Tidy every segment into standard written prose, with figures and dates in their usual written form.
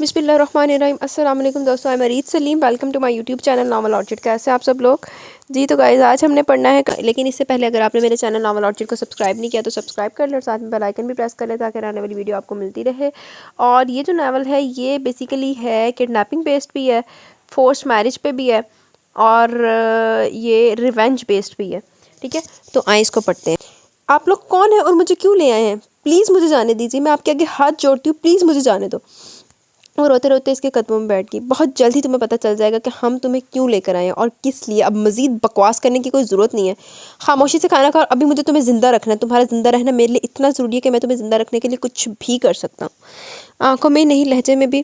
बिस्मिल्लाहिर्रहमानिर्रहीम। अस्सलाम वालेकुम दोस्तों, मैं Reet Saleem. Welcome to my YouTube channel Novel Orchid. कैसे आप सब लोग जी? तो गाइस आज हमने पढ़ना है, लेकिन इससे पहले अगर आपने मेरे चैनल नॉवल ऑर्चिड को सब्सक्राइब नहीं किया तो सब्सक्राइब कर ले और साथ में बेल आइकन भी प्रेस कर ले ताकि आने वाली वीडियो आपको मिलती रहे। और ये जो नावल है ये बेसिकली है किडनैपिंग बेस्ड भी है, फोर्स मैरिज पे भी है और ये रिवेंज बेस्ड भी है। ठीक है, तो आए इसको पढ़ते हैं। आप लोग कौन है और मुझे क्यों ले आए हैं? प्लीज़ मुझे जाने दीजिए, मैं आपके आगे हाथ जोड़ती हूँ, प्लीज़ मुझे जाने दो। वो रोते रोते इसके कदमों में बैठ गई। बहुत जल्द ही तुम्हें पता चल जाएगा कि हम तुम्हें क्यों लेकर आए हैं और किस लिए। अब मज़ीद बकवास करने की कोई ज़रूरत नहीं है, खामोशी से खाना खाओ। अभी मुझे तुम्हें ज़िंदा रखना है, तुम्हारा ज़िंदा रहना मेरे लिए इतना ज़रूरी है कि मैं तुम्हें ज़िंदा रखने के लिए कुछ भी कर सकता हूँ। आंखों में नहीं लहजे में भी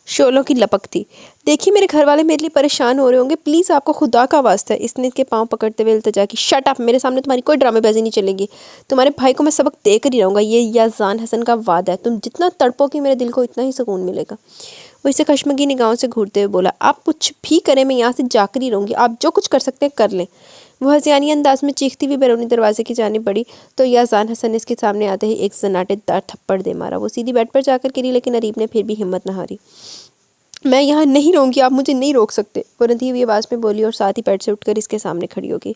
शोलों की लपक थी। देखिए मेरे घर वाले मेरे लिए परेशान हो रहे होंगे, प्लीज़ आपको खुदा का वास्ता है। इसने इसके पाँव पकड़ते हुए इल्तिजा की। शट अप, मेरे सामने तुम्हारी कोई ड्रामेबाजी नहीं चलेगी। तुम्हारे भाई को मैं सबक दे कर ही रहूँगा, ये याज़ान हसन का वादा है। तुम जितना तड़पोगी मेरे दिल को इतना ही सुकून मिलेगा। वो इसे खशमगी निगाहों से घूरते हुए बोला, आप कुछ भी करें मैं यहाँ से जाकर ही रहूँगी, आप जो कुछ कर सकते हैं कर लें। वो हज़ियानी अंदाज में चीखती हुई बैरूनी दरवाजे की जानिब बढ़ी तो याज़ान हसन ने इसके सामने आते ही एक सन्नाटेदार थप्पड़ दे मारा। वो सीधी बेड पर जाकर गिरी, लेकिन अरीब ने फिर भी हिम्मत न हारी। मैं यहाँ नहीं रहूँगी, आप मुझे नहीं रोक सकते, वो रंधी हुई आवाज़ में बोली और साथ ही बेड से उठकर इसके सामने खड़ी होगी।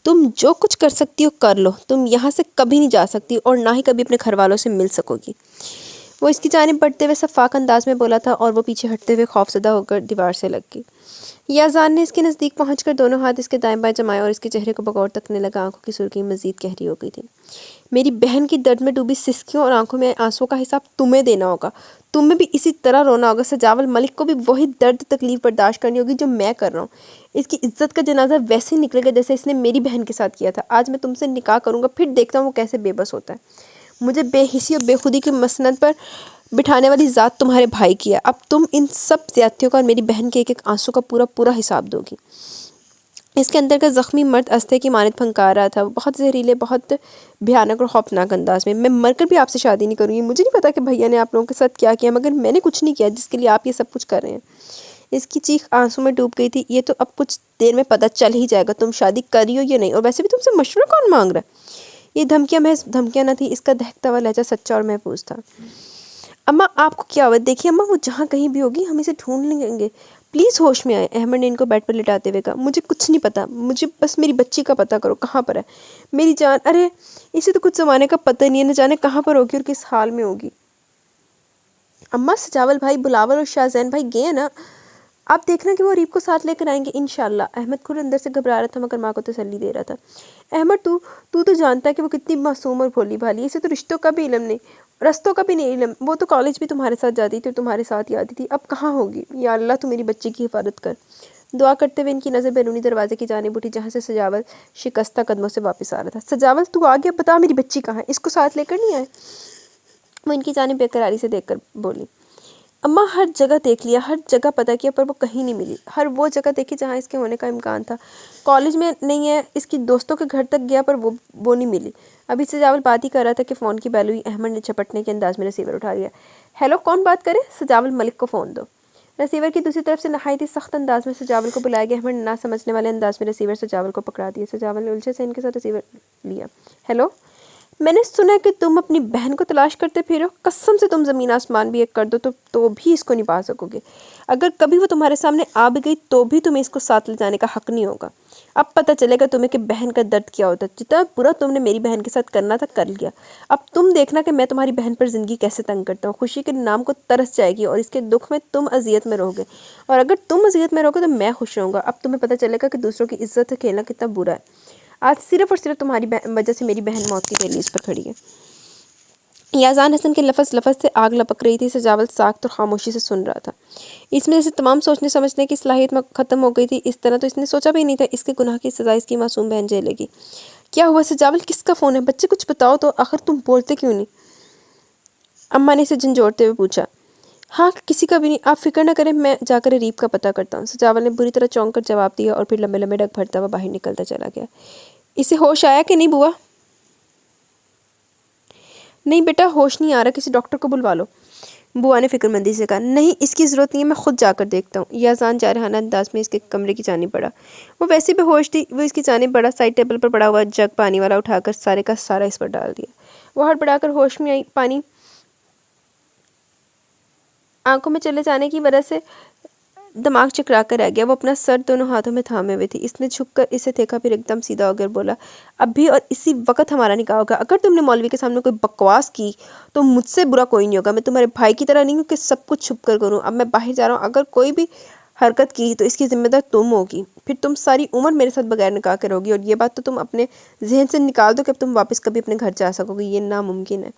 तुम जो कुछ कर सकती हो कर लो, तुम यहाँ से कभी नहीं जा सकती और ना ही कभी अपने घर वालों से मिल सकोगी। वो इसकी जानिब बढ़ते हुए सफ़ाक अंदाज में बोला था और वो पीछे हटते हुए खौफजदा होकर दीवार से लग गई। याज़ान ने इसके नज़दीक पहुंचकर दोनों हाथ इसके दाएं बाएं जमाए और इसके चेहरे को बगौर तकने लगा। आंखों की सुर्खी मज़ीद गहरी हो गई थी। मेरी बहन की दर्द में डूबी सिसकियों और आंखों में आंसुओं का हिसाब तुम्हें देना होगा। तुम्हें भी इसी तरह रोना होगा। सजावल मलिक को भी वही दर्द तकलीफ बर्दाश्त करनी होगी जो मैं कर रहा हूँ। इसकी इज्जत का जनाजा वैसे ही निकलेगा जैसे इसने मेरी बहन के साथ किया था। आज मैं तुमसे निकाह करूँगा, फिर देखता हूँ वो कैसे बेबस होता है। मुझे बेहिसी और बेखुदी की मसनद पर बिठाने वाली ज़ात तुम्हारे भाई की है। अब तुम इन सब ज़्यादतियों का और मेरी बहन के एक एक आंसू का पूरा पूरा हिसाब दोगी। इसके अंदर का ज़ख्मी मर्द अस्ते की मानद फंकार रहा था। वो बहुत जहरीले, बहुत भयानक और खौफनाक अंदाज में। मैं मरकर भी आपसे शादी नहीं करूँगी। मुझे नहीं पता कि भैया ने आप लोगों के साथ क्या किया, मगर मैंने कुछ नहीं किया जिसके लिए आप ये सब कुछ कर रहे हैं। इसकी चीख आंसू में डूब गई थी। ये तो अब कुछ देर में पता चल ही जाएगा तुम शादी करी हो या नहीं, और वैसे भी तुमसे मशवरा कौन मांग रहा है? ये धमकियाँ महज धमकियाँ न थी, इसका दहकता हुआ लहजा सच्चा और महफूज था। अम्मा आपको क्या हुआ? देखिए अम्मा, वो जहाँ कहीं भी होगी हम इसे ढूंढ लेंगे, प्लीज़ होश में आए। अहमद ने इनको बेड पर लिटाते हुए कहा। मुझे कुछ नहीं पता, मुझे बस मेरी बच्ची का पता करो, कहाँ पर है मेरी जान। अरे इसे तो कुछ ज़माने का पता नहीं है, न जाने कहाँ पर होगी और किस हाल में होगी। अम्मा सजावल भाई, बुलावल और शाहजैन भाई गए ना, आप देखना कि वो रीब को साथ लेकर आएंगे इंशाल्लाह। अहमद खुद अंदर से घबरा रहा था मगर माँ को तसल्ली दे रहा था। अहमद तू तू तो जानता है कि वो कितनी मासूम और भोली भाली, इसे तो रिश्तों का भी इल्म नहीं, रस्तों का भी नहीं इल्म। वो तो कॉलेज भी तुम्हारे साथ जाती थी और तुम्हारे साथ ही आती थी, अब कहाँ होगी? या अल्लाह तू मेरी बच्ची की हिफाजत कर। दुआ करते हुए इनकी नज़र बैरूनी दरवाजे की जानिब उठी जहाँ से सजावल शिकस्ता कदमों से वापस आ रहा था। सजावल तू आ गया, बता मेरी बच्ची कहाँ है, इसको साथ लेकर नहीं आए? वो इनकी जानिब बेकरारी से देखकर बोली। अम्मा हर जगह देख लिया, हर जगह पता किया, पर वो कहीं नहीं मिली। हर वो जगह देखी जहाँ इसके होने का इम्कान था। कॉलेज में नहीं है, इसकी दोस्तों के घर तक गया पर वो नहीं मिली। अभी सजावल बात ही कर रहा था कि फ़ोन की बैल हुई। अहमद ने झपटने के अंदाज में रिसीवर उठा लिया। हेलो, कौन बात करे? सजावल मलिक को फ़ोन दो। रिसीवर की दूसरी तरफ से नहायत ही सख्त अंदाज में सजावल को बुलाया गया। अहमद ने ना समझने वाले अंदाज में रिसीवर सजावल को पकड़ा दिया। सजावल ने उलझे से इनके साथ रिसीवर लिया। हेलो, मैंने सुना कि तुम अपनी बहन को तलाश करते फिरो। कसम से तुम ज़मीन आसमान भी एक कर दो तो भी इसको नहीं पा सकोगे। अगर कभी वो तुम्हारे सामने आ भी गई तो भी तुम्हें इसको साथ ले जाने का हक नहीं होगा। अब पता चलेगा तुम्हें कि बहन का दर्द क्या होता है। जितना बुरा तुमने मेरी बहन के साथ करना था कर लिया। अब तुम देखना कि मैं तुम्हारी बहन पर ज़िंदगी कैसे तंग करता हूँ। खुशी के नाम को तरस जाएगी और इसके दुख में तुम अजियत में रहोगे, और अगर तुम अजियत में रहोगे तो मैं खुश रहूँगा। अब तुम्हें पता चलेगा कि दूसरों की इज्जत से खेलना कितना बुरा है। आज सिर्फ और सिर्फ तुम्हारी वजह से मेरी बहन मौत की दहलीज पर खड़ी है। याज़ान हसन के लफज से आग लपक रही थी। सजावल साख्त और खामोशी से सुन रहा था। इसमें जैसे तमाम सोचने समझने की सलाहियत में ख़त्म हो गई थी। इस तरह तो इसने सोचा भी नहीं था इसके गुनाह की सज़ा इसकी मासूम बहन झेलेगी। क्या हुआ सजावल, किसका फ़ोन है? बच्चे कुछ बताओ तो, आखिर तुम बोलते क्यों नहीं? अम्मा ने इसे झंझोड़ते हुए पूछा। हाँ किसी का भी नहीं, आप फिक्र न करें, मैं जाकर रीब का पता करता हूँ। सजावल ने बुरी तरह चौंक कर जवाब दिया और फिर लंबे लंबे डग भरता हुआ बाहर निकलता चला गया। इसे होश आया कि नहीं बुआ? नहीं बेटा, होश नहीं आ रहा, किसी डॉक्टर को बुलवा लो, बुआ ने फिक्रमंदी से कहा। नहीं इसकी ज़रूरत नहीं है, मैं खुद जाकर देखता हूँ। याज़ान जारहाना अंदाज में इसके कमरे की जानिब बढ़ा। वो वैसे भी बेहोश थी। वो इसकी जानिब बढ़ा, साइड टेबल पर पड़ा हुआ जग पानी वाला उठाकर सारे का सारा इस पर डाल दिया। वो हड़बड़ाकर होश में आई। पानी आंखों में चले जाने की वजह से दिमाग चकरा कर रह गया। वो अपना सर दोनों हाथों में थामे हुए थी। इसने झुककर इसे देखा, फिर एकदम सीधा होकर बोला, अब भी और इसी वक्त हमारा निकाह होगा। अगर तुमने मौलवी के सामने कोई बकवास की तो मुझसे बुरा कोई नहीं होगा। मैं तुम्हारे भाई की तरह नहीं हूँ कि सब कुछ छुप कर करूँ। अब मैं बाहर जा रहा हूँ, अगर कोई भी हरकत की तो इसकी जिम्मेदार तुम होगी। फिर तुम सारी उम्र मेरे साथ बगैर निकाह के रहोगी, और ये बात तो तुम अपने जहन से निकाल दो कि अब तुम वापस कभी अपने घर जा सकोगे। ये नामुमकिन है।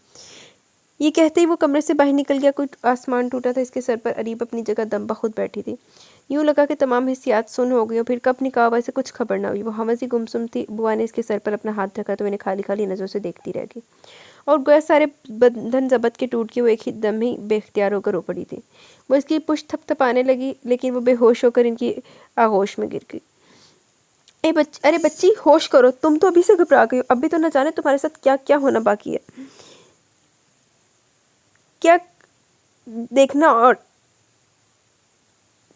ये कहते ही वो कमरे से बाहर निकल गया। कोई आसमान टूटा था इसके सर पर। अरीब अपनी जगह दम बखुद बैठी थी। यूँ लगा कि तमाम हिस्सियात सुन हो गई और फिर कब निकाह हुआ से कुछ खबर ना हुई। वो हवस ही गुमसुम थी। बुआ ने इसके सर पर अपना हाथ रखा तो इन्हें खाली खाली नज़रों से देखती रह गई, और गोया सारे बंधन जबत के टूट के वो एक ही दम ही बेख्तियार होकर रो पड़ी थी। वो इसकी पुश्त थपथपाने लगी, लेकिन वो बेहोश होकर इनकी आगोश में गिर गई। अरे बच्ची, होश करो, तुम तो अभी से घबरा गई हो। अभी तो न जाने तुम्हारे साथ क्या क्या होना बाकी है। क्या देखना और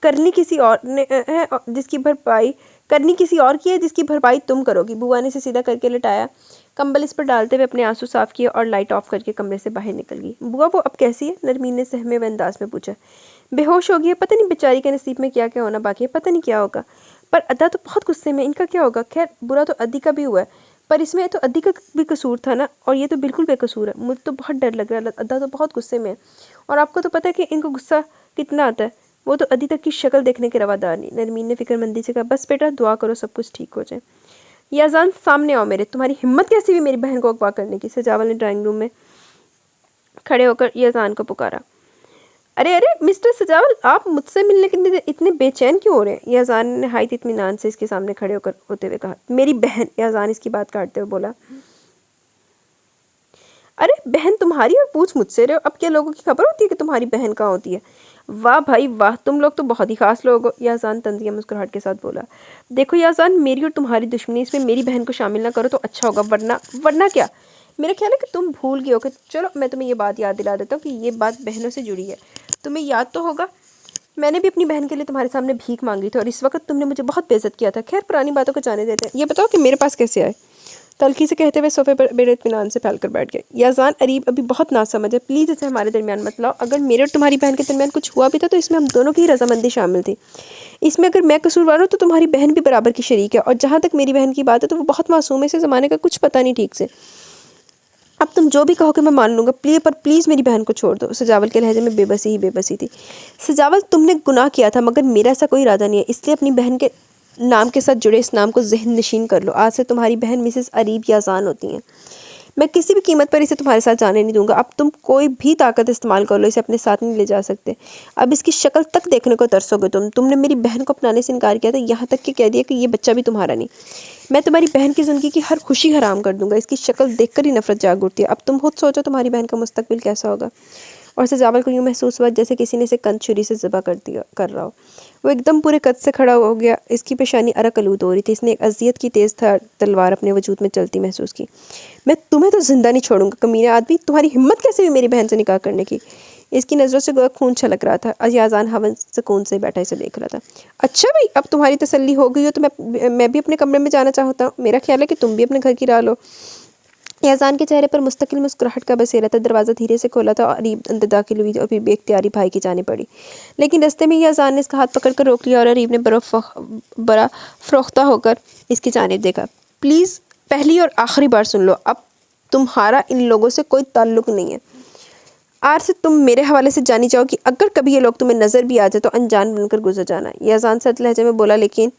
करनी किसी और ने है, जिसकी भरपाई करनी किसी और की है, जिसकी भरपाई तुम करोगी। बुआ ने इसे सीधा करके लटाया, कंबल इस पर डालते हुए अपने आंसू साफ किए और लाइट ऑफ करके कमरे से बाहर निकल गई। बुआ, वो अब कैसी है? नरमीन ने सहमे हुए अंदाज में पूछा। बेहोश हो गई है। पता नहीं बेचारी के नसीब में क्या क्या होना बाकी है, पता नहीं क्या होगा। पर अदा तो बहुत गुस्से में, इनका क्या होगा? खैर, बुरा तो अद्दी का भी हुआ है, पर इसमें तो अद्दी का भी कसूर था ना, और ये तो बिल्कुल बेकसूर है। मुझे तो बहुत डर लग रहा है। अद्दा तो बहुत गुस्से में है, और आपको तो पता है कि इनको गुस्सा कितना आता है। वो तो अद्दी तक की शक्ल देखने के रवादार नहीं। नरमीन ने फिक्रमंदी से कहा, बस बेटा, दुआ करो सब कुछ ठीक हो जाए। याजान, सामने आओ मेरे। तुम्हारी हिम्मत कैसी हुई मेरी बहन को अगवा करने की? सजावल ने ड्राइंग रूम में खड़े होकर याजान को पुकारा। अरे अरे मिस्टर सजावल, आप मुझसे मिलने के लिए इतने बेचैन क्यों हो रहे हैं? याजान ने नहायत इत्मीनान से इसके सामने खड़े होकर होते हुए कहा। मेरी बहन? याजान इसकी बात काटते हुए बोला। अरे बहन तुम्हारी, और पूछ मुझसे रहे हो? अब क्या लोगों की खबर होती है कि तुम्हारी बहन कहाँ होती है? वाह भाई वाह, तुम लोग तो बहुत ही खास लोग हो। याजान तंजिया मुस्कुराहट के साथ बोला। देखो याजान, मेरी और तुम्हारी दुश्मनी, इसमें मेरी बहन को शामिल ना करो तो अच्छा होगा, वरना क्या? मेरा ख्याल है कि तुम भूल गए हो कि, चलो मैं तुम्हें ये बात याद दिला देता हूँ कि ये बात बहनों से जुड़ी है। तुम्हें याद तो होगा, मैंने भी अपनी बहन के लिए तुम्हारे सामने भीख मांगी थी, और इस वक्त तुमने मुझे बहुत बेइज्जत किया था। खैर, पुरानी बातों को जाने देते हैं। ये बताओ कि मेरे पास कैसे आए? तल्खी से कहते हुए सोफे पर बड़े इत्मीनान से फैलकर बैठ गए। याजान, अरीब अभी बहुत नासमझ है, प्लीज़ इसे हमारे दरमियान मत लाओ। अगर मेरे और तुम्हारी बहन के दरमियान कुछ हुआ भी था तो इसमें हम दोनों की ही रजामंदी शामिल थी। इसमें अगर मैं कसूरवार हूँ तो तुम्हारी बहन भी बराबर की शरीक है, और जहाँ तक मेरी बहन की बात है तो वो बहुत मासूम है, इसे ज़माने का कुछ पता नहीं ठीक से। अब तुम जो भी कहोगे मैं मान लूँगा, प्लीज़ मेरी बहन को छोड़ दो। सजावल के लहजे में बेबसी ही बेबसी थी। सजावल, तुमने गुनाह किया था, मगर मेरा ऐसा कोई इरादा नहीं है, इसलिए अपनी बहन के नाम के साथ जुड़े इस नाम को ज़हन नशीन कर लो। आज से तुम्हारी बहन मिसेस अरीब याजान होती हैं। मैं किसी भी कीमत पर इसे तुम्हारे साथ जाने नहीं दूंगा। अब तुम कोई भी ताकत इस्तेमाल कर लो, इसे अपने साथ नहीं ले जा सकते। अब इसकी शक्ल तक देखने को तरसोगे तुमने मेरी बहन को अपनाने से इनकार किया था, यहाँ तक कि कह दिया कि ये बच्चा भी तुम्हारा नहीं। मैं तुम्हारी बहन की ज़िंदगी की हर खुशी हराम कर दूंगा। इसकी शक्ल देखकर ही नफरत जाग उठती है। अब तुम खुद सोचो तुम्हारी बहन का मुस्तकबिल कैसा होगा। और सजावल को यूँ महसूस हुआ जैसे किसी ने इसे कंध छुरी से ज़बह कर रहा हो। वो एकदम पूरे कद से खड़ा हो गया। इसकी पेशानी अरक आलूद हो रही थी। इसने एक अजियत की तेज़ तलवार अपने वजूद में चलती महसूस की। मैं तुम्हें तो जिंदा नहीं छोड़ूंगा, कमीने आदमी। तुम्हारी हिम्मत कैसे हुई मेरी बहन से निकाह करने की? इसकी नज़रों से गोया खून छलक रहा था। याजान हवन सुकून से बैठा इसे देख रहा था। अच्छा भाई, अब तुम्हारी तसल्ली हो गई हो तो मैं भी अपने कमरे में जाना चाहता हूँ। मेरा ख्याल है कि तुम भी अपने घर की राह लो। याजान के चेहरे पर मुस्तकिल मुस्कुराहट का बसेरा था। दरवाज़ा धीरे से खोला था और अरीब अंदर दाखिल हुई और फिर बेख्तियारी भाई की जाने पड़ी। लेकिन रास्ते में याजान ने इसका हाथ पकड़कर रोक लिया और अरीब ने बड़ा फरोख्ता होकर इसकी जानिब देखा। प्लीज़ पहली और आखिरी बार सुन लो, अब तुम्हारा इन लोगों से कोई ताल्लुक़ नहीं है। आज से तुम मेरे हवाले से जानी चाहो कि अगर कभी ये लोग तुम्हें नज़र भी आ जाए तो अनजान बनकर गुजर जाना। याजान सर्द लहजे में बोला, लेकिन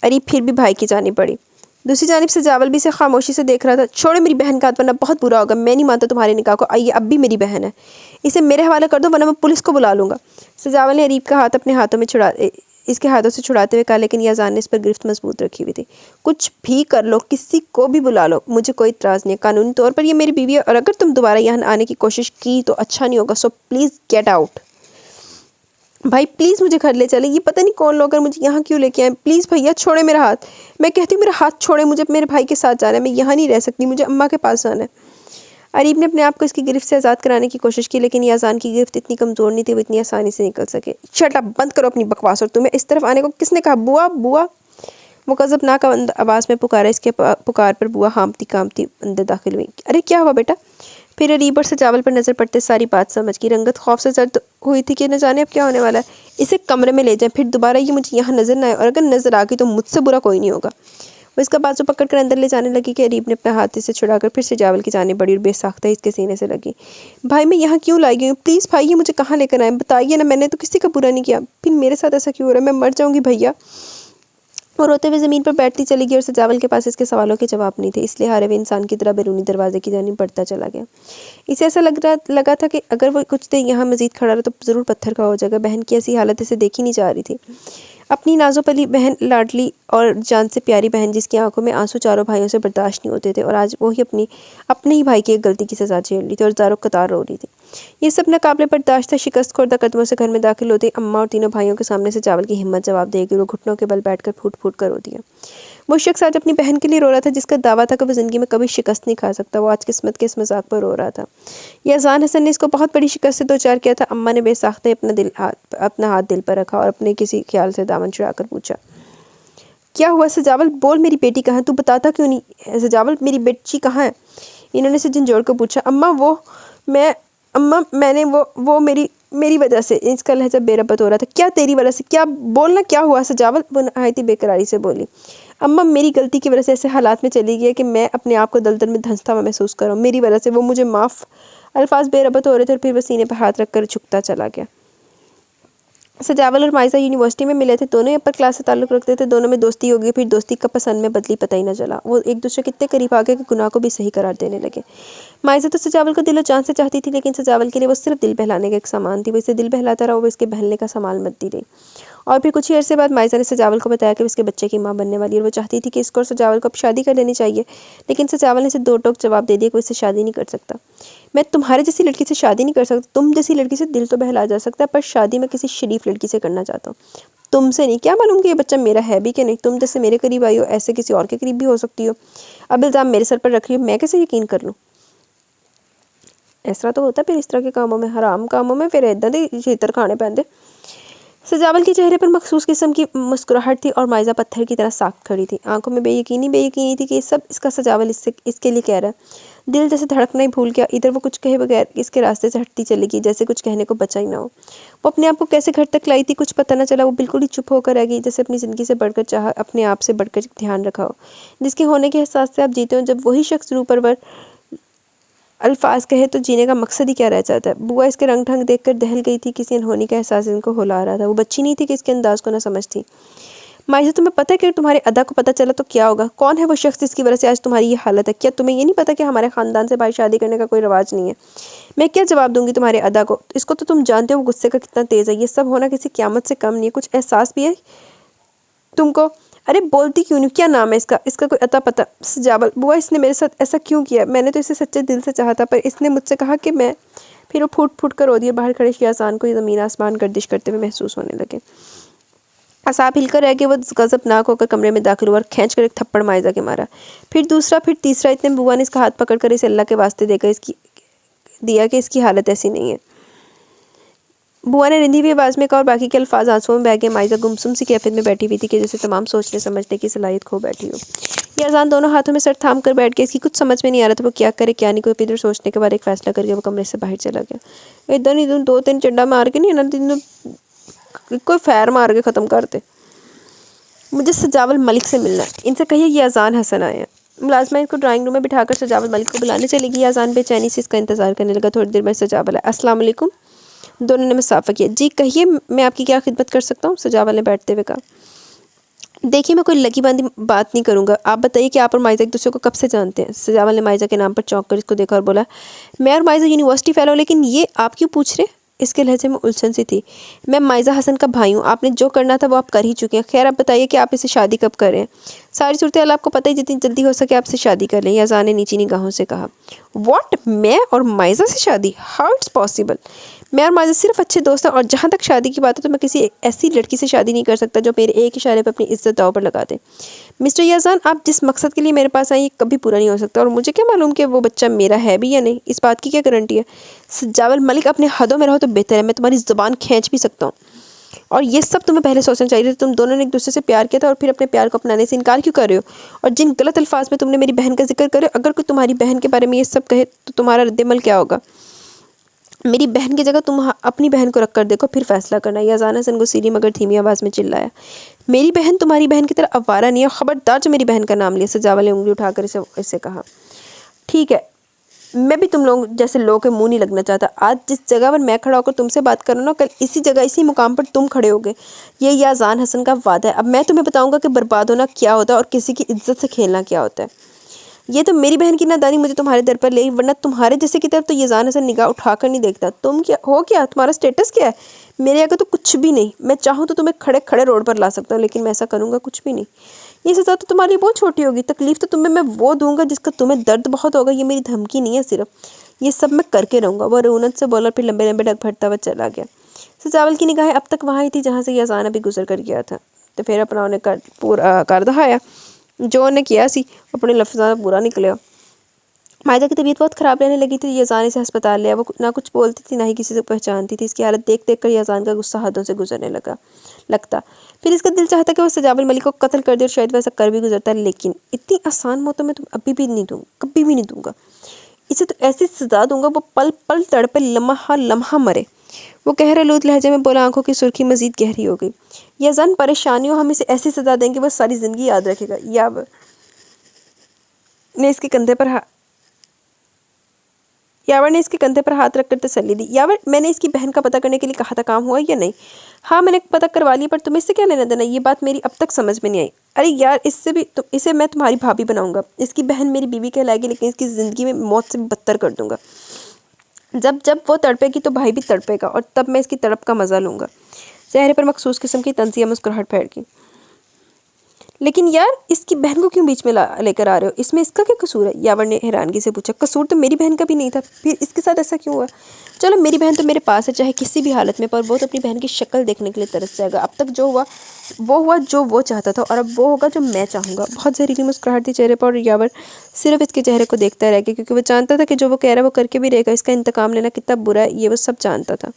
अरीब फिर भी भाई की जानी पड़ी। दूसरी जानिब से जावल भी इसे खामोशी से देख रहा था। छोड़ो मेरी बहन का हाथ, वरना बहुत बुरा होगा। मैं नहीं मानता तुम्हारे निकाह को। आइए, अब भी मेरी बहन है, इसे मेरे हवाले कर दो, वरना मैं पुलिस को बुला लूँगा। सजावल ने अरीब का हाथ अपने हाथों में इसके हाथों से छुड़ाते हुए कहा, लेकिन याजान ने इस पर गिरफ्त मजबूत रखी हुई थी। कुछ भी कर लो, किसी को भी बुला लो, मुझे कोई इतराज़ नहीं है। कानूनी तौर पर ये मेरी बीवी है, और अगर तुम दोबारा यहाँ आने की कोशिश की तो अच्छा नहीं होगा। So please get out. भाई प्लीज़ मुझे घर ले चले। ये पता नहीं कौन लोग मुझे यहाँ क्यों लेके आए। प्लीज़ भैया छोड़े मेरा हाथ। मैं कहती हूँ मेरा हाथ छोड़े, मुझे मेरे भाई के साथ जाना है। मैं यहाँ नहीं रह सकती, मुझे अम्मा के पास जाना है। अरीब ने अपने आप को इसकी गिरफ्त से आज़ाद कराने की कोशिश की, लेकिन याजान की गिरफ्त इतनी कमज़ोर नहीं थी वो इतनी आसानी से निकल सके। शट अप, बंद करो अपनी बकवास। और तुम्हें इस तरफ आने को किसने कहा? बुआ बुआ, वो गज़बनाक आवाज़ में पुकारा। इसके पुकार पर बुआ हाँफती काँपती अंदर दाखिल हुई। अरे क्या हुआ बेटा? फिर अरीब और सजावल पर नज़र पड़ते सारी बात समझ गई। रंगत खौफ से जर्द हुई थी कि न जाने अब क्या होने वाला है। इसे कमरे में ले जाएं, फिर दोबारा ये मुझे यहाँ नज़र ना आए, और अगर नज़र आ गई तो मुझसे बुरा कोई नहीं होगा। वो इसका बाजू पकड़कर अंदर ले जाने लगी कि अरीब ने अपने हाथ से छुड़ाकर फिर सजावल की जाने बड़ी और बेसाख्ता इसके सीने से लगी। भाई मैं यहाँ क्यों लाई गई हूँ? प्लीज़ भाई ये मुझे कहाँ लेकर आए, बताइए ना, मैंने तो किसी का बुरा नहीं किया, फिर मेरे साथ ऐसा क्यों हो रहा है? मैं मर जाऊँगी भैया। और रोते हुए ज़मीन पर बैठती चली गई और सजावल के पास इसके सवालों के जवाब नहीं थे, इसलिए हारे हुए इंसान की तरह बैरूनी दरवाजे की जानिब बढ़ता चला गया। इसे ऐसा लगा था कि अगर वो कुछ देर यहाँ मजीद खड़ा रहा तो ज़रूर पत्थर का हो जाएगा। बहन की ऐसी हालत इसे देखी नहीं जा रही थी। अपनी नाजोपली बहन, लाडली और जान से प्यारी बहन, जिसकी आंखों में आंसू चारों भाइयों से बर्दाश्त नहीं होते थे, और आज वो ही अपने ही भाई की एक गलती की सजा झेल रही थी और ज़ारों कतार रो रही थी। ये सब नाकाबिले बर्दाश्त था। शिकस्त खुर्दा कदमों से घर में दाखिल होते अम्मा और तीनों भाइयों के सामने सजावल की हिम्मत जवाब देगी। वो घुटनों के बल बैठकर फूट फूट कर रो दिया। वो शख्स आज अपनी बहन के लिए रो रहा था, जिसका दावा था कि वो ज़िंदगी में कभी शिकस्त नहीं खा सकता। वो आज किस्मत के इस मजाक पर रो रहा था। यज़ान हसन ने इसको बहुत बड़ी शिकस्त से दो चार किया था। अम्मा ने बेसाख्ते अपना हाथ दिल पर रखा और अपने किसी ख्याल से दामन छुड़ाकर पूछा, क्या हुआ सजावल? बोल, मेरी बेटी कहाँ है? तू बताता क्यों नहीं? सजावल, मेरी बेटी कहाँ है? इन्होंने से झंझोड़ कर पूछा। मैंने वो मेरी वजह से। इसका लहजा बेरबत हो रहा था। क्या तेरी वजह से? क्या बोलना, क्या हुआ सजावल? वो नहायती बेकरारी से बोली। अम्मा मेरी गलती की वजह से ऐसे हालात में चली गई है कि मैं अपने आप को दलदल में धंसता हुआ महसूस कर रहा हूँ। मेरी वजह से वो मुझे माफ़। अल्फाज बेरबत हो रहे थे और फिर वो सीने पर हाथ रखकर झुकता चला गया। सजावल और माइजा यूनिवर्सिटी में मिले थे, दोनों ही अपर क्लास से ताल्लुक़ रखते थे, दोनों में दोस्ती हो गई। फिर दोस्ती का पसंद में बदली पता ही न चला। वो एक दूसरे कितने करीब आ गए कि गुनाह को भी सही करार देने लगे। माइजा तो सजावल को दिलो जान से चाहती थी, लेकिन सजावल के लिए वो सिर्फ दिल बहलाने का एक सामान थी। वो इसे दिल बहलाता रहा, वो इसके बहलने का सामान मत दी रही। और फिर कुछ ही अरसे बाद माइजा ने सजावल को बताया कि उसके बच्चे की माँ बनने वाली है, और वो चाहती थी कि इसको और सजावल को अब शादी कर लेनी चाहिए। लेकिन सजावल ने इसे दो टोक जवाब दे दिया कि वो इससे शादी नहीं कर सकता। मैं तुम्हारे जैसी लड़की से शादी नहीं कर सकता। तुम जैसी लड़की से दिल तो बहला जा सकता है, पर शादी मैं किसी शरीफ लड़की से करना चाहता हूँ, तुमसे नहीं। क्या मालूम कि ये बच्चा मेरा है भी कि नहीं। तुम जैसे मेरे करीब आई हो, ऐसे किसी और के करीब भी हो सकती हो। अब इल्ज़ाम मेरे सर पर रख रही हो, मैं कैसे यकीन कर लूँ? इस तरह तो होता है फिर इस तरह के कामों में, हराम कामों में फिर इदां दे छेतर खाने पैंदे। सजावल के चेहरे पर मखसूस किस्म की मुस्कुराहट थी और माइजा पत्थर की तरह साख्त खड़ी थी। आंखों में बेयकीनी थी कि सब इसका सजावल इसके लिए कह रहा है। दिल जैसे धड़कना ही भूल गया। इधर वो कुछ कहे बगैर इसके रास्ते से हटती चली गई, जैसे कुछ कहने को बचा ही ना हो। वो अपने आप को कैसे घर तक लाई थी कुछ पता न चला। वो बिल्कुल ही चुप होकर रह गई, जैसे अपनी ज़िंदगी से बढ़कर चाह, अपने आप से बढ़कर ध्यान रखा हो, जिसके होने के एहसास से आप जीते हो। जब वही शख्स रूपरवर अल्फाज कहे तो जीने का मकसद ही क्या रह जाता है। बुआ इसके रंग ढंग देखकर दहल गई थी। किसी अनहोनी का एहसास इनको हुला रहा था। वो बच्ची नहीं थी कि इसके अंदाज को ना समझती। माइजा, तुम्हें पता है कि तुम्हारे अदा को पता चला तो क्या होगा? कौन है वो शख्स जिसकी वजह से आज तुम्हारी ये हालत है? क्या तुम्हें ये नहीं पता कि हमारे ख़ानदान से भाई शादी करने का कोई रवाज नहीं है? मैं क्या जवाब दूंगी तुम्हारे अदा को? इसको तो तुम जानते हो वो गुस्से का कितना तेज़ है। ये सब होना किसी क़यामत से कम नहीं है। कुछ एहसास भी है तुमको? अरे बोलती क्यों नहीं? क्या नाम है इसका कोई अता पता? सजावल, बुआ इसने मेरे साथ ऐसा क्यों किया? मैंने तो इसे सच्चे दिल से चाहा था, पर इसने मुझसे कहा कि मैं। फिर वो फूट फूट कर रो दिया। बाहर खड़े शियाजान को ज़मीन आसमान गर्दिश करते हुए महसूस होने लगे। असाब हिलकर रह के वो गज़बनाक होकर कमरे में दाखिल हुआ और खींच कर एक थप्पड़ माइजा के मारा। फिर दूसरा, फिर तीसरा। इतने में बुआ ने इसका हाथ पकड़कर इसे अल्लाह के वास्ते देकर दिया कि इसकी हालत ऐसी नहीं है। बुआ ने रिंधी हुई आवाज़ में कहा और बाकी के अल्फाज आंसुओं में बह गए। माइजा गुमसुम सी कैफियत में बैठी हुई थी कि जैसे तमाम सोचने समझने की सलाहियत खो बैठी हो। यज़ान दोनों हाथों में सर थाम कर बैठ गया। इसकी कुछ समझ में नहीं आ रहा था वो क्या करे क्या नहीं। कोई इधर सोचने के बाद एक फ़ैसला करके वो कमरे से बाहर चला गया। इधर नहीं, तुम 2-3 चंडा मार के नहीं ना, कोई फैर मार के ख़त्म करते। मुझे सजावल मलिक से मिलना है। इनसे कहिए ये यज़ान हसन आए हैं। मुलाजमा इनको ड्राइंग रूम में बिठाकर सजावल मलिक को बुलाने चली गई। यज़ान बेचैनी से इसका इंतज़ार करने लगा। थोड़ी देर में सजावल है। अस्सलाम वालेकुम। दोनों ने मुसाफा किया। जी कहिए, मैं आपकी क्या खिदमत कर सकता हूँ? सजावल ने बैठते हुए कहा। देखिए, मैं कोई लगी बंदी बात नहीं करूँगा। आप बताइए कि आप और माइजा एक दूसरे को कब से जानते हैं? सजावल ने माइजा के नाम पर चौंक कर इसको देखा और बोला, मैं और माइजा यूनिवर्सिटी फेलो, लेकिन ये आप क्यों पूछ रहे? इसके लहजे में उलझन सी थी। मैं माइजा हसन का भाई हूँ। आपने जो करना था वो आप कर ही चुके हैं। खैर, आप बताइए कि आप इसे शादी कब करें? सारी सूरत हाल आपको पता ही, जितनी जल्दी हो सके आपसे शादी कर लें। यज़ान ने नीची निगाहों से कहा। व्हाट? मैं और माइजा से शादी? How it's possible? मैं और माइजा सिर्फ अच्छे दोस्त हैं, और जहाँ तक शादी की बात है तो मैं किसी ऐसी लड़की से शादी नहीं कर सकता जो मेरे एक इशारे पर अपनी इज्जत दांव पर लगा दे। मिस्टर यज़ान, आप जिस मकसद के लिए मेरे पास आए ये कभी पूरा नहीं हो सकता, और मुझे क्या मालूम कि वो बच्चा मेरा है भी या नहीं। इस बात की क्या गारंटी है? सजावल मलिक, अपने हदों में रहो तो बेहतर है। मैं तुम्हारी ज़ुबान खींच भी सकता हूँ। और ये सब तुम्हें पहले सोचना चाहिए था। तुम दोनों ने एक दूसरे से प्यार किया था और फिर अपने प्यार को अपनाने से इनकार क्यों कर रहे हो? और जिन गलत अल्फाज में तुमने मेरी बहन का जिक्र करे, अगर कोई तुम्हारी बहन के बारे में ये सब कहे तो तुम्हारा रद्देमल क्या होगा? मेरी बहन की जगह तुम अपनी बहन को रख कर देखो, फिर फैसला करना। याजान हसन गुस्सीली मगर धीमी आवाज़ में चिल्लाया। मेरी बहन तुम्हारी बहन की तरह अवारा नहीं है। खबरदार जो मेरी बहन का नाम लिया। सजावल ने उंगली उठाकर इसे कहा। ठीक है, मैं भी तुम लोग जैसे लोगों के मुंह नहीं लगना चाहता। आज जिस जगह पर मैं खड़ा होकर तुमसे बात करूँ ना, कल इसी जगह इसी मुकाम पर तुम खड़े होगे। ये याजान हसन का वादा है। अब मैं तुम्हें बताऊंगा कि बर्बाद होना क्या होता है और किसी की इज्जत से खेलना क्या होता है। ये तो मेरी बहन की नादानी मुझे तुम्हारे दर पर ले, वरना तुम्हारे जैसे की तरफ तो याजान हसन निगाह उठाकर नहीं देखता। तुम क्या हो, क्या तुम्हारा स्टेटस क्या है? मेरे आगे तो कुछ भी नहीं। मैं चाहूँ तो तुम्हें खड़े खड़े रोड पर ला सकता हूँ, लेकिन मैं ऐसा करूँगा कुछ भी नहीं। ये सज़ा तो तुम्हारे लिए बहुत छोटी होगी। तकलीफ तो तुम्हें मैं वो दूंगा जिसका तुम्हें दर्द बहुत होगा। ये मेरी धमकी नहीं है सिर्फ, ये सब मैं करके रहूँगा। वो रौनक से बोला, फिर लंबे लंबे डग भरता हुआ चला गया। सजावल की निगाहें अब तक वहाँ ही थी जहाँ से याजान अभी गुजर कर गया था। तो फिर अपना उन्हें पूरा कर दिखाया जो उन्हें किया सी। अपने लफ्ज़ां पूरा निकलिया। मायदा की तबीयत बहुत ख़राब रहने लगी थी। याजान इसे अस्पताल लिया। वो ना कुछ बोलती थी, ना ही किसी से पहचानती थी। इसकी हालत देख देख कर याजान का गुस्सा हदों से गुजरने लगता। फिर इसका दिल चाहता कि वो सजावल मलिक को कत्ल कर दे और शायद वैसा कर भी गुजरता, लेकिन इतनी आसान मौत तो मैं तुम अभी भी नहीं दूँगा, कभी भी नहीं दूँगा। इसे तो ऐसी सजा दूंगा वो पल पल तड़पे, लम्हा लम्हा मरे। वो कहरलूद लहजे में बोला। आंखों की सुर्खी मजीद गहरी हो गई। याजान परेशानियों, हम इसे ऐसी सजा देंगे वो सारी ज़िंदगी याद रखेगा। यावर ने इसके कंधे पर यावर ने इसके कंधे पर हाथ रखकर तसल्ली दी। यावर, मैंने इसकी बहन का पता करने के लिए कहा था, काम हुआ या नहीं? हाँ, मैंने पता करवा लिया, पर तुम्हें इससे क्या लेना देना? ये बात मेरी अब तक समझ में नहीं आई। अरे यार, इसे मैं तुम्हारी भाभी बनाऊंगा। इसकी बहन मेरी बीवी कहलाएगी, लेकिन इसकी ज़िंदगी में मौत से भी बदतर कर दूंगा। जब जब वो तड़पेगी तो भाई भी तड़पेगा, और तब मैं इसकी तड़प का मज़ा लूँगा। चेहरे पर मखसूस किस्म की तंजिया मुस्कुराहट फैल गई। लेकिन यार, इसकी बहन को क्यों बीच में लेकर आ रहे हो? इसमें इसका क्या कसूर है? यावर ने हैरानगी से पूछा। कसूर तो मेरी बहन का भी नहीं था, फिर इसके साथ ऐसा क्यों हुआ? चलो, मेरी बहन तो मेरे पास है, चाहे किसी भी हालत में, पर वो तो अपनी बहन की शक्ल देखने के लिए तरस जाएगा। अब तक जो हुआ वो हुआ जो वो चाहता था, और अब वो होगा जो मैं चाहूँगा। बहुत जहरीली मुस्कुराहट थी चेहरे पर, और यावर सिर्फ इसके चेहरे को देखता रह गया, क्योंकि वो जानता था कि जो वो कह रहा है वो करके भी रहेगा। इसका इंतकाम लेना कितना बुरा है ये वो सब जानता था।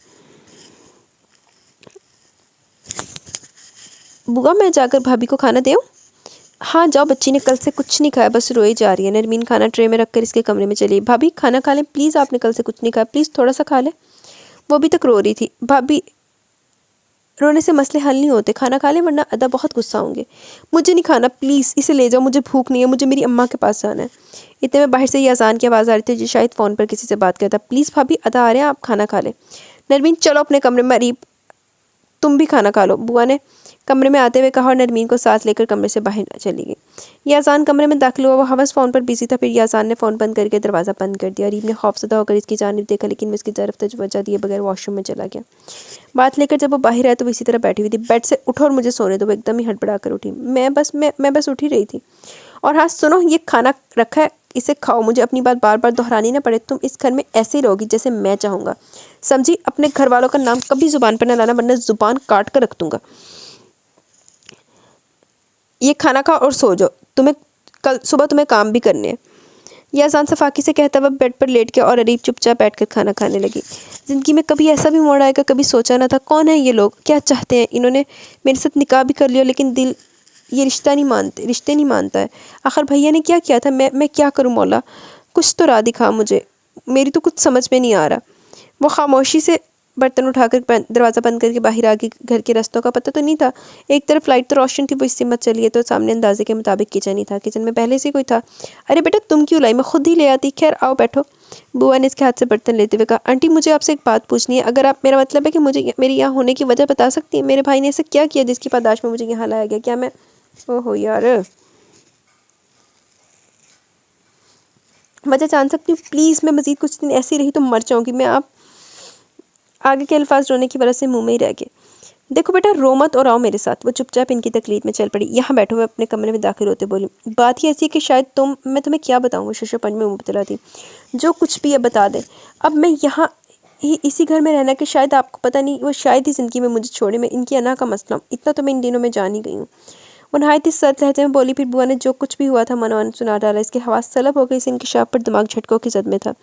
बुआ, मैं जाकर भाभी को खाना दूँ? हाँ जाओ, बच्ची ने कल से कुछ नहीं खाया, बस रोई जा रही है। नरमीन खाना ट्रे में रखकर इसके कमरे में चली। भाभी खाना खा लें प्लीज़, आपने कल से कुछ नहीं खाया, प्लीज़ थोड़ा सा खा लें। वो अभी तक रो रही थी। भाभी, रोने से मसले हल नहीं होते, खाना खा लें वरना अदा बहुत गुस्सा होंगे। मुझे नहीं खाना, प्लीज़ इसे ले जाओ, मुझे भूख नहीं है, मुझे मेरी अम्मा के पास जाना है। इतने में बाहर से ही आजान की आवाज़ आ रही थी, जो शायद फ़ोन पर किसी से बात करता। प्लीज़ भाभी, अदा आ रहे हैं, आप खाना खा लें। नरमीन, चलो अपने कमरे में। अरीब, तुम भी खाना खा लो, बुआ ने कमरे में आते हुए कहा, और नरमीन को साथ लेकर कमरे से बाहर चली गई। याजान कमरे में दाखिल हुआ। वो हवस फ़ोन पर बिजी था। फिर याजान ने फ़ोन बंद करके दरवाज़ा बंद कर दिया। अरीब ने खौफज़दा होकर इसकी जानिब देखा, लेकिन वो इसकी तरफ तवज्जो दिए बगैर वॉशरूम में चला गया। बात लेकर जब वो बाहर आया तो वो इसी तरह बैठी हुई थी। बेड से उठो और मुझे सोने दो। वो एकदम ही हड़बड़ा कर उठी। मैं बस उठ ही रही थी। और हाँ सुनो, ये खाना रखा है, इसे खाओ। मुझे अपनी बात बार बार दोहरानी ना पड़े। तुम इस घर में ऐसे ही रहोगी जैसे मैं चाहूँगा, समझी? अपने घर वालों का नाम कभी ज़ुबान पर न लाना, वरना ज़ुबान काट कर रख दूँगा। ये खाना खाओ और सो जाओ, कल सुबह तुम्हें काम भी करने हैं। याजान सफाकी से कहता हुआ बेड पर लेट गया, और अरीब चुपचाप बैठकर खाना खाने लगी। ज़िंदगी में कभी ऐसा भी मोड़ आएगा, कभी सोचा ना था। कौन है ये लोग, क्या चाहते हैं? इन्होंने मेरे साथ निकाह भी कर लिया, लेकिन दिल ये रिश्ते नहीं मानता है। आखिर भैया ने क्या किया था? मैं क्या करूं मौला, कुछ तो राह दिखा मुझे, मेरी तो कुछ समझ में नहीं आ रहा। वो खामोशी से बर्तन उठाकर दरवाज़ा बंद करके बाहर आ गई। घर के रास्तों का पता तो नहीं था। एक तरफ लाइट तो रोशन थी, वो इससे मत चलिए, तो सामने अंदाजे के मुताबिक किचन ही था। किचन में पहले से कोई था। अरे बेटा, तुम क्यों लाई? मैं खुद ही ले आती। खैर आओ बैठो। बुआ ने इसके हाथ से बर्तन लेते हुए कहा। आंटी, मुझे आपसे एक बात पूछनी है। अगर आप, मेरा मतलब है कि मुझे मेरे यहाँ होने की वजह बता सकती हैं। मेरे भाई ने ऐसा क्या किया जिसकी पादाश में मुझे यहाँ लाया गया? क्या मैं ओहो यार, वजह जान सकती हूँ प्लीज़? मैं मज़ीद कुछ दिन ऐसी रही तो मर जाऊँगी मैं। आप आगे के अल्फाज रोने की वजह से मुंह में ही रह गए। देखो बेटा, रो मत और आओ मेरे साथ। वो चुपचाप इनकी तकलीफ में चल पड़ी। यहाँ बैठो। मैं अपने कमरे में दाखिल होते बोली। बात ही ऐसी है कि शायद मैं तुम्हें क्या बताऊँ। वो शशोपन में मुब्तला थी। जो कुछ भी है बता दे। अब मैं यहाँ ही इसी घर में रहना कि शायद आपको पता नहीं, वो शायद ही ज़िंदगी में मुझे छोड़े। मैं इनकी अना का मसला, इतना तो मैं इन दिनों में जान ही गई हूँ। वो नहायत ही सख्त लहजे में बोली। फिर बुआ ने जो कुछ भी हुआ था मनोन सुना डाला। इसके हवास तलब हो गई। इस इंकशाफ पर दिमाग झटकों की जद में था।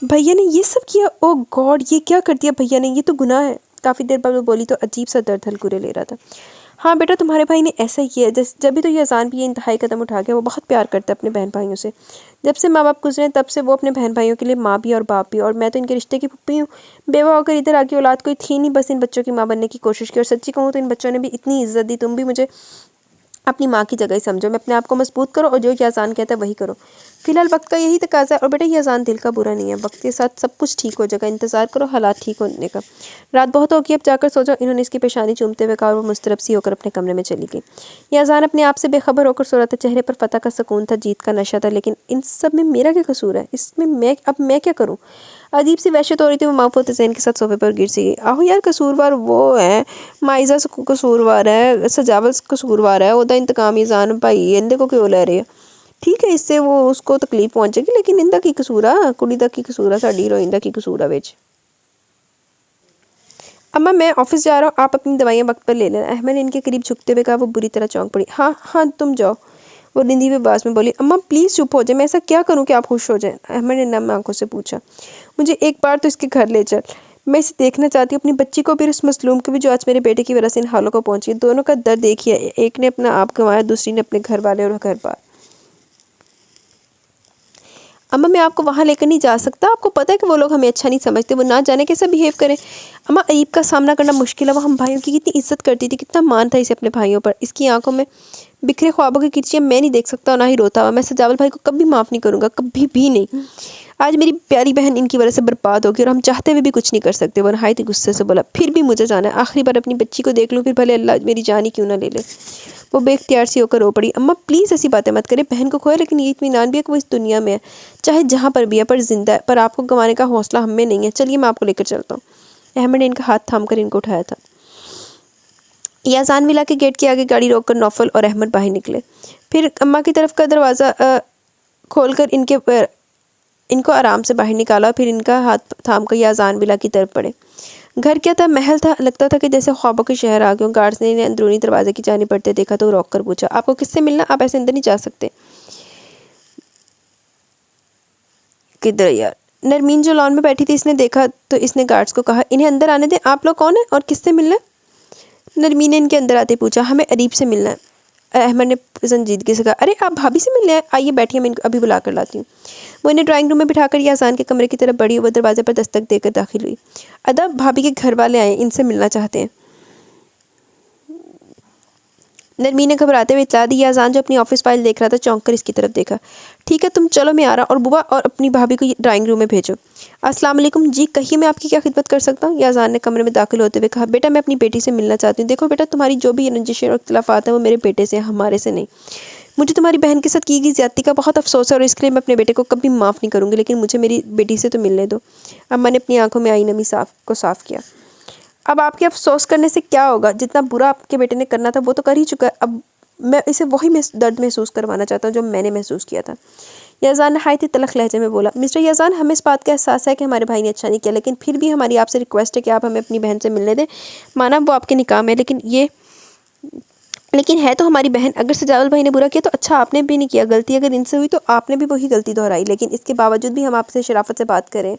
भैया ने ये सब किया? ओ गॉड, ये क्या कर दिया भैया ने? ये तो गुनाह है। काफ़ी देर बाद वो बोली तो अजीब सा दर्द हलकुरे ले रहा था। हाँ बेटा, तुम्हारे भाई ने ऐसा ही किया है। जब भी तो ये अजान भी ये इंतहाई कदम उठा गया। वो बहुत प्यार करता है अपने बहन भाइयों से। जब से माँ बाप गुजरे तब से वो अपने बहन भाइयों के लिए माँ भी और बाप भी, और मैं तो इनके रिश्ते की पुप्पी हूँ। बेवा होकर इधर आके औलाद कोई थी नहीं, बस इन बच्चों की माँ बनने की कोशिश की, और सच्ची कहूँ तो इन बच्चों ने भी इतनी इज्जत दी। तुम भी मुझे अपनी माँ की जगह ही समझो। मैं अपने आप को मजबूत करो और जो ये अजान कहता है वही करो। फिलहाल वक्त का यही तकाजा है। और बेटा, ये अजान दिल का बुरा नहीं है, वक्त के साथ सब कुछ ठीक हो जाएगा। इंतज़ार करो हालात ठीक होने का। रात बहुत होगी, अब जाकर सो जाओ। इन्होंने इसकी पेशानी चूमते हुए कहा और वो मुस्तरब सी होकर अपने कमरे में चली गई। यह अजान अपने आप से बेखबर होकर सो रहा था। चेहरे पर फतह का सुकून था, जीत का नशा था। लेकिन इन सब में मेरा क्या कसूर है? इसमें मैं क्या करूँ? अजीब सी वहशत हो रही थी। वो माफूत जैन के साथ सोफे पर गिर सी गई। आहो यार, कसूरवार वो है, माइजा कसूरवार है, सजावल कसूरवार है, ओदा इंतकाम ईजान भाई इंदे को क्यों ले रहे हैं? ठीक है, इससे वो उसको तकलीफ पहुंचेगी, लेकिन इंदा की कसूर आ, कुड़ी दा की कसूर आ, साडी हीरोइन दा की कसूर आ विच। अम्मा मैं ऑफिस जा रहा हूँ, आप अपनी दवाइयाँ वक्त पर ले लेना। अहमद ने इनके करीब झुकते हुए कहा। वो बुरी तरह चौंक पड़ी। हाँ हाँ तुम जाओ, वो निंदी हुई आवाज़ में बोली। अम्मा प्लीज़ चुप हो जाए, मैं ऐसा क्या करूँ कि आप खुश हो जाएं? अहमद ने नम आंखों से पूछा। मुझे एक बार तो इसके घर ले चल, मैं इसे देखना चाहती हूँ, अपनी बच्ची को भी, उस मसलूम को भी जो आज मेरे बेटे की वजह से इन हालों को पहुंची। दोनों का दर्द एक ही है, एक ने अपना आप गंवाया, दूसरी ने अपने घर वाले और घर बार। अम्मा मैं आपको वहाँ लेकर नहीं जा सकता। आपको पता है कि वो लोग हमें अच्छा नहीं समझते, वो ना जाने कैसा बिहेव करें। अम्मा अईब का सामना करना मुश्किल है। वो हम भाइयों की कितनी इज्जत करती थी, कितना मान था इसे अपने भाइयों पर। इसकी आंखों में बिखरे ख्वाबों की किरचियाँ मैं नहीं देख सकता और ना ही रोता हुआ। मैं सजावल भाई को कभी माफ़ नहीं करूँगा, कभी भी नहीं। आज मेरी प्यारी बहन इनकी वजह से बर्बाद होगी और हम चाहते हुए भी कुछ नहीं कर सकते। वो नहायत गुस्से से बोला। फिर भी मुझे जाना है, आखिरी बार अपनी बच्ची को देख लूँ, फिर भले अल्लाह मेरी जान ही क्यों ना ले ले। वो बेख्तियार सी होकर रो पड़ी। अम्मा प्लीज़ ऐसी बातें मत करें। बहन को खोए, लेकिन ये इत्मीनान भी है कि वो इस दुनिया में है, चाहे जहाँ पर भी है, पर जिंदा है। पर आपको गंवाने का हौसला हमें नहीं है। चलिए मैं आपको लेकर चलता हूँ। अहमद ने इनका हाथ थाम कर इनको उठाया था। याजान विला के गेट के आगे गाड़ी रोककर नौफल और अहमद बाहर निकले। फिर अम्मा की तरफ का दरवाज़ा खोलकर इनको आराम से बाहर निकाला। फिर इनका हाथ थाम कर याजान विला की तरफ बढ़े। घर क्या था? महल था। लगता था कि जैसे ख्वाबों के शहर आ गए। गार्ड्स ने इन्हें अंदरूनी दरवाजे की जानी पड़ते देखा तो रोक कर पूछा, आपको किससे मिलना? आप ऐसे अंदर नहीं जा सकते। किधर यार? नरमीन जो लॉन में बैठी थी, इसने देखा तो इसने गार्ड्स को कहा, इन्हें अंदर आने दें। आप लोग कौन है और किससे मिलना है? नरमीन ने इनके अंदर आते पूछा। हमें अरीब से मिलना है। अहमद ने संजीदगी से कहा, अरे आप भाभी से मिलने आए? आइए बैठिए, मैं इनको अभी बुला कर लाती हूँ। वो इन्हें ड्राइंग रूम में बिठाकर याजान के कमरे की तरफ बढ़ी। वो दरवाजे पर दस्तक देकर दाखिल हुई। अदब, भाभी के घर वाले आए, इनसे मिलना चाहते हैं। नरमीन ने घबराते हुए इतला दी। याजान जो अपनी ऑफिस फाइल देख रहा था चौंक कर इसकी तरफ देखा। ठीक है तुम चलो, मैं आ रहा, और बुआ और अपनी भाभी को ड्राइंग रूम में भेजो। अस्सलाम वालेकुम जी, कहिए मैं आपकी क्या खिदमत कर सकता हूँ? याजान ने कमरे में दाखिल होते हुए कहा। बेटा मैं अपनी बेटी से मिलना चाहती हूँ। देखो बेटा, तुम्हारी जो भी रंजिशें और इख्तिलाफात हैं वो मेरे बेटे से, हमारे से नहीं। मुझे तुम्हारी बहन के साथ की गई ज्यादती का बहुत अफसोस है और इसके लिए मैं अपने बेटे को कभी माफ़ नहीं करूँगी, लेकिन मुझे मेरी बेटी से तो मिलने दो। अम्मा ने अपनी आंखों में आई नमी साफ किया। अब आपके अफसोस करने से क्या होगा? जितना बुरा आपके बेटे ने करना था वो तो कर ही चुका है। अब मैं इसे वही दर्द महसूस करवाना चाहता हूँ जो मैंने महसूस किया था। याजान नहायत ही तलख लहजे में बोला। मिस्टर याजान, हमें इस बात का एहसास है कि हमारे भाई ने अच्छा नहीं किया, लेकिन फिर भी हमारी आपसे रिक्वेस्ट है कि आप हमें अपनी बहन से मिलने दें। माना वो आपके निकाह में, लेकिन है तो हमारी बहन। अगर सजावल भाई ने बुरा किया तो अच्छा आपने भी नहीं किया। गलती अगर इनसे हुई तो आपने भी वही गलती दोहराई, लेकिन इसके बावजूद भी हम आपसे शराफत से बात करें।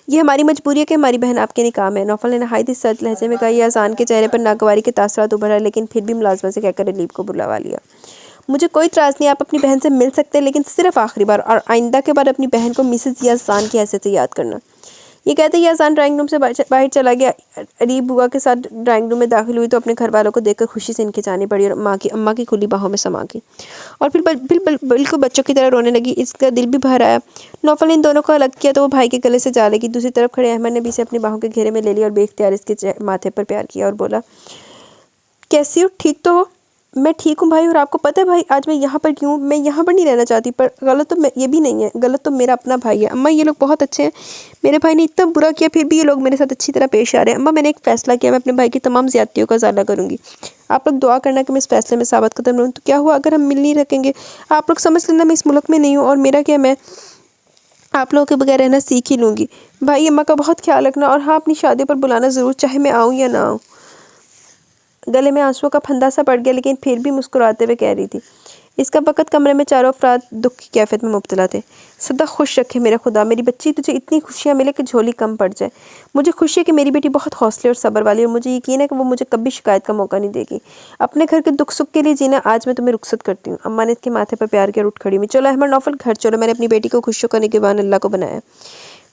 ये हमारी मजबूरी है कि हमारी बहन आपके निकाह में है। नौफल ने नहायत ही सर्द लहजे में कहा। याजान के चेहरे पर नागवारी के तासरात उभर आए, लेकिन फिर भी मुलाजमत से कहकर अलीब को बुलवा लिया। मुझे कोई इतराज़ नहीं, आप अपनी बहन से मिल सकते हैं, लेकिन सिर्फ आखिरी बार, और आइंदा के बाद अपनी बहन को मिसेस याजान की हैसियत से याद करना। ये कहते ही याजान ड्राइंग रूम से बाहर चला गया। अरीब बुआ के साथ ड्राइंग रूम में दाखिल हुई तो अपने घर वालों को देखकर खुशी से इनके जाने पड़ी और अम्मा की खुली बाहों में समा गई और फिर बिल्कुल बच्चों की तरह रोने लगी। इसका दिल भी भर आया। नौफल ने इन दोनों को अलग किया तो वो भाई के गले से जा लगी। दूसरी तरफ खड़े अहमद ने भी इसे अपनी बाहों के घेरे में ले लिया और बेख्तियार इसके माथे पर प्यार किया और बोला, कैसी हो? ठीक तो हो? मैं ठीक हूँ भाई, और आपको पता है भाई आज मैं यहाँ पर क्यों? मैं यहाँ पर नहीं रहना चाहती, पर गलत तो ये भी नहीं है, गलत तो मेरा अपना भाई है। अम्मा ये लोग बहुत अच्छे हैं, मेरे भाई ने इतना बुरा किया फिर भी ये लोग मेरे साथ अच्छी तरह पेश आ रहे हैं। अम्मा मैंने एक फ़ैसला किया, मैं अपने भाई की तमाम ज़्यादतियों का इज़ाला करूँगी। आप लोग दुआ करना कि मैं इस फैसले में साबित कदम रहूँ। तो क्या हुआ अगर हम मिल नहीं रखेंगे? आप लोग समझ लेना मैं इस मुल्क में नहीं हूँ, और मेरा क्या, मैं आप लोगों के बगैर रहना सीख ही लूँगी। भाई अम्मा का बहुत ख्याल रखना, और हाँ अपनी शादी पर बुलाना ज़रूर, चाहे मैं आऊँ या ना आऊँ। गले में आंसुओं का फंदा सा पड़ गया, लेकिन फिर भी मुस्कुराते हुए कह रही थी। इसका वक़्त कमरे में चारों अफराद दुख की कैफियत में मुब्तला थे। सदा खुश रखे मेरे खुदा मेरी बच्ची, तुझे इतनी खुशियाँ मिले कि झोली कम पड़ जाए। मुझे खुशी है कि मेरी बेटी बहुत हौसले और सब्र वाली है और मुझे यकीन है कि वो मुझे कभी शिकायत का मौका नहीं देगी। अपने घर के दुख सुख के लिए जीना आज मैं तुम्हें रुखसत करती हूँ। अम्मा ने इसके माथे पर प्यार किया और उठ खड़ी हुई। चलो अहमद नौफल घर चलो, मैंने अपनी बेटी को खुश करने के बाद अल्लाह को बनाया।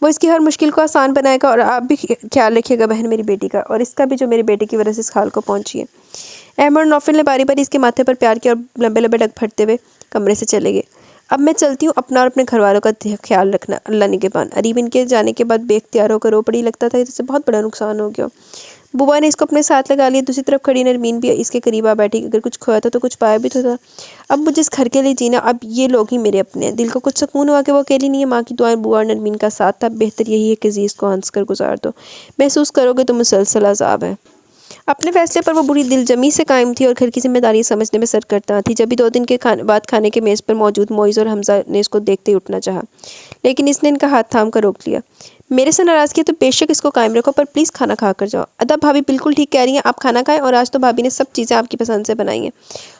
वो इसकी हर मुश्किल को आसान बनाएगा और आप भी ख्याल रखिएगा बहन मेरी बेटी का, और इसका भी जो मेरी बेटी की वजह से इस हाल को पहुंची है। अहमद और नौफल ने बारी बारी इसके माथे पर प्यार किया और लंबे लंबे डग फटते हुए कमरे से चले गए। अब मैं चलती हूँ, अपना और अपने घर वालों का ख्याल रखना, अल्लाह निगहबान। अरीब इनके जाने के बाद बेख्तियार होकर रो पड़ी। लगता था इससे बहुत बड़ा नुकसान हो गया। बुआ ने इसको अपने साथ लगा लिया। दूसरी तरफ खड़ी नरमीन भी इसके करीब आ बैठी। अगर कुछ खोया था तो कुछ पाया भी तो था। अब मुझे इस घर के लिए जीना, अब ये लोग ही मेरे अपने हैं। दिल को कुछ सुकून हुआ कि वो अकेली नहीं है। माँ की दुआएं, बुआ और नरमीन का साथ था। बेहतर यही है कि जीज़ को हंस कर गुजार दो। महसूस करोगे तो मुसलसल अज़ाब है। अपने फैसले पर वो बुरी दिलजमी से कायम थी और घर की जिम्मेदारी समझने में सरकर्ता थी। जब भी 2 दिन के बाद खाने के मेज़ पर मौजूद मोइज़ और हमजा ने इसको देखते ही उठना चाहा, लेकिन इसने इनका हाथ थाम कर रोक लिया। मेरे से नाराज़गी है तो बेशक इसको कायम रखो, पर प्लीज़ खाना खा कर जाओ। अदब भाभी बिल्कुल ठीक कह रही हैं, आप खाना खाएं, और आज तो भाभी ने सब चीज़ें आपकी पसंद से बनाई हैं।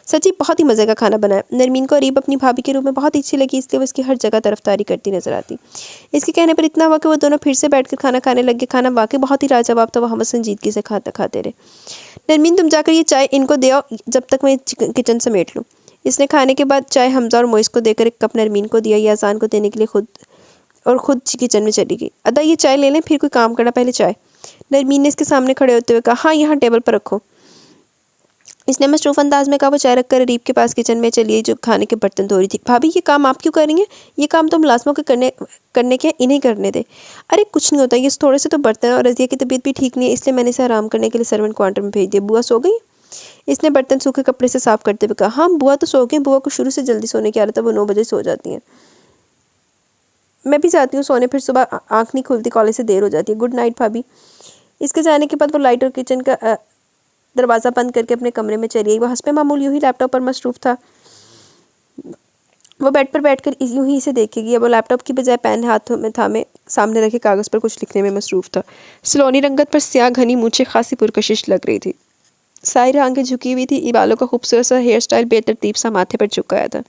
सच्ची बहुत ही मज़े का खाना बनाया। नरमीन को अरीब अपनी भाभी के रूप में बहुत अच्छी लगी, इसलिए वो इसकी हर जगह तरफदारी करती नजर आती। इसके कहने पर इतना हुआ कि वो दोनों फिर से बैठकर खाना खाने लगे। खाना वाकई बहुत ही लाजवाब था। वह संजीदगी से खाते रहे। नरमीन तुम जाकर ये चाय इनको दे आओ, जब तक मैं किचन समेट लूँ। इसने खाने के बाद चाय हमजा और मोइस को देकर एक कप नरमीन को दिया। याजान को देने के लिए खुद किचन में चली गई। अदा ये चाय ले लें, फिर कोई काम करना, पहले चाय। नरमीन ने इसके सामने खड़े होते हुए कहा, हाँ यहाँ टेबल पर रखो। इसने मसरूफ़ अंदाज में कहा। वो चाय रखकर अरीब के पास किचन में चली, जो खाने के बर्तन धो रही थी। भाभी ये काम आप क्यों करेंगे? ये काम तो मुलाजमों के करने के, इन्हें करने दे। अरे कुछ नहीं होता, ये थोड़े से तो बर्तन, और रज़िया की तबीयत भी ठीक नहीं है, इसलिए मैंने इसे आराम करने के लिए सर्वेंट क्वार्टर में भेज दिया। बुआ सो गई? इसने बर्तन सूखे कपड़े से साफ करते हुए कहा, हाँ बुआ तो सो गई। बुआ को शुरू से जल्दी सोने की आदत है, वो 9 बजे सो जाती हैं। मैं भी जाती हूँ सोने, फिर सुबह आँख नहीं खुलती, कॉलेज से देर हो जाती है। गुड नाइट भाभी। इसके जाने के बाद वो लाइट और किचन का दरवाज़ा बंद करके अपने कमरे में चली गई। वो हस्बे मामूल यूँ ही लैपटॉप पर मसरूफ़ था। वो बेड पर बैठकर यूँ ही इसे देखेगी। अब वो लैपटॉप की बजाय पेन हाथों में थामे सामने रखे कागज़ पर कुछ लिखने में मसरूफ़ था। सलोनी रंगत पर स्याह घनी मूंछें खासी पुरकशिश लग रही थी। सारी आंखें झुकी हुई थी। बालों का खूबसूरत सा हेयर स्टाइल बेतरतीब सा माथे पर झुकाया था।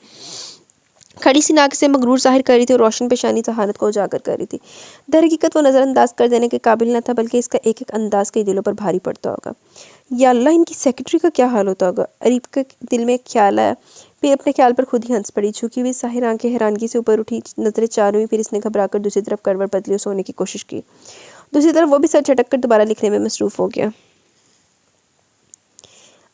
खड़ी सी नाक से मगरूर जाहिर कर रही थी और रोशन पेशानी तहारत को उजागर कर रही थी। दर हकीकत वो नज़रअंदाज कर देने के काबिल न था, बल्कि इसका एक एक अंदाज कई दिलों पर भारी पड़ता होगा। या अल्लाह, इनकी सेक्रेटरी का क्या हाल होता होगा? अरीब के दिल में एक ख्याल आया। फिर अपने ख्याल पर खुद ही हंस पड़ी। झुकी हुई साहिर आंखें हैरानगी से ऊपर उठी, नजरें चार हुई। फिर इसने घबराकर दूसरी तरफ करवट बदली और सोने की कोशिश की। दूसरी तरफ वो भी सर झटक कर दोबारा लिखने में मसरूफ़ हो गया।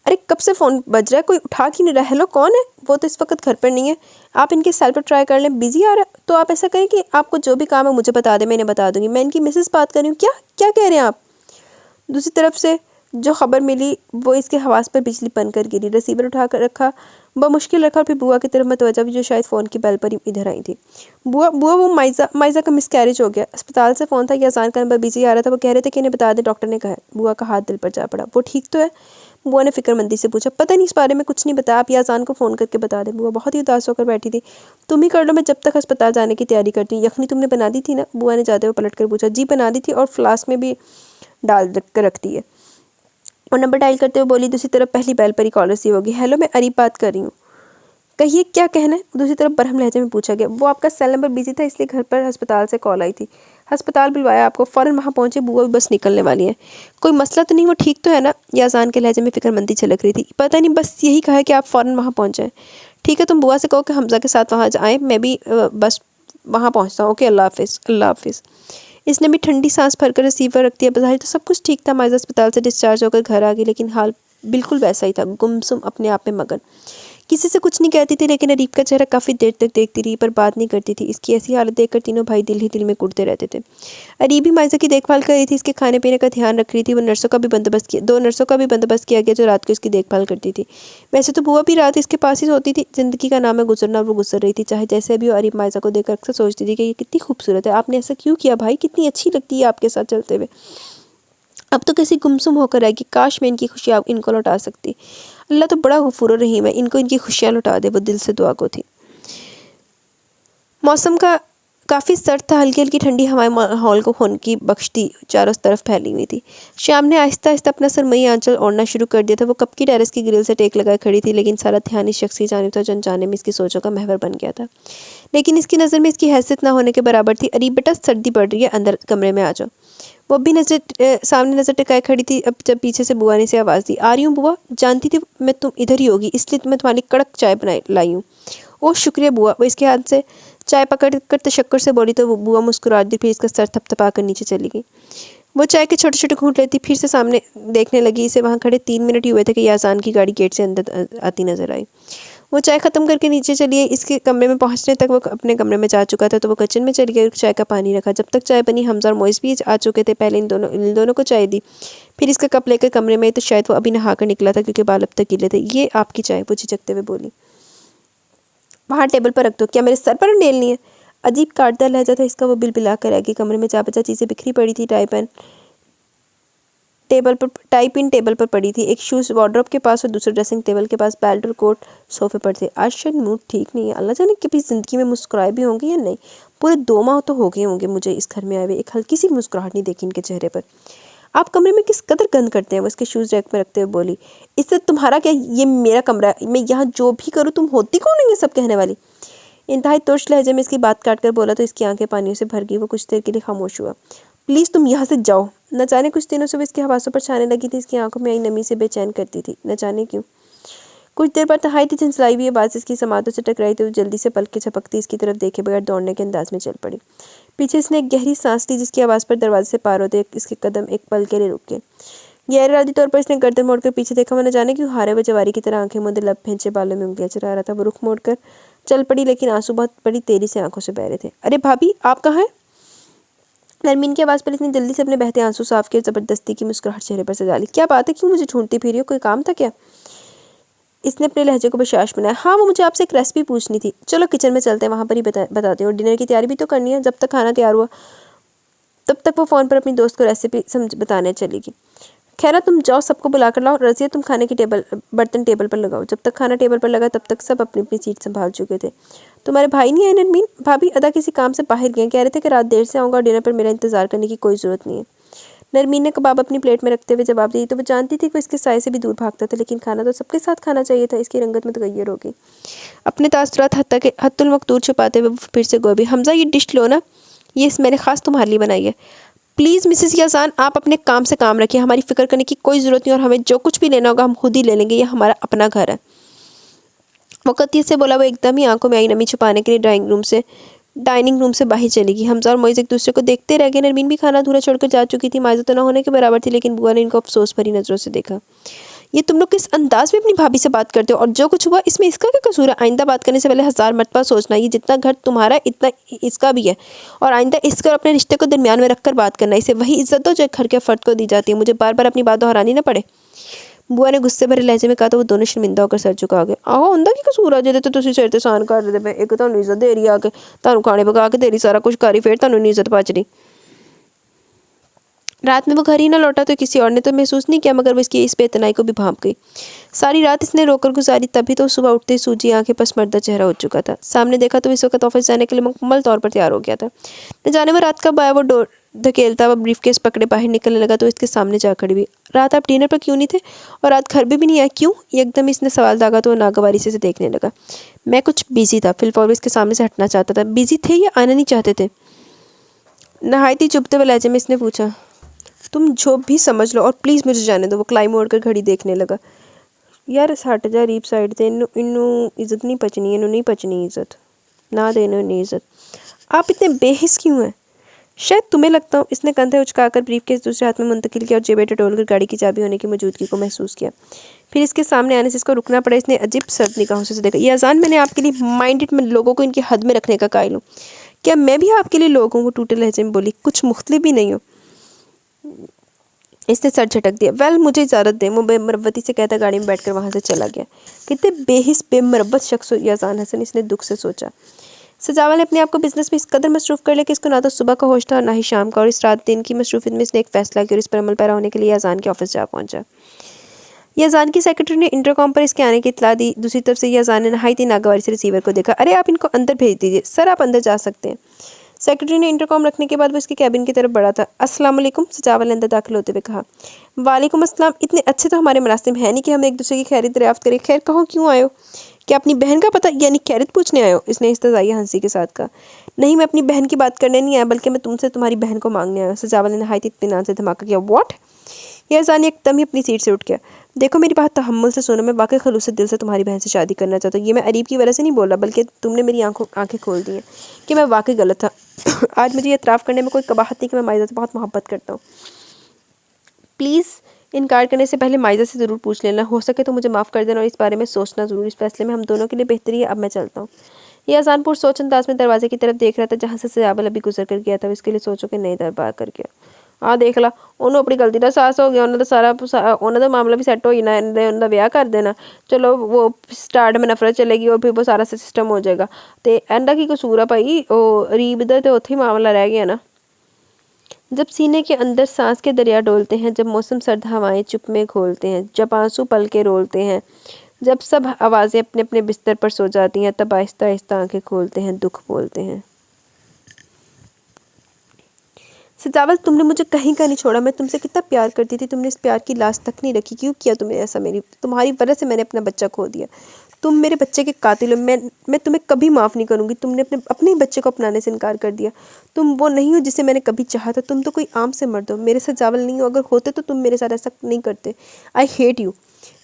अरे कब से फ़ोन बज रहा है, कोई उठा क्यों नहीं रहा? हेलो, कौन है? वो तो इस वक्त घर पर नहीं है। आप इनके सेल पर ट्राई कर लें, बिजी आ रहा है। तो आप ऐसा करें कि आपको जो भी काम है मुझे बता दें, मैं इन्हें बता दूंगी। मैं इनकी मिसेस बात कर रही हूँ। क्या क्या कह रहे हैं आप? दूसरी तरफ से जो खबर मिली वो इसके हवास पर बिजली बनकर गिरी। रिसीवर उठा कर रखा, मुश्किल रखा, और फिर बुआ की तरफ मतवजा भी, जो शायद फ़ोन की बेल पर इधर आई थी। बुआ वो माइजा का मिसकैरेज हो गया। अस्पताल से फ़ोन था, याजान का नंबर बिजी आ रहा था। वो कह रहे थे कि इन्हें बता दें, डॉक्टर ने कहा है। बुआ का हाथ दिल पर जा पड़ा। वो ठीक तो है? बुआ ने फिक्रमंदी से पूछा। पता नहीं, इस बारे में कुछ नहीं बताया। आप याजान को फ़ोन करके बता दें। बुआ बहुत ही उदास होकर बैठी थी। तुम ही कर लो, मैं जब तक अस्पताल जाने की तैयारी करती हूँ। यखनी तुमने बना दी थी ना? बुआ ने जाते हुए पलट कर पूछा। जी बना दी थी, और फ्लास्क में भी डाल कर रखती है। और नंबर डायल करते हुए बोली। दूसरी तरफ पहली बैल पर ही कॉलर सी होगी। हेलो, मैं अरीब बात कर रही हूँ। कहिए, क्या कहना है? दूसरी तरफ बरहम लहजे में पूछा गया। वो आपका सेल नंबर बिजी था, इसलिए घर पर अस्पताल से कॉल आई थी। अस्पताल बुलवाया आपको? फ़ौरन वहाँ पहुँचे, बुआ भी बस निकलने वाली है। कोई मसला तो नहीं? वो ठीक तो है ना? याजान के लहजे में फिक्रमंदी छलक रही थी। पता नहीं, बस यही कहा है कि आप फ़ौरन वहाँ पहुँच जाएँ। ठीक है, तुम बुआ से कहो कि हमजा के साथ वहाँ आएँ, मैं भी बस वहाँ पहुँचता हूँ। ओके, अल्लाह हाफिज़। अल्लाह हाफिज़। इसने भी ठंडी सांस भरकर रिसीवर रख दिया। बज़ाहिर तो सब कुछ ठीक था। माइज़ा अस्पताल से डिस्चार्ज होकर घर आ गई, लेकिन हाल बिल्कुल वैसा ही था, गुमसुम, अपने आप में मगन। किसी से कुछ नहीं कहती थी, लेकिन अरीब का चेहरा काफ़ी देर तक देखती रही, पर बात नहीं करती थी। इसकी ऐसी हालत देखकर तीनों भाई दिल ही दिल में कुटते रहते थे। अरीब भी माइज़ा की देखभाल कर रही थी, इसके खाने पीने का ध्यान रख रही थी। वो नर्सों का भी बंदोबस्त किया 2 नर्सों का भी बंदोबस्त किया गया, जो रात को इसकी देखभाल करती थी। वैसे तो बुआ भी रात इसके पास ही सोती थी। ज़िंदगी का नाम है गुजरना, वो गुजर रही थी। चाहे जैसे भी हो, अरीब माइज़ा को देखकर अक्सर सोचती थी कि ये कितनी खूबसूरत है। आपने ऐसा क्यों किया भाई? कितनी अच्छी लगती है आपके साथ चलते हुए। अब तो कैसी गुमसुम होकर रहेगी। काश मैं इनकी खुशियाँ इनको लौटा सकती। अल्लाह तो बड़ा गफूर रहीम है, इनको इनकी खुशियाँ लौटा दे। वो दिल से दुआ को थी। मौसम का काफ़ी सर्द था, हल्की हल्की ठंडी हवाएं माहौल को खुनकी बख्शती चारों तरफ फैली हुई थी। श्याम ने आहिस्ता आहिस्ता अपना सरमई आंचल ओढ़ना शुरू कर दिया था। वो कब की टेरेस की ग्रिल से टेक लगाए खड़ी थी, लेकिन सारा ध्यान इस शख्स की जानिब था जो अनजाने में इसकी सोचों का महवर बन गया था। लेकिन इसकी नज़र में इसकी हैसियत ना होने के बराबर थी। अरे बेटा, सर्दी पड़ रही है, अंदर कमरे में आ जाओ। वो भी सामने नज़र टिकाए खड़ी थी। अब जब पीछे से बुआ ने से आवाज़ दी, आ रही हूँ बुआ। जानती थी मैं तुम इधर ही होगी, इसलिए मैं तुम्हारी कड़क चाय बनाई लाई हूँ। ओह शुक्रिया बुआ। वो इसके हाथ से चाय पकड़ कर तशक्कुर से बोली तो वो बुआ मुस्कुरा दी, फिर इसका सर थपथपा कर नीचे चली गई। वो चाय के छोटे छोटे घूंट लेती फिर से सामने देखने लगी। इसे वहाँ खड़े 3 मिनट ही हुए थे कि याजान की गाड़ी गेट से अंदर आती नजर आई। वो चाय ख़त्म करके नीचे चली आई। इसके कमरे में पहुँचने तक वो अपने कमरे में जा चुका था, तो वो किचन में चली गई और चाय का पानी रखा। जब तक चाय बनी हमजा और मोइस भी आ चुके थे। पहले इन दोनों को चाय दी, फिर इसका कप लेकर कमरे में, तो शायद वो अभी नहा कर निकला था क्योंकि बाल अब तक गीले थे। ये आपकी चाय, वो झिझकते हुए बोली। वहाँ टेबल पर रख दो। क्या मेरे सर पर अंडेलनी है? अजीब काटता लहजा था इसका। वो बिलबिला कर रह गई। कमरे में जा बचा चीज़ें बिखरी पड़ी थी। टाई पिन टेबल पर पड़ी थी, एक शूज़ वार्डरोब के पास और दूसरे ड्रेसिंग टेबल के पास बेल्ट और कोट सोफे पर थे। आज शायद मूड ठीक नहीं है। अल्लाह जाने कभी ज़िंदगी में मुस्कुराए भी होंगे या नहीं। पूरे 2 माह तो हो गए होंगे मुझे इस घर में आए हुए, एक हल्की सी मुस्कुराहट नहीं देखी इनके चेहरे पर। आप कमरे में किस कदर गंद करते हैं? वो इसके शूज़ रैक में रखते हुए बोली। इससे तुम्हारा क्या? ये मेरा कमरा है, मैं यहाँ जो भी करूँ तुम होती कौन है ये सब कहने वाली? इंतहाई तुर्श लहजे में इसकी बात काट कर बोला तो इसकी आंखें पानियों से भर गई। वो कुछ देर के लिए खामोश हुआ। प्लीज़ तुम यहाँ से जाओ। न जाने कुछ दिनों से वो इसके हवासों पर छाने लगी थी। इसकी आंखों में आई नमी से बेचैन करती थी, न जाने क्यों। कुछ देर बाद तहाई थी झंझलाई हुई आवाज़ इसकी समातों से टकराई तो जल्दी से पलकें झपकती इसकी तरफ देखे बगैर दौड़ने के अंदाज में चल पड़ी। पीछे इसने एक गहरी सांस ली जिसकी आवाज़ पर दरवाजे से पार होते इसके कदम एक पल के लिए रुक गए। गैर इरादी तौर पर इसने गर्दन मोड़कर पीछे देखा। वो न जाने क्यों हारे हुए जवारी की तरह आंखें मूंदे लब फेंचे बालों में उंगलियां चला रहा था। वो रुख मोड़कर चल पड़ी, लेकिन आंसू बहुत बड़ी तेजी से आंखों से बह रहे थे। अरे भाभी, आप कहाँ हैं? नरमीन की आवाज़ पर इसने जल्दी से अपने बहते आंसू साफ किए, जबरदस्ती की मुस्कुराहट चेहरे पर सजा ली। क्या बात है, क्यों मुझे ढूंढती फिर रही हो? कोई काम था क्या? इसने अपने लहजे को बशाश बनाया। हाँ, वो मुझे आपसे एक रेसिपी पूछनी थी। चलो किचन में चलते हैं, वहाँ पर ही बताते हैं। और डिनर की तैयारी भी तो करनी है। जब तक खाना तैयार हुआ तब तक वो फ़ोन पर अपनी दोस्त को रेसिपी बताने चलेगी। खैर तुम जाओ, सबको बुला कर लाओ। रज़िया, तुम खाने की बर्तन टेबल पर लगाओ। जब तक खाना टेबल पर लगा तब तक सब अपनी अपनी सीट संभाल चुके थे। तुम्हारे भाई नहीं आए नरमीन? भाभी अदा किसी काम से बाहर गए, कह रहे थे कि रात देर से आऊँगा और डिनर पर मेरा इंतज़ार करने की कोई ज़रूरत नहीं है। नरमीन ने कबाब अपनी प्लेट में रखते हुए जवाब दी। तो वो जानती थी कि वो इसके साय से भी दूर भागता था, लेकिन खाना तो सबके साथ खाना चाहिए था। इसकी रंगत में तगय्युर हो गई। अपने तासुरात हत्तुल मकतूर छुपाते हुए फिर से गोभी। हमजा, ये डिश लो ना, ये मैंने ख़ास तुम्हारे लिए बनाई है। प्लीज़ मिसेस याजान, आप अपने काम से काम रखिए। हमारी फ़िक्र करने की कोई ज़रूरत नहीं और हमें जो कुछ भी लेना होगा हम खुद ही ले लेंगे। ये हमारा अपना घर है। वक़्तियत से बोला वो एकदम ही आंखों में आई नमी छुपाने के लिए डाइनिंग रूम से बाहर चली गई। हमजा और मोइज़ एक दूसरे को देखते रह गए। नरमीन भी खाना अधूरा छोड़कर जा चुकी थी। माइज़ा तो न होने के बराबर थी, लेकिन बुआ ने इनको अफसोस भरी नज़रों से देखा। ये तुम लोग किस अंदाज में अपनी भाभी से बात करते हो? और जो कुछ हुआ इसमें इसका क्या कसूर है? आइंदा बात करने से पहले 1000 मरतबा सोचना। ये जितना घर तुम्हारा है इतना इसका भी है, और आइंदा इसके और अपने रिश्ते को दरमियान में रखकर बात करना। इसे वही इज्जत दो जो घर के फ़र्द को दी जाती है। मुझे बार बार अपनी बात दोहरानी ना पड़े। बुआ ने गुस्से भरे लहजे में कहा तो वो दोनों शर्मिंदा होकर सर झुका गए। आहो उनका की कसूर है ਜਿਹਦੇ ਤੇ ਤੁਸੀਂ ਸਿਰ ਤੇ ਸਾਨ ਕਰ ਰਹੇ ਪਏ? ਇੱਕ ਤੁਹਾਨੂੰ ਇੱਜ਼ਤ ਦੇ ਰਹੀ ਆ ਕੇ, ਤੁਹਾਨੂੰ ਖਾਣੇ ਪਕਾ के दे रही, सारा कुछ करी, फिर ਤੁਹਾਨੂੰ नहीं इज्जत पच रही। रात में वो घर ही ना लौटा तो किसी और ने तो महसूस नहीं किया, मगर वो इसकी इस बेतनाई को भी भांप गई। सारी रात इसने रोकर गुजारी, तभी तो सुबह उठते ही सूजी आंखें पसमर्दा चेहरा हो चुका था। सामने देखा तो इस वक्त ऑफिस जाने के लिए मुकम्मल तौर पर तैयार हो गया था। न जाने वो रात कब आया। वो डोर धकेलता वह ब्रीफकेस पकड़े बाहर निकलने लगा तो इसके सामने जा खड़ी हुई। रात आप डिनर पर क्यों नहीं थे? और रात घर भी नहीं आया क्यों? एकदम इसने सवाल दागा तो वो नागवारी से देखने लगा। मैं कुछ बिजी था। फिलफौर इसके सामने से हटना चाहता था। बिजी थे या आना नहीं चाहते थे? नहायती चुभते हुए लहजे में इसने पूछा। तुम जो भी समझ लो और प्लीज़ मुझे जाने दो। वो क्लाई मोड़ कर घड़ी देखने लगा। यार हट जा रीप साइड से, इनू इज्जत नहीं पचनी, इनू नहीं पचनी इज्जत, ना देना नहीं इज्जत। आप इतने बेहिस क्यों हैं? शायद तुम्हें लगता हूँ। इसने कंधे उचकाकर ब्रीफकेस दूसरे हाथ में मुंतकिल किया और जेबें टटोलकर गाड़ी की चाबी होने की मौजूदगी को महसूस किया। फिर इसके सामने आने से इसको रुकना पड़ा। इसने अजीब सर्द निगाहों से देखा। ये अजान, मैंने आपके लिए माइंडेड में लोगों को इनकी हद में रखने का कायल हूँ। क्या मैं भी आपके लिए लोग हूँ? वो टूटे लहजे में बोली। कुछ मुख्तलिफ भी नहीं हो। इसने सर झटक दिया। वेल मुझे इजाज़त दें। वो बेमरवती से कहता गाड़ी में बैठकर वहाँ से चला गया। कितने बेहिस बेमरबत शख्स याजान हसन, इसने दुख से सोचा। सजावल ने अपने आप को बिजनेस में इस कदर मसरूफ़ कर लिया कि इसको ना तो सुबह का होश था और ना ही शाम का। और इस रात दिन की मसरूफियत में इसने एक फ़ैसला किया और इस पर अमल पैरा होने के लिए याजान के ऑफिस जा पहुंचा। याजान की सेक्रेटरी ने इंटरकॉम पर इसके आने की इतला दी। दूसरी तरफ से याजान ने नहाई थी नागवारी से रिसीवर को देखा। अरे आप इनको अंदर भेज दीजिए। सर आप अंदर जा सकते हैं। सेक्रेटरी ने इंटरकॉम रखने के बाद वो इसके कैबिन की तरफ बढ़ा था। अस्सलाम वालेकुम, सजावल ने अंदर दाखिल होते हुए कहा। वालेकुम अस्सलाम। इतने अच्छे तो हमारे मरासिम है नहीं कि हम एक दूसरे की खैरियत दरियाफ्त करें। खैर कहो, क्यों आए हो? क्या अपनी बहन का पता यानी खैरियत पूछने आए हो? इसने इस्तज़ाइया हंसी के साथ कहा। नहीं, मैं अपनी बहन की बात करने नहीं आया, बल्कि मैं तुमसे तुम्हारी बहन को मांगने आया। सजावल ने नहायत इत्मीनान से धमाका किया। व्हाट? यह जानी एकदम ही अपनी सीट से उठ गया। देखो, मेरी बात तहम्मुल से सुनो। मैं वाकई खलूस से दिल से तुम्हारी बहन से शादी करना चाहता हूँ। ये मैं अरीब की वजह से नहीं बोला, बल्कि तुमने मेरी आंखें खोल दी हैं कि मैं वाकई गलत था। आज मुझे ये इतराफ़ करने में कोई कबाहत नहीं कि मैं माइज़ा से बहुत मोहब्बत करता हूँ। प्लीज़ इनकार करने से पहले माइज़ा से ज़रूर पूछ लेना। हो सके तो मुझे माफ़ कर देना और इस बारे में सोचना ज़रूर। इस फैसले में हम दोनों के लिए बेहतरी है। अब मैं चलता हूँ। यह अजानपुर सोच अंदाज में दरवाजे की तरफ देख रहा था जहाँ से सजावल अभी गुजर कर गया था। इसके लिए सोचो कि नई दरबार कर गया। हाँ देख ला, ਉਹਨੂੰ अपनी गलती का एहसास हो गया। उन्होंने तो सारा उन्होंने मामला भी सैट हो जाना, उनका ब्याह कर देना। चलो वो स्टार्ट में नफरत चलेगी और फिर वो सारा सिस्टम हो जाएगा। तो एंदा की कसूर है भाई, वो रीब दा तो उत्थे ही मामला रह गया ना। जब सीने के अंदर सांस के दरिया डोलते हैं, जब मौसम सर्द हवाएं चुप में घोलते हैं, जब आंसू पल के रोलते हैं, जब सब आवाज़ें अपने अपने बिस्तर पर सो जाती हैं, तब आहिस्ता आहिस्ता आंखें खोलते हैं, दुख बोलते हैं। सजावल, तुमने मुझे कहीं का नहीं छोड़ा। मैं तुमसे कितना प्यार करती थी, तुमने इस प्यार की लाज तक नहीं रखी। क्यों किया तुमने ऐसा? तुम्हारी वजह से मैंने अपना बच्चा खो दिया। तुम मेरे बच्चे के कातिल हो। मैं तुम्हें कभी माफ़ नहीं करूँगी। तुमने अपने ही बच्चे को अपनाने से इनकार कर दिया। तुम वो नहीं हो जिसे मैंने कभी चाहा था। तुम तो कोई आम से मर्द हो, मेरे सजावल नहीं हो। अगर होते तो तुम मेरे साथ ऐसा नहीं करते। I hate you.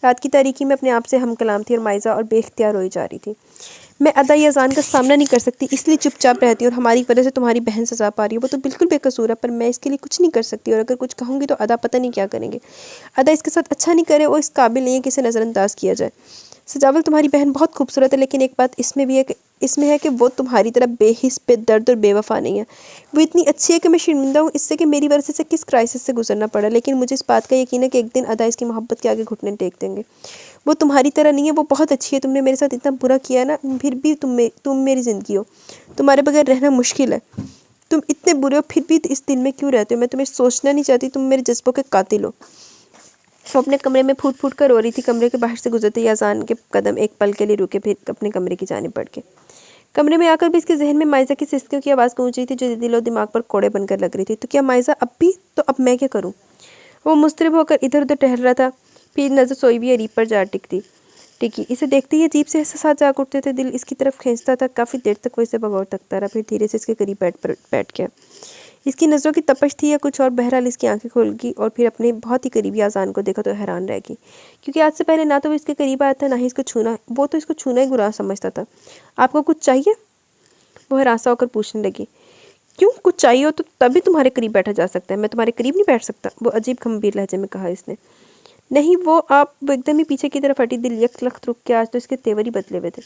रात की तारीकी में अपने आप से हम कलाम थी और माइज़ा और बेख्तियार रोई जा रही थी। मैं अदाई अजान का सामना नहीं कर सकती, इसलिए चुपचाप रहती हूँ और हमारी वजह से तुम्हारी बहन सजा पा रही है। वो तो बिल्कुल बेकसूर है, पर मैं इसके लिए कुछ नहीं कर सकती और अगर कुछ कहूँगी तो अदा पता नहीं क्या करेंगे। अदा इसके साथ अच्छा नहीं करे और इस काबिल नहीं है कि इसे नज़रअंदाज किया जाए। सजावल, तुम्हारी बहन बहुत खूबसूरत है, लेकिन एक बात इसमें है कि वो तुम्हारी तरह बेहिस, बेदर्द और बेवफा नहीं है। वो इतनी अच्छी है कि मैं शर्मिंदा हूँ इससे कि मेरी वजह से किस क्राइसिस से गुजरना पड़ा, लेकिन मुझे इस बात का यकीन है कि एक दिन अदा इसकी मोहब्बत के आगे घुटने टेक देंगे। वो तुम्हारी तरह नहीं है, वो बहुत अच्छी है। तुमने मेरे साथ इतना बुरा किया है ना, फिर भी तुम मेरी ज़िंदगी हो। तुम्हारे बगैर रहना मुश्किल है। तुम इतने बुरे हो फिर भी इस दिल में क्यों रहते हो? मैं तुम्हें सोचना नहीं चाहती। तुम मेरे जज्बों के कातिल हो। वो अपने कमरे में फूट फूट कर रो रही थी। कमरे के बाहर से गुजरते ही अजान के कदम एक पल के लिए रुके, फिर अपने कमरे की जानिब बढ़ के। कमरे में आकर भी इसके जहन में माइज़ा की सिसकियों की आवाज़ गूंज रही थी, जो दिल और दिमाग पर कोड़े बनकर लग रही थी। तो क्या माइज़ा अब भी? तो अब मैं क्या करूँ? वो मुस्तरब होकर इधर उधर टहल रहा था, फिर नज़र सोई भी अरीब पर जा टिकी। इसे देखते ही अजीब से एहसास जाग उठते थे। दिल इसकी तरफ खींचता था। काफ़ी देर तक वो इसे बगौर तकता रहा, फिर धीरे से इसके करीब बैठ गया। इसकी नज़रों की तपश थी या कुछ और, बहरहाल इसकी आंखें खुल गई और फिर अपने बहुत ही करीबी आज़ान को देखा तो हैरान रह गई, क्योंकि आज से पहले ना तो वो इसके करीब आया था, ना ही इसको छूना। वो तो इसको छूना ही गुनाह समझता था। आपको कुछ चाहिए? वो हरासा होकर पूछने लगी। क्यों? कुछ चाहिए हो तो तभी तुम्हारे करीब बैठा जा सकता है, मैं तुम्हारे करीब नहीं बैठ सकता। वो अजीब गंभीर लहजे में कहा इसने। नहीं, वो एकदम ही पीछे की तरफ हटी। दिल यक लख्त रुक के आज तो इसके तेवर ही बदले हुए थे।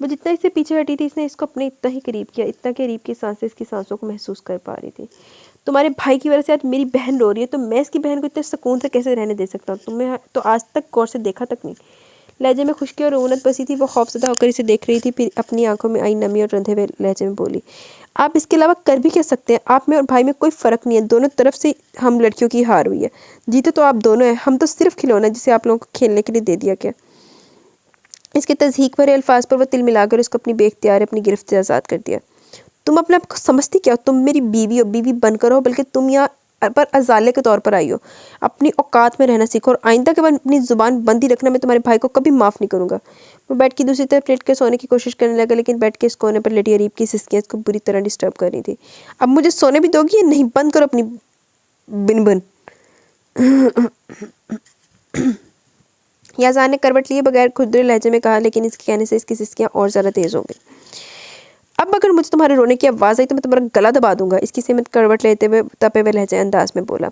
वो जितना इससे पीछे हटी थी, इसने इसको अपने इतना ही करीब किया, इतना करीब की सांसें इसकी सांसों को महसूस कर पा रही थी। तुम्हारे भाई की वजह से आज मेरी बहन रो रही है, तो मैं इसकी बहन को इतने सुकून से कैसे रहने दे सकता हूँ? तुम्हें तो आज तक गौर से देखा तक नहीं। लहजे में खुशकी और रौनक बसी थी। वो खौफजदा होकर इसे देख रही थी, फिर अपनी आंखों में आई नमी और रंधे हुए लहजे में बोली। आप इसके अलावा कर भी क्या सकते हैं? आप में और भाई में कोई फ़र्क नहीं है। दोनों तरफ से हम लड़कियों की हार हुई है। जीते तो आप दोनों हैं, हम तो सिर्फ खिलौना जिसे आप लोगों को खेलने के लिए दे दिया गया। इसके तज़हीक भरे अल्फाज पर वो तिल मिलाकर उसको अपनी बेख्तियार अपनी गिरफ्त से आज़ाद कर दिया। तुम अपने आप को समझती क्या हो? तुम मेरी बीवी हो, बीवी बनकर हो, बल्कि तुम यहाँ पर अजाले के तौर पर आई हो। अपनी औकात में रहना सीखो और आइंदा के बाद अपनी ज़ुबान बंद ही रखना। मैं तुम्हारे भाई को कभी माफ़ नहीं करूँगा। वो बेड की दूसरी तरफ लेट के सोने की कोशिश करने लगा, लेकिन बेड के इस कोने पर लेटी अरीब की सिसकियाँ इसको बुरी तरह डिस्टर्ब कर रही थी। अब मुझे सोने भी दोगी या नहीं? बंद करो अपनी बिन। याज़ान ने करवट लिए बगैर खुदरे लहजे में कहा, लेकिन इसके कहने से इसकी सिसकियाँ और ज़्यादा तेज़ हो गई। अब अगर मुझे तुम्हारे रोने की आवाज़ आई तो मैं तुम्हारा गला दबा दूंगा। इसकी सेमत करवट लेते हुए तपे हुए लहजे अंदाज में बोला।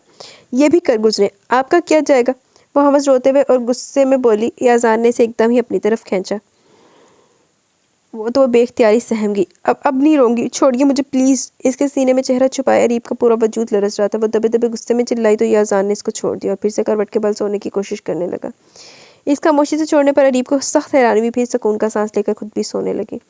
ये भी कर गुजरे, आपका क्या जाएगा? वो हवस रोते हुए और गुस्से में बोली। याज़ान ने इसे एकदम ही अपनी तरफ खींचा। वो तो बेख्तियारी सहम गई। अब नहीं रोंगी, छोड़िए मुझे प्लीज़। इसके सीने में चेहरा छुपाया अरीब का पूरा वजूद लरस रहा था। वो दबे दबे गुस्से में चिल्लाई तो याज़ान ने इसको छोड़ दिया और फिर से करवट के बल सोने की कोशिश करने लगा। इस खामोशी से छोड़ने पर अरीब को सख्त हैरानी हुई, फिर सुकून का सांस लेकर खुद भी सोने लगी।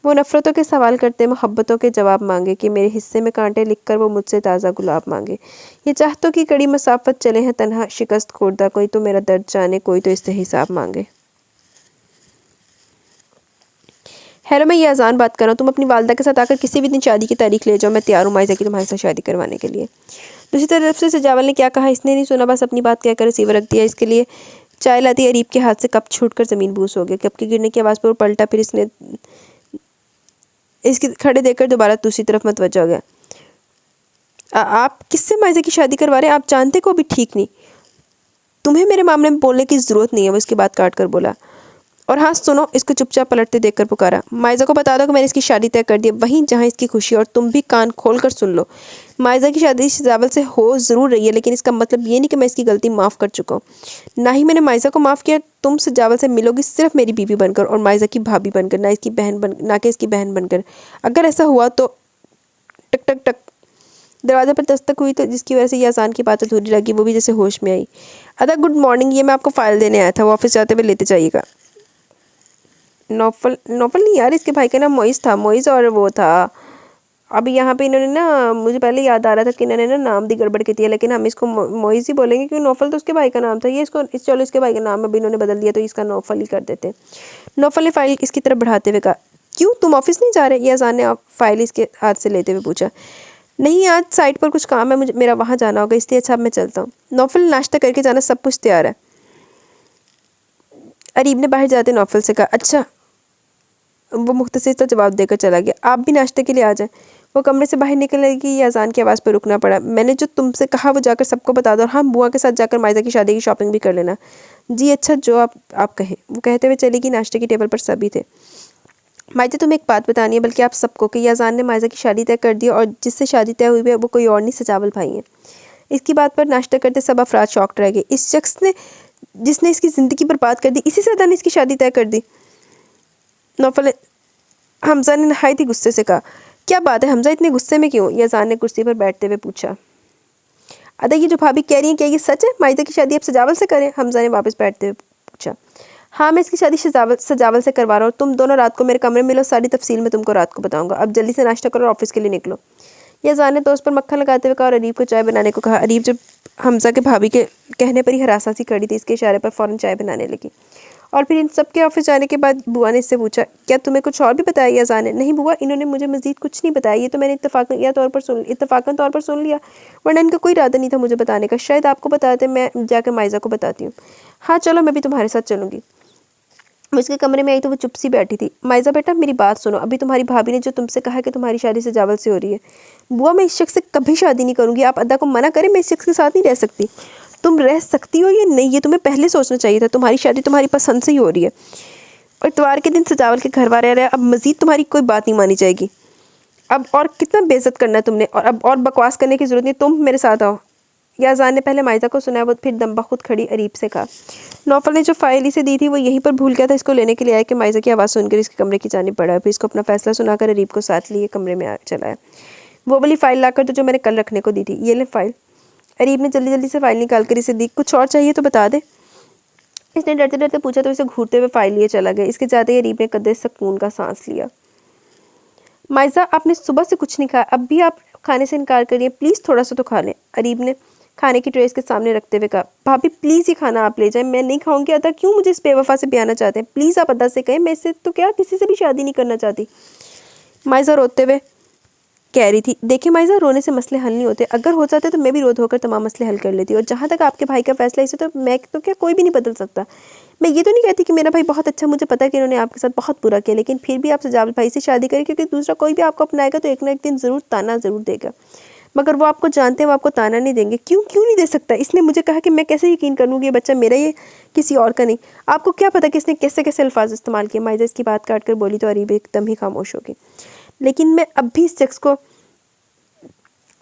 वो नफ़रतों के सवाल करते, मोहब्बतों के जवाब मांगे कि मेरे हिस्से में कांटे लिखकर वो मुझसे ताज़ा गुलाब मांगे। ये चाहतों की कड़ी मसाफत चले हैं तन्हा शिकस्त खोरदा, कोई तो मेरा दर्द जाने, कोई तो इससे हिसाब मांगे। हेलो, मैं ये अजान बात कर रहा हूँ। तुम अपनी वालदा के साथ आकर किसी भी दिन शादी की तारीख ले जाओ, मैं तैयार हूँ माइजा की तुम्हारे साथ शादी करवाने के लिए। दूसरी तरफ से सजावल ने क्या कहा इसने नहीं सुना, बस अपनी बात कहकर रिसीवर रख दिया। इसके लिए चाय लाती अरीब के हाथ से कप छूटकर ज़मीन बूस हो गया। कप के गिरने की आवाज़ पर वो पलटा, फिर इसने इसके खड़े देखकर दोबारा दूसरी तरफ मतवज्जा हो गया। आप किससे माइजा की शादी करवा रहे हैं? आप जानते को भी ठीक नहीं। तुम्हें मेरे मामले में बोलने की ज़रूरत नहीं है, वो इसकी बात काट कर बोला। और हाँ सुनो, इसको चुपचाप पलटते देखकर पुकारा, माइजा को बता दो कि मैंने इसकी शादी तय कर दी, वहीं जहाँ इसकी खुशी, और तुम भी कान खोल कर सुन लो। माइजा की शादी सजावल से हो ज़रूर रही है, लेकिन इसका मतलब ये नहीं कि मैं इसकी गलती माफ़ कर चुका हूँ। ना ही मैंने माइजा को माफ़ किया। तुम सजावल से मिलोगी सिर्फ मेरी बीवी बनकर और माइजा की भाभी बनकर, ना कि इसकी बहन बनकर। अगर ऐसा हुआ तो टक टक टक दरवाजे पर दस्तक हुई, तो जिसकी वजह से ये आसान की बात अधूरी लगी। वो भी जैसे होश में आई। अदा गुड मॉर्निंग, ये मैं आपको फ़ाइल देने आया था, वो ऑफिस जाते हुए लेते जाइएगा। नौफल नौफल नहीं यार, इसके भाई का नाम मोइज़ था, मोइज़। और वो था अभी यहाँ पे इन्होंने ना, मुझे पहले याद आ रहा था कि इन्होंने ना नाम दी गड़बड़ की थी, लेकिन हम इसको मोइज़ ही बोलेंगे क्योंकि नौफल तो उसके भाई का नाम था। ये इसको चलो इसके भाई का नाम अभी इन्होंने बदल दिया, तो इसका नौफल ही कर देते। नौफल ने फ़ाइल इसकी तरफ बढ़ाते हुए कहा, क्यों तुम ऑफिस नहीं जा रहे? ये अजान ने फ़ाइल इसके हाथ से लेते हुए पूछा। नहीं, आज साइट पर कुछ काम है, मेरा वहाँ जाना होगा, इसलिए अच्छा अब मैं चलता हूँ। नौफल नाश्ता करके जाना, सब कुछ तैयार है। अरीब ने बाहर जाते नौफल से कहा। अच्छा, वो मुख्तसर सा जवाब देकर चला गया। आप भी नाश्ते के लिए आ जाएं। वो कमरे से बाहर निकलेगी, ये अजान की आवाज़ पर रुकना पड़ा। मैंने जो तुमसे कहा वो जाकर सबको बता दो, और हाँ, बुआ के साथ जाकर माइजा की शादी की शॉपिंग भी कर लेना। जी अच्छा, जो आप कहें। वो कहते हुए चलेगी। नाश्ते की टेबल पर सभी थे। माइजा, तुम्हें एक बात बतानी है, बल्कि आप सबको, कि ये अजान ने माइजा की शादी तय कर दी, और जिससे शादी तय हुई है वो कोई और नहीं, सजावल भाई है। इसकी बात पर नाश्ता करते सब अफराद शॉक्ड रह गए। इस शख्स ने जिसने इसकी ज़िंदगी बर्बाद कर दी, इसी से अदा ने इसकी शादी तय कर दी। नौफल हमजा ने नहायत ही गुस्से से कहा। क्या बात है हमजा, इतने गुस्से में क्यों? ये अजान ने कुर्सी पर बैठते हुए पूछा। अदा, ये जो भाभी कह रही हैं, क्या ये सच है? माइजा की शादी अब सजावल से करें? हमजा ने वापस बैठते हुए पूछा। हाँ, मैं इसकी शादी सजावल से करवा रहा हूँ। तुम दोनों रात को मेरे कमरे में मिलो, सारी तफसील मैं तुमको रात को बताऊंगा। अब जल्दी से नाश्ता करो और ऑफिस के लिए निकलो। यह अजान ने दोस्त पर मक्खन लगाते हुए कहा और अरीब को चाय बनाने को कहा। अरीब जब हमजा के भाभी के कहने पर ही हरासा सी खड़ी थी, इसके इशारे पर फ़ौरन चाय बनाने लगी। और फिर इन सब के ऑफिस जाने के बाद बुआ ने इससे पूछा, क्या तुम्हें कुछ और भी बताया अजान ने? नहीं बुआ, इन्होंने मुझे मज़ीद कुछ नहीं बताया, ये तो मैंने इत्तफाकन तौर पर सुन लिया, वरना इनका कोई इरादा नहीं था मुझे बताने का। शायद आपको बताते, मैं जाकर माइजा को बताती हूँ। हाँ चलो, मैं भी तुम्हारे साथ चलूँगी। वो इसके कमरे में आई तो वो चुप सी बैठी थी। माइजा बेटा, मेरी बात सुनो। अभी तुम्हारी भाभी ने जो तुमसे कहा कि तुम्हारी शादी सजावल से हो रही है। बुआ, मैं इस शख्स से कभी शादी नहीं करूँगी। आप अदा को मना करें, मैं इस शख्स के साथ नहीं रह सकती। तुम रह सकती हो या नहीं, ये तुम्हें पहले सोचना चाहिए था। तुम्हारी शादी तुम्हारी पसंद से ही हो रही है, और इतवार के दिन सजावल के घर वाले रहे। अब मज़ीद तुम्हारी कोई बात नहीं मानी जाएगी। अब और कितना बेइज्जत करना है तुमने, और अब और बकवास करने की ज़रूरत नहीं। तुम मेरे साथ आओ। या अजान ने पहले माइजा को सुनाया, वो फिर दम्बा खुद खड़ी अरीब से कहा। नौफल ने जो फाइल इसे दी थी वो यहीं पर भूल गया था, इसको लेने के लिए आया कि माइजा की आवाज़ सुनकर इसके कमरे की जानिब बढ़ा। फिर इसको अपना फैसला सुनाकर अरीब को साथ लिए कमरे में चलाया। वो वाली फ़ाइल लाकर तो जो मैंने कल रखने को दी थी, ये ले फ़ाइल। अरीब ने जल्दी जल्दी से फ़ाइल निकाल कर इसे दी। कुछ और चाहिए तो बता दे, इसने डरते डरते पूछा, तो इसे घूरते हुए फ़ाइल लिए चला गया। इसके जाते ही अरीब ने कदे सुकून का सांस लिया। माइजा, आपने सुबह से कुछ नहीं खाया, अब भी आप खाने से इनकार करिए। प्लीज़ थोड़ा सा तो खा लें। अरीब ने खाने की ट्रे इसके सामने रखते हुए कहा। भाभी प्लीज़ ये खाना आप ले जाएं, मैं नहीं खाऊंगी। अदा क्यों मुझे इस बेवफा से ब्याना चाहते हैं? प्लीज़ आप अदा से कहें, मैं इससे तो क्या किसी से भी शादी नहीं करना चाहती। माइजा रोते हुए कह रही थी। देखिए माइजा, रोने से मसले हल नहीं होते। अगर हो जाते तो मैं भी रो धोकर तमाम मसले हल कर लेती। और जहाँ तक आपके भाई का फैसला, इसे तो मैं तो क्या कोई भी नहीं बदल सकता। मैं ये तो नहीं कहती कि मेरा भाई बहुत अच्छा, मुझे पता है कि इन्होंने आपके साथ बहुत बुरा किया, लेकिन फिर भी आप सजावल भाई से शादी करें, क्योंकि दूसरा कोई भी आपको अपनाएगा तो एक ना एक दिन ज़रूर ताना ज़रूर देगा। मगर वो आपको जानते हैं, वो आपको ताना नहीं देंगे। क्यों नहीं दे सकता? इसने मुझे कहा कि मैं कैसे यकीन करूँगी ये बच्चा मेरा, ये किसी और का नहीं। आपको क्या पता कि इसने कैसे कैसे अल्फाज इस्तेमाल किए? माइजा इसकी बात काट कर बोली तो अरीब एकदम ही खामोश हो गई। लेकिन मैं अब भी इस शख्स को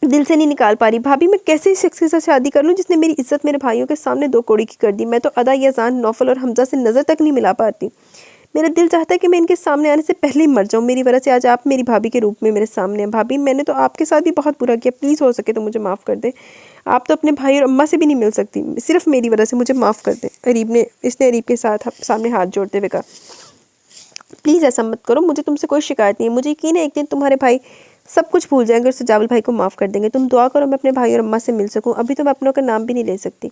दिल से नहीं निकाल पा रही। भाभी, मैं कैसे इस शख्स के साथ शादी कर लूँ जिसने मेरी इज्जत मेरे भाइयों के सामने दो कौड़ी की कर दी? मैं तो अदा, यज़ान, नौफल और हमजा से नज़र तक नहीं मिला पाती। मेरा दिल चाहता है कि मैं इनके सामने आने से पहले ही मर जाऊँ। मेरी वजह से आज आप मेरी भाभी के रूप में मेरे सामने हैं। भाभी, मैंने तो आपके साथ भी बहुत बुरा किया, प्लीज़ हो सके तो मुझे माफ़ कर दें। आप तो अपने भाई और अम्मा से भी नहीं मिल सकती, सिर्फ मेरी वजह से मुझे माफ़ कर दें। इसने अरीब के साथ सामने हाथ जोड़ते हुए कहा। प्लीज़ ऐसा मत करो, मुझे तुमसे कोई शिकायत नहीं है। मुझे यकीन है एक दिन तुम्हारे भाई सब कुछ भूल जाएंगे और सजावल भाई को माफ़ कर देंगे। तुम दुआ करो मैं अपने भाई और अम्मा से मिल सकूं। अभी तो मैं अपनों का नाम भी नहीं ले सकती।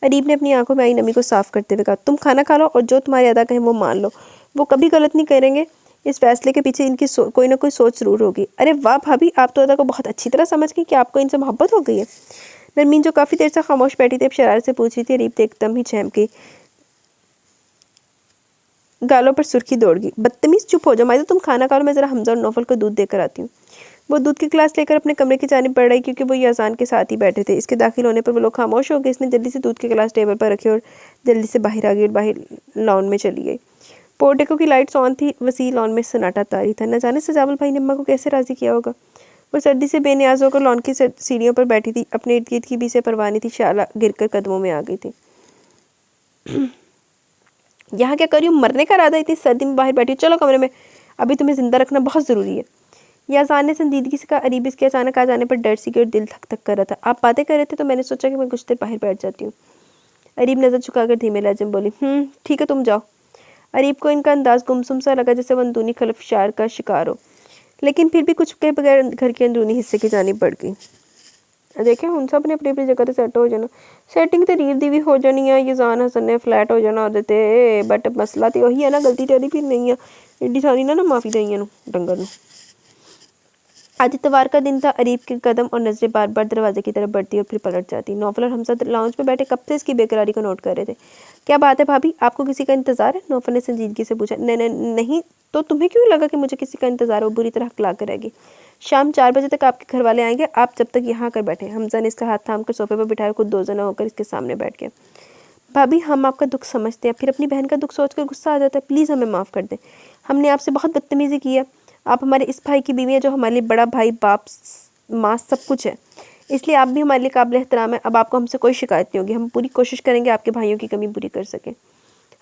अरीब ने अपनी आंखों में आई नमी को साफ करते हुए कहा। तुम खाना खा लो और जो तुम्हारी अदा कहें वो मान लो। वो कभी गलत नहीं करेंगे। इस फैसले के पीछे इनकी कोई ना कोई सोच ज़रूर होगी। अरे वाह भाभी, आप तो अदा को बहुत अच्छी तरह समझ गई कि आपको इनसे मोहब्बत हो गई है। नरमीन जो काफ़ी देर से खामोश बैठी थी अब शरारत से पूछ रही थी। अरीब तो एकदम ही चहम गई, गालों पर सुर्खी दौड़ गई। बदतमीज, चुप हो जाओ माइजा, तुम खाना खा लो, मैं ज़रा हमजा और नौफल को दूध देकर आती हूँ। वो दूध की गिलास लेकर अपने कमरे की जानिब बढ़ रही क्योंकि वो याज़ान के साथ ही बैठे थे। इसके दाखिल होने पर वो लोग खामोश हो गए। इसने जल्दी से दूध के गिलास टेबल पर रखे और जल्दी से बाहर आ गई और बाहर लॉन में चली गई। पोर्टिको की लाइट्स ऑन थी। वसी लॉन में सन्नाटा तारी था। न जाने सजावल भाई ने अम्मा को कैसे राज़ी किया होगा। वो सर्दी से बेनियाज होकर लॉन की सीढ़ियों पर बैठी थी। अपने इर्द गिर्द की भी से परवाह नहीं थी। शाला गिरकर कदमों में आ गई थी। यहाँ क्या कर रही हूँ, मरने का इरादा, इतनी सर्दी में बाहर बैठी हूँ, चलो कमरे में, अभी तुम्हें ज़िंदा रखना बहुत ज़रूरी है। याज़ान ने संजीदगी से कहा। अरीब इसके अचानक आ जाने पर डर सी गई और दिल थक थक कर रहा था। आप बातें कर रहे थे तो मैंने सोचा कि मैं कुछ देर बाहर बैठ जाती हूँ। अरीब नज़र झुकाकर धीमे लहजे में बोली, ठीक है तुम जाओ। अरीब को इनका अंदाज गुमसुम सा लगा, जैसे वो अंदरूनी खलफशार का शिकार हो, लेकिन फिर भी कुछ के बगैर घर के अंदरूनी हिस्से की जानिब बढ़ गई। देखें हम सब ने अपनी अपनी जगह तो सैट हो जाना, सैटिंग तो रीर दी भी हो जानी है। याज़ान हसन ने फ्लैट हो जाना ओहदे ते, बट मसला तो वही है ना, गलती तेरी भी नहीं है, एड्डी सारी ना माफ़ी देइए डंगर नूं। आज इतवार का दिन था। अरीब के कदम और नज़रें बार बार दरवाजे की तरफ बढ़ती और फिर पलट जाती। नौफल और हमजा लाउंज में बैठे कब से इसकी बेकरारी को नोट कर रहे थे। क्या बात है भाभी, आपको किसी का इंतज़ार है? नौफल ने संजीदगी से पूछा। नहीं तो तुम्हें क्यों लगा कि मुझे किसी का इंतज़ार? वो बुरी तरह हकला कर रहेगी। शाम 4 बजे तक आपके घर वाले आएंगे, आप जब तक यहाँ आकर बैठे। हमजा ने इसका हाथ थाम कर सोफे पर बिठाया, खुद दो जना होकर इसके सामने बैठ गया। भाभी हम आपका दुख समझते हैं, फिर अपनी बहन का दुख सोचकर गुस्सा आ जाता है, प्लीज़ हमें माफ़ कर दें। हमने आपसे बहुत बदतमीज़ी की है। आप हमारे इस भाई की बीवी है जो हमारे लिए बड़ा भाई, बाप, माँ सब कुछ है, इसलिए आप भी हमारे लिए काबिल एहतराम है। अब आपको हमसे कोई शिकायत नहीं होगी। हम पूरी कोशिश करेंगे आपके भाइयों की कमी पूरी कर सकें।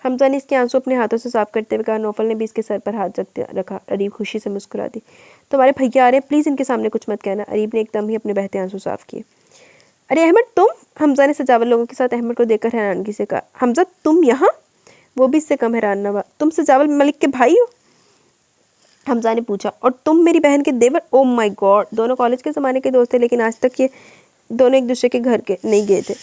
हमजा ने इसके आंसू अपने हाथों से साफ करते हुए कहा। नौफल ने भी इसके सर पर हाथ रखा। अरीब खुशी से मुस्कुरा दी। तुम्हारे भैया आ रहे हैं, प्लीज़ इनके सामने कुछ मत कहना। अरीब ने एकदम ही अपने बहते आंसू साफ किए। अरे अहमद तुम? हमजा ने सजावल लोगों के साथ अहमद को देखकर हैरानगी से कहा। हमजा तुम यहाँ? वो भी इससे कम हैरान न हुआ। तुम सजावल मलिक के भाई हो? हमजा ने पूछा। और तुम मेरी बहन के देवर? ओ माय गॉड, दोनों कॉलेज के ज़माने के दोस्त थे, लेकिन आज तक ये दोनों एक दूसरे के घर के नहीं गए थे।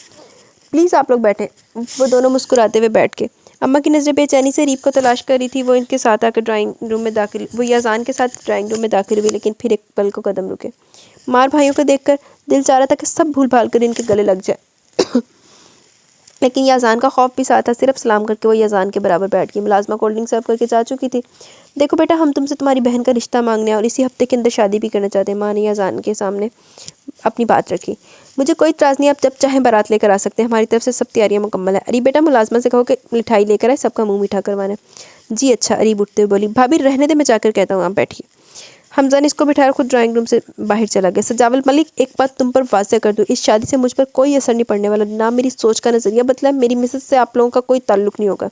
प्लीज़ आप लोग बैठें। वो दोनों मुस्कुराते हुए बैठ गए। अम्मा की नज़रें बेचैनी से रीब को तलाश कर रही थी। वो इनके साथ आकर ड्राइंग रूम में दाखिल वो याज़ान के साथ ड्राइंग रूम में दाखिल हुई, लेकिन फिर एक पल को कदम रुके। मार भाइयों को देखकर दिल चाह रहा था कि सब भूल भाल कर इनके गले लग जाए। लेकिन याज़ान का खौफ भी साथ था। सिर्फ सलाम करके वो याज़ान के बराबर बैठ गई। मुलाजमा कोल्ड ड्रिंक सर्व करके जा चुकी थी। देखो बेटा, हम तुमसे तुम्हारी बहन का रिश्ता मांगने और इसी हफ्ते के अंदर शादी भी करना चाहते हैं। माँ ने याज़ान के सामने अपनी बात रखी। मुझे कोई इतराज़ नहीं, आप जब चाहें बारात लेकर आ सकते हैं, हमारी तरफ से सब तैयारियां मुकम्मल है। अरे बेटा, मुलाजमा से कहो कि मिठाई लेकर आए, सबका मुँह मीठा करवाना है। जी अच्छा। अरीब उठते हुए बोली। भाभी रहने दे, मैं जाकर कहता हूँ, आप बैठिए। हमजा ने इसको बिठाकर खुद ड्राइंग रूम से बाहर चला गया। सजावल मलिक, एक बात तुम पर वाज़ेह कर दूँ, इस शादी से मुझ पर कोई असर नहीं पड़ने वाला। ना मेरी सोच का नज़रिया बदला है, मेरी मिसेस से आप लोगों का कोई ताल्लुक़ नहीं होगा।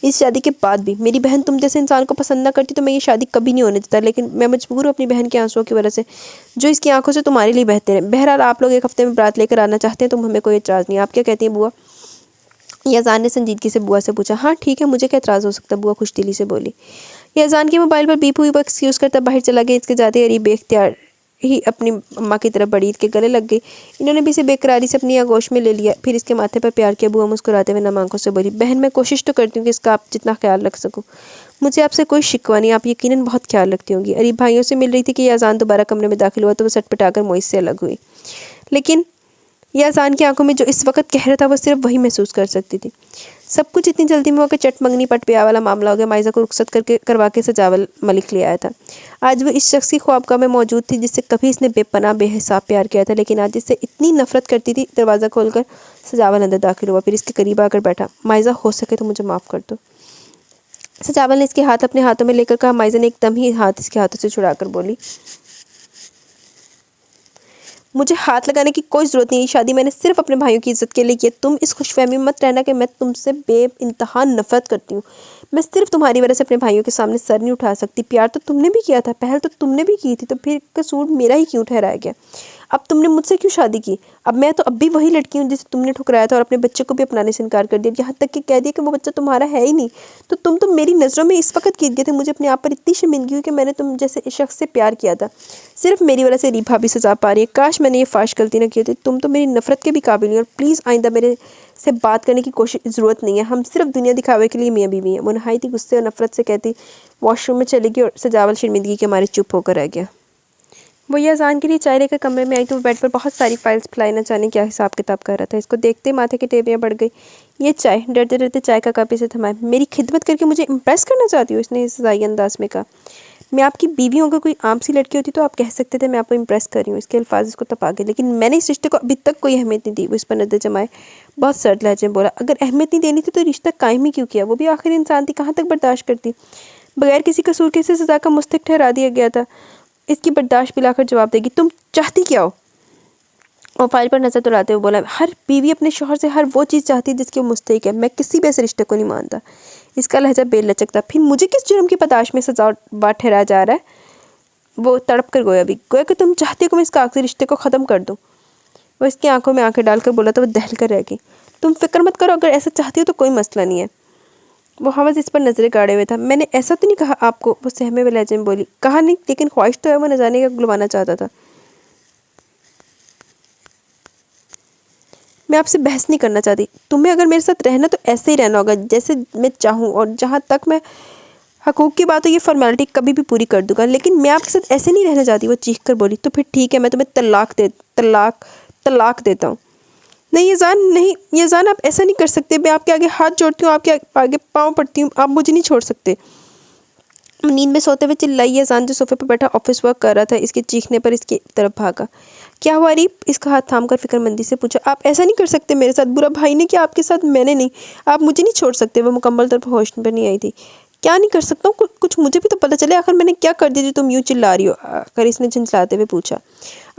इस शादी के बाद भी मेरी बहन तुम जैसे इंसान को पसंद ना करती तो मैं ये शादी कभी नहीं होने देता, लेकिन मैं मजबूर हूँ अपनी बहन के आंसुओं की वजह से जो इसकी आंखों से तुम्हारे लिए बहते हैं। बहरहाल आप लोग एक हफ्ते में बारात लेकर आना चाहते हैं तो हमें कोई एतराज़ नहीं। आप क्या कहती हैं बुआ? याज़ान ने संजीदगी से बुआ से पूछा। हाँ ठीक है, मुझे क्या एतराज़ हो सकता, बुआ खुशदिली से बोली। याज़ान के मोबाइल पर बीप हुई, वो एक्सक्यूज़ करता बाहर चला गया। इसके जाते अरीब बेख्तियार ही अपनी अम्मा की तरफ बढ़ी, के गले लग गई। इन्होंने भी इसे बेकरारी से अपनी आगोश में ले लिया, फिर इसके माथे पर प्यार किया। बुआ मुस्कुराते हुए नम आंखों से बोली। बहन, मैं कोशिश तो करती हूँ कि इसका आप जितना ख्याल रख सकूँ, मुझे आपसे कोई शिकवा नहीं, आप यकीनन बहुत ख्याल रखती होंगी। अरीब भाइयों से मिल रही थी कि याज़ान दोबारा कमरे में दाखिल हुआ तो वो सटपटाकर मोइस से अलग हुई, लेकिन याज़ान की आंखों में जो इस वक्त कह रहा था वो सिर्फ वही महसूस कर सकती थी। सब कुछ इतनी जल्दी में हो कि चट मंगनी पट ब्याह वाला मामला हो गया। माइजा को रुखसत करवा के सजावल मलिक ले आया था। आज वो इस शख्स की ख्वाबगाह में मौजूद थी जिससे कभी इसने बेपनाह बेहिसाब प्यार किया था, लेकिन आज इससे इतनी नफरत करती थी। दरवाज़ा खोलकर सजावल अंदर दाखिल हुआ, फिर इसके करीब आकर बैठा। माइजा, हो सके तो मुझे माफ़ कर दो। सजावल ने इसके हाथ अपने हाथों में लेकर कहा। माइजा ने एकदम ही हाथ इसके हाथों से छुड़ाकर बोली। मुझे हाथ लगाने की कोई ज़रूरत नहीं है, शादी मैंने सिर्फ अपने भाइयों की इज्जत के लिए की है। तुम इस खुशफहमी में मत रहना कि मैं तुमसे बेइंतहा नफरत करती हूँ। मैं सिर्फ तुम्हारी वजह से अपने भाइयों के सामने सर नहीं उठा सकती। प्यार तो तुमने भी किया था, पहल तो तुमने भी की थी, तो फिर कसूर मेरा ही क्यों ठहराया गया? अब तुमने मुझसे क्यों शादी की? अब मैं तो अब भी वही लड़की हूँ जिसे तुमने ठुकराया था और अपने बच्चे को भी अपनाने से इनकार कर दिया, यहाँ तक कि कह दिया कि वो बच्चा तुम्हारा है ही नहीं। तो तुम तो मेरी नज़रों में इस वक्त गिर गए थे। मुझे अपने आप पर इतनी शर्मिंदगी हुई कि मैंने तुम जैसे इस शख्स से प्यार किया था। सिर्फ मेरी वजह से रीभा भी सजा पा रही है। काश मैंने ये फाश गलती ना की होती। तुम तो मेरी नफ़रत के भी काबिल नहीं, और प्लीज़ आइंदा मेरे से बात करने की कोशिश ज़रूरत नहीं है। हम सिर्फ दुनिया दिखावे के लिए मियाँ बीवी हैं। वो नहायती गुस्से और नफ़रत से कहती वॉशरूम में चली गई और सजावल शर्मिंदगी के मारे चुप होकर रह गया। वो ये अजान के लिए चाय लेकर कमरे में आई तो वो बेड पर बहुत सारी फाइल्स फैलाई न जाने क्या हिसाब किताब कर रहा था। इसको देखते माथे की टेबियाँ बढ़ गई। ये चाय, डरते डरते चाय का कप इसे थमाया। मेरी खिदमत करके मुझे इम्प्रेस करना चाहती हो, इसने सजाई अंदाज में कहा। मैं आपकी बीवी हूँ, अगर कोई आम सी लड़की होती तो आप कह सकते थे मैं आपको इम्प्रेस कर रही हूँ। इसके अल्फाज इसको तपा गए, लेकिन मैंने इस रिश्ते को अभी तक कोई अहमियत नहीं दी। वो इस पर नजर जमाए बहुत सर्द लहजे में बोला, अगर अहमियत नहीं देनी थी तो रिश्ता कायम ही क्यों किया? वो भी आखिर इंसान थी, कहाँ तक बर्दाश्त करती? बगैर किसी कसूर के इसे सज़ा का मुस्तहिक ठहरा दिया गया था। इसकी बर्दाश्त पिलाकर जवाब देगी, तुम चाहती क्या हो? और फाइल पर नजर दौड़ाते हुए बोला, हर बीवी अपने शौहर से हर वो चीज़ चाहती है जिसकी वो मुस्तहिक है। मैं किसी भी ऐसे रिश्ते को नहीं मानता। इसका लहजा बेलचक था। फिर मुझे किस जुर्म की पताश में सजा बात ठहराया जा रहा है? वो तड़प कर गोया कि तुम चाहती हो कि मैं इस कागजी रिश्ते को ख़त्म कर दूँ। वो इसकी आंखों में आंखें डालकर बोला तो वो दहल कर रह गई। तुम फिक्र मत करो, अगर ऐसा चाहती हो तो कोई मसला नहीं है। वो हवस इस पर नजरें गाड़े हुए था। मैंने ऐसा तो नहीं कहा आपको, वो सहमे हुए लहजे में बोली। कहा नहीं, लेकिन ख्वाहिश तो है, वो न जाने का गुलवाना चाहता था। मैं आपसे बहस नहीं करना चाहती। तुम्हें अगर मेरे साथ रहना तो ऐसे ही रहना होगा जैसे मैं चाहूँ, और जहाँ तक मैं हकूक़ की बात है ये फॉर्मेलिटी कभी भी पूरी कर दूंगा, लेकिन मैं आपके साथ ऐसे नहीं रहना चाहती। वो चीख कर बोली। तो फिर ठीक है, मैं तुम्हें तलाक देता हूँ। नहीं ये जान आप ऐसा नहीं कर सकते। मैं आपके आगे हाथ जोड़ती हूँ, आपके आगे पाँव पड़ती हूँ, आप मुझे नहीं छोड़ सकते। नींद में सोते हुए चिल्लाई ये जान जो सोफे पर बैठा ऑफिस वर्क कर रहा था। इसके चीखने पर इसकी तरफ भागा। क्या हुआ अरीब? इसका हाथ थाम कर फिक्रमंदी से पूछा। आप ऐसा नहीं कर सकते मेरे साथ। बुरा भाई ने किया आपके साथ, मैंने नहीं। आप मुझे नहीं छोड़ सकते। वो मुकम्मल तौर पर होश पर नहीं आई थी। क्या नहीं कर सकता हूँ? कुछ मुझे भी तो पता चले, आखिर मैंने क्या कर दी थी तुम यूँ चिल्ला रही हो? आखिर इसने झंझलाते हुए पूछा।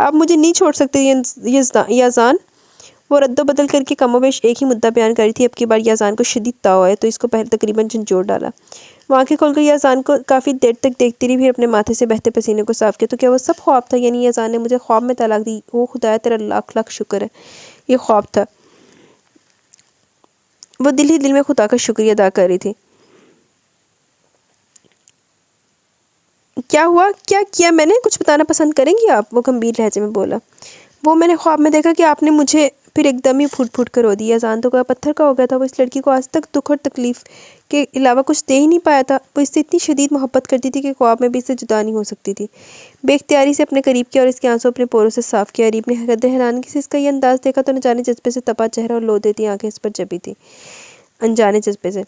आप मुझे नहीं छोड़ सकते याजान। वो रद्दो बदल करके कमोबेश एक ही मुद्दा बयान करी थी। अब की बार याजान को शदीद ताव है तो इसको पहले तकरीबन झंझोड़ डाला। वो आंखें खोलकर याजान को काफ़ी देर तक देखती रही, फिर अपने माथे से बहते पसीने को साफ किया। तो क्या वो सब ख्वाब था? यानी याजान ने मुझे ख्वाब में तलाक दी? वो खुदाया तेरा लाख लाख शुक्र है, ये ख्वाब था। वो दिल ही दिल में खुदा का शुक्रिया अदा कर रही थी। क्या हुआ? क्या किया मैंने? कुछ बताना पसंद करेंगी आप? वो गंभीर लहजे में बोला। वो मैंने ख्वाब में देखा कि आपने मुझे फिर एकदम ही फूट फूट कर रो दिया। जान तो क्या पत्थर का हो गया था। वो इस लड़की को आज तक दुख और तकलीफ़ के अलावा कुछ दे ही नहीं पाया था। वो इससे इतनी शदीद मोहब्बत करती थी कि ख्वाब में भी इससे जुदा नहीं हो सकती थी। बेख्तियारी से अपने करीब किया और इसके आंसू अपने पोरों से साफ किया। अरीब ने हद हैरानगी से इसका ये अंदाज़ देखा तो न जाने जज्बे से तपा चेहरा और लो देती आंखें इस पर जबी थी, अनजाने जज्बे से।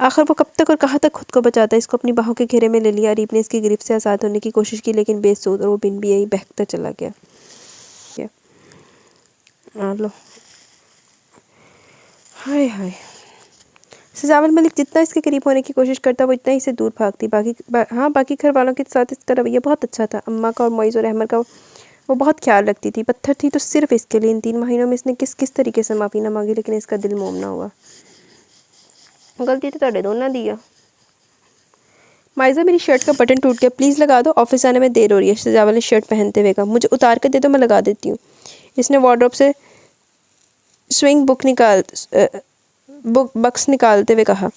आखिर वो कब तक और कहाँ तक खुद को बचाता? इसको अपनी बाहों के घेरे में ले लिया। अरीब ने इसकी गिरफ्त से आज़ाद होने की कोशिश की, लेकिन बेसूद, और वो बिन भी यही बहकता चला गया। लो, हाय हाय। सजावल मलिक जितना इसके करीब होने की कोशिश करता वो इतना ही से दूर भागती। बाकी घर वालों के साथ इसका रवैया बहुत अच्छा था। अम्मा का और मोइज़ और अहमद का वो बहुत ख्याल रखती थी। पत्थर थी तो सिर्फ इसके लिए। इन 3 महीनों में इसने किस किस तरीके से माफ़ी ना मांगी, लेकिन इसका दिल मोम ना हुआ। गलती तो तुहाडे दोनों दी आ। माइज़ा मेरी शर्ट का बटन टूट गया, प्लीज़ लगा दो, ऑफिस आने में देर हो रही है। सजावल ने शर्ट पहनते हुए कहा। मुझे उतार कर दे दो, मैं लगा देती हूँ। इसने वार्डरोब से स्विंग बक्स निकालते हुए कहा।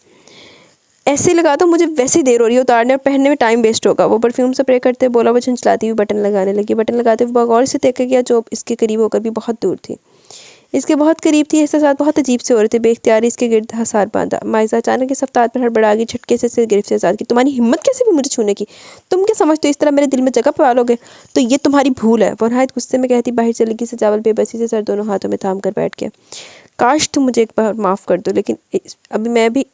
ऐसे लगा दो, मुझे वैसे देर हो रही है, उतारने और पहनने में टाइम वेस्ट होगा। वो परफ्यूम स्प्रे करते बोला। वो झंझलाती हुई बटन लगाने लगी। बटन लगाते हुए बगौर से देखा गया जो इसके करीब होकर भी बहुत दूर थी। इसके बहुत करीब थी। इसके साथ बहुत अजीब से हो रहे थे। बेख्तियारी इसके गिर्द हसार बांधा। माइज़ा अचानक इस हफ्तात पर हड़बड़ा गई, झटके से इसे गिरफ्त से आज़ाद की। तुम्हारी हिम्मत कैसे भी मुझे छूने की? तुम क्या समझते हो इस तरह मेरे दिल में जगह पालोगे? तो ये तुम्हारी भूल है। वो नहायत गुस्से में कहती बाहर चली गई। सजावल बेबसी से सर दोनों हाथों में थाम कर बैठ गया। काश तुम मुझे एक बार माफ़ कर दो, लेकिन अभी मैं भी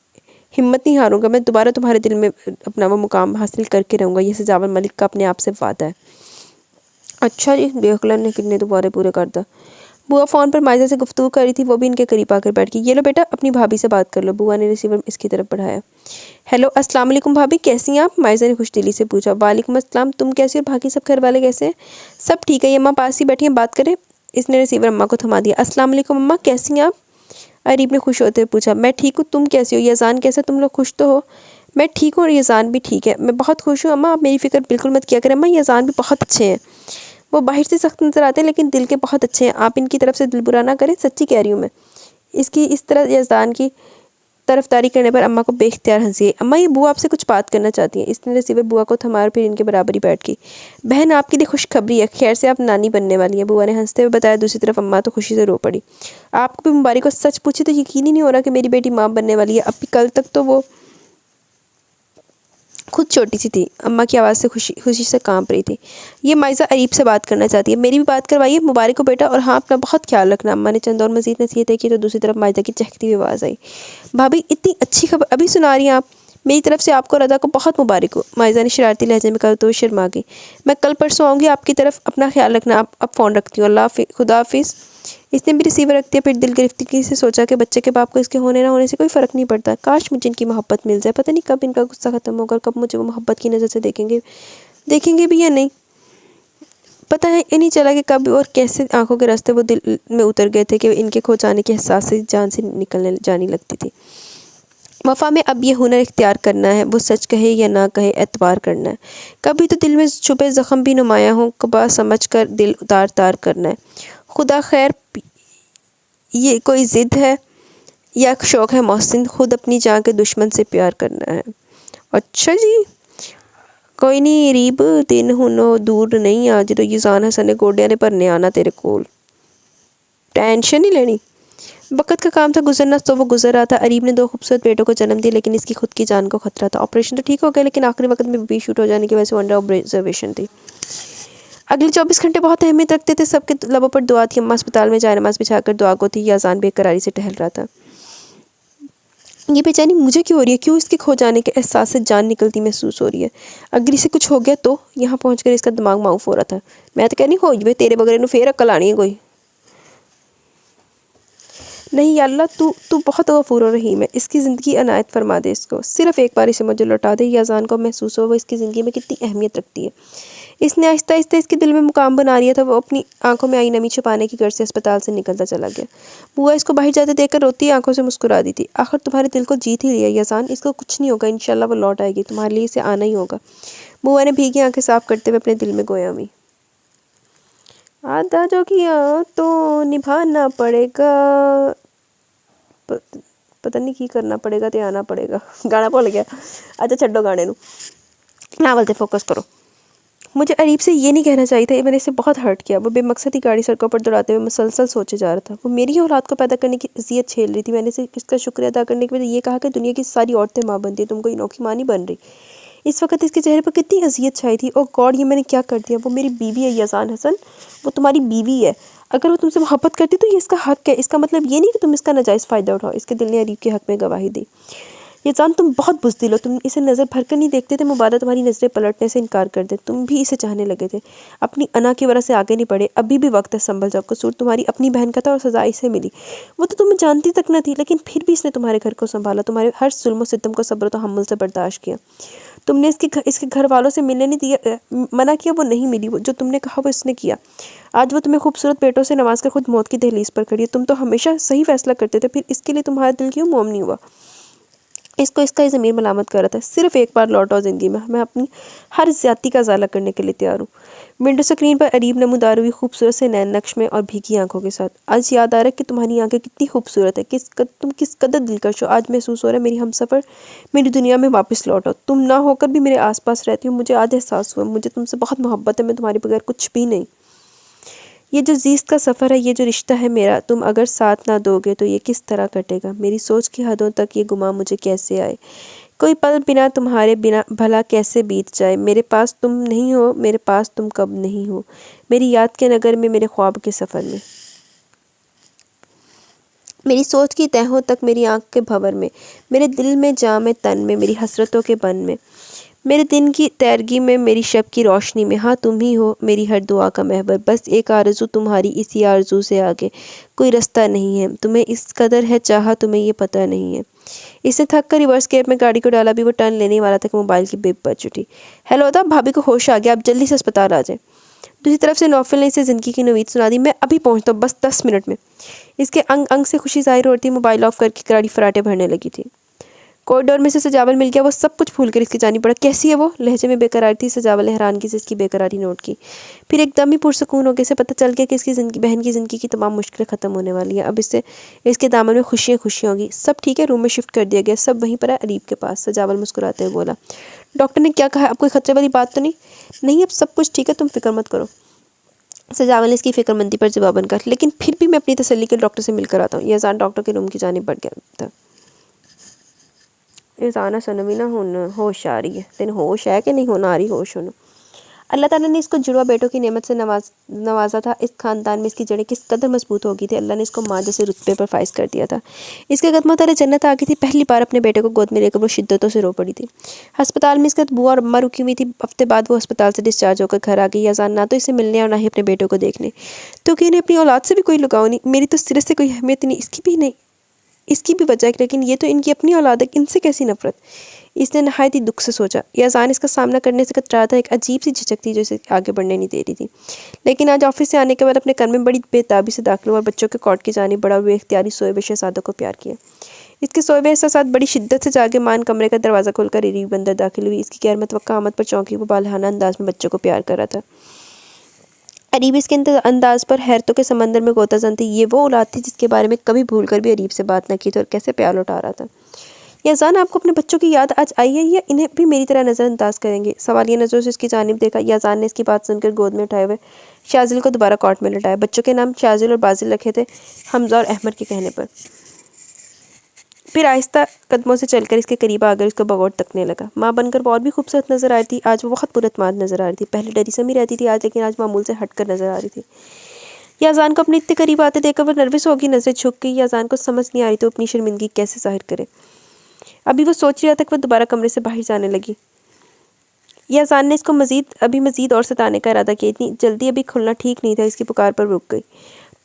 हिम्मत नहीं हारूंगा। मैं दोबारा तुम्हारे दिल में अपना वो मुकाम हासिल करके रहूँगा। ये सजावल मलिक का अपने आप से वादा है। अच्छा जी, बेअक्लन ने कितने दोबारे पूरे कर दा। बुआ फ़ोन पर माइज़ा से गुफ्तगू कर रही थी। वो भी इनके करीब आकर बैठ गई। ये लो बेटा, अपनी भाभी से बात कर लो। बुआ ने रिसीवर इसकी तरफ बढ़ाया। हेलो, अस्सलाम वालेकुम भाभी, कैसी हैं आप? माइज़ा ने खुशदिली से पूछा। वालेकुम अस्सलाम, तुम कैसी हो? बाकी सब घर वाले कैसे हैं? सब ठीक है, ये अम्मा पास ही बैठी हैं, बात करें। इसने रिसीवर अम्मा को थमा दिया। अस्सलाम वालेकुम अम्मा, कैसी हैं आप? अरीब ने खुश होते हुए पूछा। मैं ठीक हूँ, तुम कैसी हो? यज़ान कैसे? तुम लोग खुश तो हो? मैं ठीक हूँ और यज़ान भी ठीक है। मैं बहुत खुश हूँ अम्मा, आप मेरी फ़िक्र बिल्कुल मत किया करें अम्मा, यज़ान भी बहुत अच्छे हैं। वो बाहर से सख्त नज़र आते हैं लेकिन दिल के बहुत अच्छे हैं। आप इनकी तरफ से दिल बुरा ना करें, सच्ची कह रही हूँ मैं। इसकी इस तरह यज़ान की तरफदारी करने पर अम्मा को बेख्तियार हंसी आई। अम्मा, ये बुआ आपसे कुछ बात करना चाहती हैं। इसने रिसीवर बुआ को थमा और फिर इनके बराबर ही बैठ गई। बहन, आपके लिए खुशखबरी है, खैर से आप नानी बनने वाली हैं, बुआ ने हंसते हुए बताया। दूसरी तरफ अम्मा तो खुशी से रो पड़ी। आपको भी मुबारक हो। सच पूछे तो यकीन ही नहीं हो रहा कि मेरी बेटी माँ बनने वाली है। अभी कल तक तो वो खुद छोटी सी थी। अम्मा की आवाज़ से खुशी से कांप रही थी। ये माइज़ा अरीब से बात करना चाहती है, मेरी भी बात करवाइए। मुबारक हो बेटा, और हाँ, अपना बहुत ख्याल रखना। अम्मा ने चंद और मज़ीद नसीहतें की तो दूसरी तरफ माइज़ा की चहकती हुई आवाज़ आई। भाभी, इतनी अच्छी खबर अभी सुना रही हैं आप? मेरी तरफ से आपको और अदा को बहुत मुबारक हो। माइज़ा ने शरारती लहजे में कहा तो शर्मा गई। मैं कल परसों आऊँगी आपकी तरफ, अपना ख्याल रखना। आप अब फ़ोन रखती हूँ, अल्लाह खुदा हाफिज़। इसने भी रिसीवर रख दिया। फिर दिल गिरफ्ती से सोचा कि बच्चे के बाप को इसके होने ना होने से कोई फ़र्क नहीं पड़ता। काश मुझे इनकी मोहब्बत मिल जाए। पता नहीं कब इनका गुस्सा ख़त्म होगा और कब मुझे वो मोहब्बत की नज़र से देखेंगे भी या नहीं। पता है ये नहीं चला कि कब और कैसे आंखों के रास्ते वो दिल में उतर गए थे कि इनके खो जाने के एहसास से जान से निकलने जाने लगती थी। वफ़ा में अब ये हुनर इख्तियार करना है, वो सच कहे या ना कहे एतबार करना है। कभी तो दिल में छुपे ज़ख्म भी नुमाया हो, कबा समझ कर दिल उतार तार करना है। खुदा खैर, ये कोई ज़िद है या शौक़ है मोहसिन, खुद अपनी जान के दुश्मन से प्यार करना है। अच्छा जी, कोई नहीं रीब, दिन हुनो दूर नहीं आ जो युजान हसन ने गोडियां ने भरने आना तेरे कोल। टेंशन नहीं लेनी। वक़्त का काम था गुजरना, तो वो गुजर रहा था। अरीब ने 2 खूबसूरत बेटों को जन्म दिया, लेकिन इसकी खुद की जान को खतरा था। ऑपरेशन तो ठीक हो गया, लेकिन आखिरी वक्त में बी शूट हो जाने की वजह से अंडर ऑब्जर्वेशन थी। अगले 24 घंटे बहुत अहमियत रखते थे। सबके लबों पर दुआ थी। अम्मा अस्पताल में जाए नमाज बिछाकर दुआ को थी। अजान बेकरारी से टहल रहा था। ये बेचैनी मुझे क्यों हो रही है? क्यों इसके खो जाने के एहसास से जान निकलती महसूस हो रही है? अगर इसे कुछ हो गया तो? यहाँ पहुँचकर इसका दिमाग माऊफ हो रहा था। मैं तो कहनी हो जाए तेरे बगैर फिर अकल आनी है कोई। नहीं या अल्लाह, तू बहुत गफूर और रहीम है। इसकी ज़िंदगी अनायत फरमा दे इसको। सिर्फ एक बार इसे मुझे लौटा दे। ये अजान को महसूस हो वो इसकी ज़िंदगी में कितनी अहमियत रखती है। इसने आहिस्ता आहिस्ता इसके दिल में मुकाम बना लिया था। वो अपनी आंखों में आई नमी छुपाने की गर्ज से अस्पताल से निकलता चला गया। बुआ इसको बाहर जाते देखकर रोती आंखों से मुस्कुरा दी थी। आखिर तुम्हारे दिल को जीत ही लिया यजान, इसको कुछ नहीं होगा, इंशाल्लाह वो लौट आएगी। तुम्हारे लिए इसे आना ही होगा। बुआ ने भीगी आंखें साफ करते हुए अपने दिल में गोया हुई। आधा जो किया तो निभाना पड़ेगा, पता नहीं की करना पड़ेगा तो आना पड़ेगा। गाना भूल गया। अच्छा छड्डो गाने नू, नावल से फोकस करो। मुझे अरीब से ये नहीं कहना चाहिए था, मैंने इसे बहुत हर्ट किया। वो बेमकसद ही गाड़ी सड़कों पर दौड़ाते हुए मुसलसल सोचे जा रहा था। वो मेरी ही औलाद को पैदा करने की अजियत झेल रही थी। मैंने इसे इसका शुक्रिया अदा करने के बाद ये कहा कि दुनिया की सारी औरतें माँ बनती है, तुम कोई नौकी माँ नहीं बन रही। इस वक्त इसके चेहरे पर कितनी अजियत छाई थी। ओ गॉड, ये मैंने क्या कर दिया? वो मेरी बीवी है यजान हसन, वो तुम्हारी बीवी है। अगर वो तुमसे मोहब्बत करती तो ये इसका हक है। इसका मतलब ये नहीं कि तुम इसका नाजायज़ फ़ायदा उठाओ। इसके दिल ने अरीब के हक़ में गवाही दी। यजान, तुम बहुत बुज़दिल हो। तुम इसे नज़र भर कर नहीं देखते थे। मुबारक तुम्हारी नज़रें पलटने से इनकार कर दे। तुम भी इसे चाहने लगे थे। अपनी अना की वजह से आगे नहीं बढ़े। अभी भी वक्त है, संभल जाओ। कसूर तुम्हारी अपनी बहन का था और सज़ा इसे मिली। वो तो तुम्हें जानती तक न थी, लेकिन फिर भी इसने तुम्हारे घर को संभाला। तुम्हारे हर जुल्म सितम को सब्र तहम्मुल से बर्दाश्त किया। तुमने इसके घर वालों से मिलने नहीं दिया, मना किया, वो नहीं मिली। वो जो तुमने कहा वो इसने किया। आज वो तुम्हें खूबसूरत बेटों से नवाज कर खुद मौत की दहलीज पर खड़ी है। तुम तो हमेशा सही फैसला करते थे, फिर इसके लिए तुम्हारा दिल क्यों मोम नहीं हुआ? इसको इसका ही ज़मीर मलामत कर रहा था। सिर्फ एक बार लौट आओ ज़िंदगी में, मैं अपनी हर ज़्यादती का ज़ाला करने के लिए तैयार हूँ। विंडो स्क्रीन पर अरीब नमूदार हुई खूबसूरत से नैन नक्श में और भीगी आंखों के साथ। आज याद आ रहा है कि तुम्हारी आंखें कितनी खूबसूरत है, तुम किस कदर दिलकश हो। आज महसूस हो रहा है मेरी हमसफ़र मेरी दुनिया में वापस लौट आओ। तुम ना होकर भी मेरे आसपास रहती हो। मुझे आज एहसास हुआ मुझे तुमसे बहुत मोहब्बत है। मैं तुम्हारे बगैर कुछ भी नहीं। ये जो जीस्त का सफ़र है, ये जो रिश्ता है मेरा, तुम अगर साथ ना दोगे तो ये किस तरह कटेगा? मेरी सोच की हदों तक ये गुमा मुझे कैसे आए? कोई पल बिना तुम्हारे बिना भला कैसे बीत जाए? मेरे पास तुम नहीं हो, मेरे पास तुम कब नहीं हो। मेरी याद के नगर में, मेरे ख्वाब के सफ़र में, मेरी सोच की तहों तक, मेरी आँख के भंवर में, मेरे दिल में, जाँ में, तन में, मेरी हसरतों के बन में, मेरे दिन की तैरगी में, मेरी शब की रोशनी में। हाँ, तुम ही हो मेरी हर दुआ का महवर। बस एक आरज़ू तुम्हारी, इसी आरज़ू से आगे कोई रास्ता नहीं है। तुम्हें इस कदर है चाहा, तुम्हें ये पता नहीं है। इसने थक कर रिवर्स गेयर में गाड़ी को डाला। भी वो टर्न लेने वाला था कि मोबाइल की बेप बज उठी। हेलो था, भाभी को होश आ गया, आप जल्दी से अस्पताल आ जाए। दूसरी तरफ से नौफिल ने इसे ज़िंदगी की नवीद सुना दी। मैं अभी पहुँचता हूँ, बस 10 मिनट में। इसके अंग अंग से खुशी ज़ाहिर हो रही थी। मोबाइल ऑफ करके गाड़ी फराटे भरने लगी थी। कॉरिडोर में से सजावल मिल गया, वो सब कुछ भूल कर इसकी जानी पड़ा। कैसी है वो? लहजे में बेकरार थी। सजावल ने हैरानगी से इसकी बेकरारी नोट की। फिर एकदम ही पुरसकून हो गए। इसे पता चल गया कि इसकी बहन की ज़िंदगी की तमाम मुश्किलें ख़त्म होने वाली हैं। अब इससे इसके दामन में खुशियाँ खुशियाँ होंगी। सब ठीक है, रूम में शिफ्ट कर दिया गया, सब वहीं पर है अरीब के पास। सजावल मुस्कुराते हुए बोला। डॉक्टर ने क्या कहा? अब कोई खतरे वाली बात तो नहीं? नहीं, अब सब कुछ ठीक है, तुम फिक्र मत करो। सजावल ने इसकी फिक्रमंदी पर जवाबन कर, लेकिन फिर भी मैं अपनी तसल्ली के डॉक्टर से मिलकर आता हूँ। यजान डॉक्टर के रूम की जानिब बढ़ गया था। यजाना सनवीना होश आ रही है, तेन होश है कि नहीं होना आ रही होश होना। अल्लाह ताला ने इसको जुड़वा बेटों की नेमत से नवाजा था। इस खानदान में इसकी जड़ें किस कदर मजबूत हो गई थी। अल्लाह ने इसको माँ जैसे रुतबे पर फाइज कर दिया था। इसके कदमों तले जन्नत आ गई थी। पहली बार अपने बेटे को गोद में लेकर वो शिद्दतों से रो पड़ी थी। अस्पताल में इसका बुआ और अम्मा रुकी हुई थी। हफ्ते बाद वो अस्पताल से डिस्चार्ज होकर घर आ गई। यजान ना तो इसे मिलने और ना ही अपने बेटों को देखने, तो कि इन्हें अपनी औलाद से भी कोई लगाव नहीं। मेरी तो सिरे से कोई अहमियत नहीं, इसकी भी नहीं, इसकी भी वजह है, लेकिन ये तो इनकी अपनी औलाद है, इनसे कैसी नफरत। इसने नहायत ही दुख से सोचा। यजान इसका सामना करने से कतरा था। एक अजीब सी झिझक थी जो इसे आगे बढ़ने नहीं दे रही थी। लेकिन आज ऑफिस से आने के बाद अपने घर में बड़ी बेताबी से दाखिल हुआ और बच्चों के कॉट की जानिब बढ़ा हुए इख्तियारी सोए हुए शहजादों को प्यार किया। इसके सोए हुए एहसास बड़ी शिद्दत से जागे मान कमरे का दरवाज़ा खोलकर अरीब अंदर दाखिल हुई। इसकी गैर मुतवक्का आमद पर चौंकी। वो बालहाना अंदाज में बच्चों को प्यार कर रहा था। अरीब इसके अंदाज पर हैरतों के समंदर में गोताजन थी। ये वो औलाद थी जिसके बारे में कभी भूल कर भी अरीब से बात न की थी और कैसे प्यार लौटा रहा था। यजान, आपको अपने बच्चों की याद आज आई है या इन्हें भी मेरी तरह नज़रअंदाज करेंगे? सवालिया नज़रों से इसकी जानिब देखा। यजान ने इसकी बात सुनकर गोद में उठाए हुए शाजिल को दोबारा कॉट में लटाया। बच्चों के नाम शाजिल और बाजिल रखे थे हमजा और अहमद के कहने पर। फिर आहिस्ता कदमों से चलकर इसके करीब आकर इसको बगौर तकने लगा। माँ बनकर वो और भी खूबसूरत नजर आ रही थी। आज वो बहुत पुरतमाद नजर आ रही थी। पहले डरी समी रहती थी आज, लेकिन आज मामूल से हटकर नजर आ रही थी। यजान को अपने इतने करीब आते देखकर वो नर्वस होगी, नजरें झुक गई। यजान को समझ नहीं आ रही तो अपनी शर्मिंदगी कैसे जाहिर करे। अभी वो सोच रहा था कि वो दोबारा कमरे से बाहर जाने लगी। यजान ने इसको मजीद और सताने का इरादा किया। इतनी जल्दी अभी खुलना ठीक नहीं था। इसकी पुकार पर रुक गई।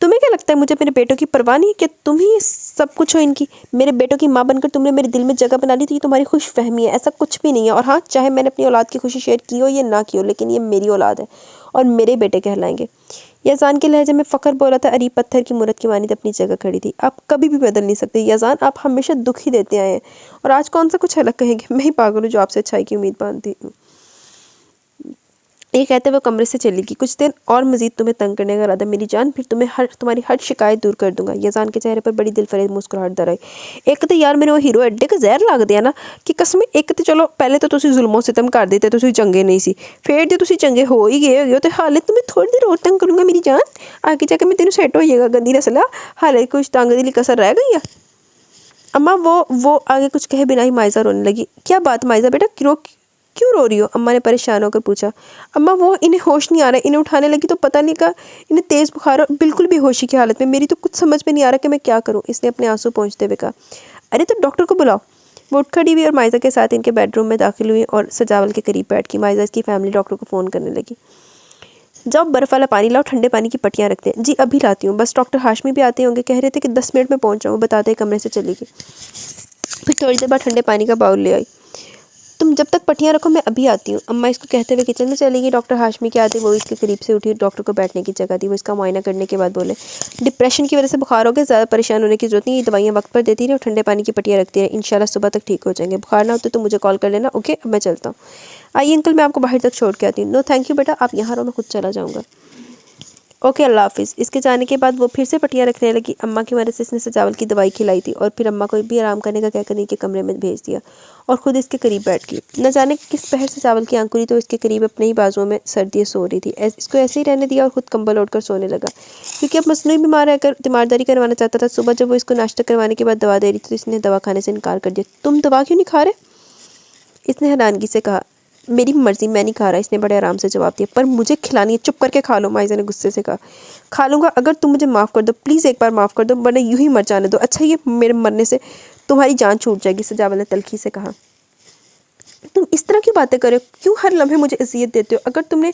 तुम्हें क्या लगता है मुझे मेरे बेटों की परवाह नहीं है? कि तुम ही सब कुछ हो इनकी? मेरे बेटों की माँ बनकर तुमने मेरे दिल में जगह बना ली, तो ये तुम्हारी खुश फहमी है। ऐसा कुछ भी नहीं है। और हाँ, चाहे मैंने अपनी औलाद की खुशी शेयर की हो या ना की हो, लेकिन ये मेरी औलाद है और मेरे बेटे कहलाएंगे। यजान के लहजे में फ़ख्र बोला था। अरीब पत्थर की मूरत की मानित अपनी जगह खड़ी थी। आप कभी भी बदल नहीं सकते यजान, आप हमेशा दुख ही देते आए हैं और आज कौन सा कुछ अलग कहेंगे? मैं ही पागल हूँ जो आपसे अच्छाई की उम्मीद बांधती हूँ। ये कहते वो कमरे से चली गई। कुछ देर और मजीद तुम्हें तंग करने का इरादा मेरी जान, फिर तुम्हारी हर शिकायत दूर कर दूंगा। यजान के चेहरे पर बड़ी दिलफरेब मुस्कुराहट दर आई। एक तो यार मेरे वो हीरो अड्डे का जहर लग दिया ना कि कसम। एक तो चलो पहले तो तुसी जुल्मों सितम कर देते, तुसी चंगे नहीं सी, फिर जो तुसी चंगे हो ही गए हो तो हाले तुम्हें थोड़ी देर और तंग करूँगा मेरी जान। आगे जाकर मैं तेन सेट हो जाएगा गंदी नस्ल। हाले कुछ तंग दिली कसर रह गई है। अम्मा वो आगे कुछ कहे बिना ही माइजा रोने लगी। क्या बात माइजा बेटा, क्यों रो रही हो? अम्मा ने परेशान होकर पूछा। अम्मा वो इन्हें होश नहीं आ रहा, इन्हें उठाने लगी तो पता नहीं का इन्हें तेज़ बुखार और बिल्कुल भी होशी की हालत में। मेरी तो कुछ समझ में नहीं आ रहा कि मैं क्या करूं। इसने अपने आंसू पोंछते हुए कहा। अरे तो डॉक्टर को बुलाओ। वो उठ खड़ी हुई और माइजा के साथ इनके बेडरूम में दाखिल हुई और सजावल के करीब बैठ गई। माइजा इसकी फैमिली डॉक्टर को फ़ोन करने लगी। जाओ बर्फ़ वाला पानी लाओ, ठंडे पानी की पट्टियाँ रखते हैं। जी अभी लाती हूँ। बस डॉक्टर हाशमी भी आते होंगे, कह रहे थे कि 10 मिनट में पहुँच जाऊँ। बताते कमरे से चली गई। फिर थोड़ी देर बाद ठंडे पानी का बाउल ले आई। तुम जब तक पट्टियाँ रखो, मैं अभी आती हूँ। अम्मा इसको कहते हुए किचन में चली गई। डॉक्टर हाशमी के आते वो इसके करीब से उठी। डॉक्टर को बैठने की जगह दी। वो इसका मुआयना करने के बाद बोले, डिप्रेशन की वजह से बुखार हो गया, ज़्यादा परेशान होने की जरूरत नहीं। ये दवाइयाँ वक्त पर देती रहे और ठंडे पानी की पट्टियाँ रखती रहे। इंशाल्लाह सुबह तक ठीक हो जाएंगे। बुखार ना हो तो मुझे कॉल कर लेना। ओके, अब मैं चलता हूँ। आइए अंकल, मैं आपको बाहर तक छोड़ के आती हूँ। नो थैंक यू बेटा, आप यहाँ रहो, मैं खुद चला जाऊँगा। ओके, अल्लाह हाफिज़। इसके जाने के बाद वो फिर से पट्टियाँ रखने लगी। अम्मा की मदद से इसने सजावल की दवाई खिलाई थी और फिर अम्मा को भी आराम करने का कहकर नीचे कमरे में भेज दिया और ख़ुद इसके करीब बैठ गई। न जाने किस पहर सजावल की आंकुरी तो इसके करीब अपने ही बाजुओं में सर्दी सो रही थी। इसको ऐसे ही रहने दिया और ख़ुद कंबल ओढ़कर सोने लगा, क्योंकि अब मसनूई बीमार रहकर तीमारदारी करवाना चाहता था। सुबह जब वो इसको नाश्ता करवाने के बाद दवा दे रही थी तो इसने दवा खाने से इनकार कर दिया। तुम दवा क्यों नहीं खा रहे? इसने हैरानगी से कहा। मेरी मर्जी, मैं नहीं खा रहा। इसने बड़े आराम से जवाब दिया। पर मुझे खिलानी है, चुप करके खा लो। माइजा ने गुस्से से कहा। खा लूँगा अगर तुम मुझे माफ़ कर दो, प्लीज़ एक बार माफ़ कर दो, वरना यूं ही मर जाने दो। अच्छा, ये मेरे मरने से तुम्हारी जान छूट जाएगी, सजावल ने तल्खी से कहा। तुम इस तरह क्यों बातें कर रहे हो? क्यों हर लम्हे मुझे अजियत देते हो? अगर तुमने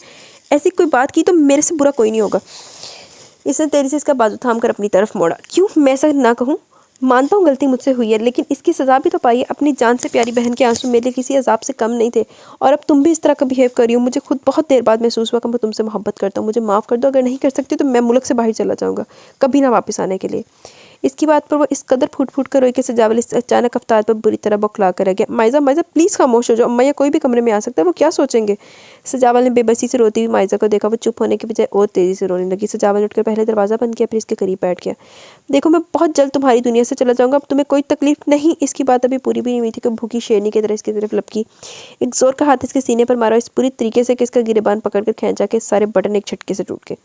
ऐसी कोई बात की तो मेरे से बुरा कोई नहीं होगा। इसने तेजी से इसका बाजू थाम कर अपनी तरफ मोड़ा। क्यों मैं ऐसा ना कहूँ? मानता हूँ गलती मुझसे हुई है, लेकिन इसकी सज़ा भी तो पाई। अपनी जान से प्यारी बहन के आंसू मेरे किसी अजाब से कम नहीं थे और अब तुम भी इस तरह का बिहेव कर रही हो। मुझे खुद बहुत देर बाद महसूस हुआ कि मैं तुमसे मोहब्बत करता हूँ। मुझे माफ़ कर दो। अगर नहीं कर सकती तो मैं मुल्क से बाहर चला जाऊँगा, कभी ना वापस आने के लिए। इसकी बात पर वो इस कदर फूट फूट कर रोई कि सजावल इस अचानक अवतार पर बुरी तरह बौखला कर रह गया। माइजा माइजा प्लीज़ खामोश हो जाओ, अम्मा या कोई भी कमरे में आ सकता है, वो क्या सोचेंगे। सजावल ने बेबसी से रोती हुई माइजा को देखा। वो चुप होने के बजाय और तेज़ी से रोने लगी। सजावल उठकर पहले दरवाज़ा बंद किया, फिर इसके करीब बैठ गया। देखो मैं बहुत जल्द तुम्हारी दुनिया से चला जाऊँगा, अब तुम्हें कोई तकलीफ नहीं। इसकी बात अभी पूरी भी नहीं हुई थी कि भूखी शेरनी की तरह इसकी तरफ लपकी। एक जोर का हाथ इसके सीने पर मारा इस पूरी तरीके से कि इसका गिरेबान पकड़कर खींचा के सारे बटन एक झटके से टूट गए।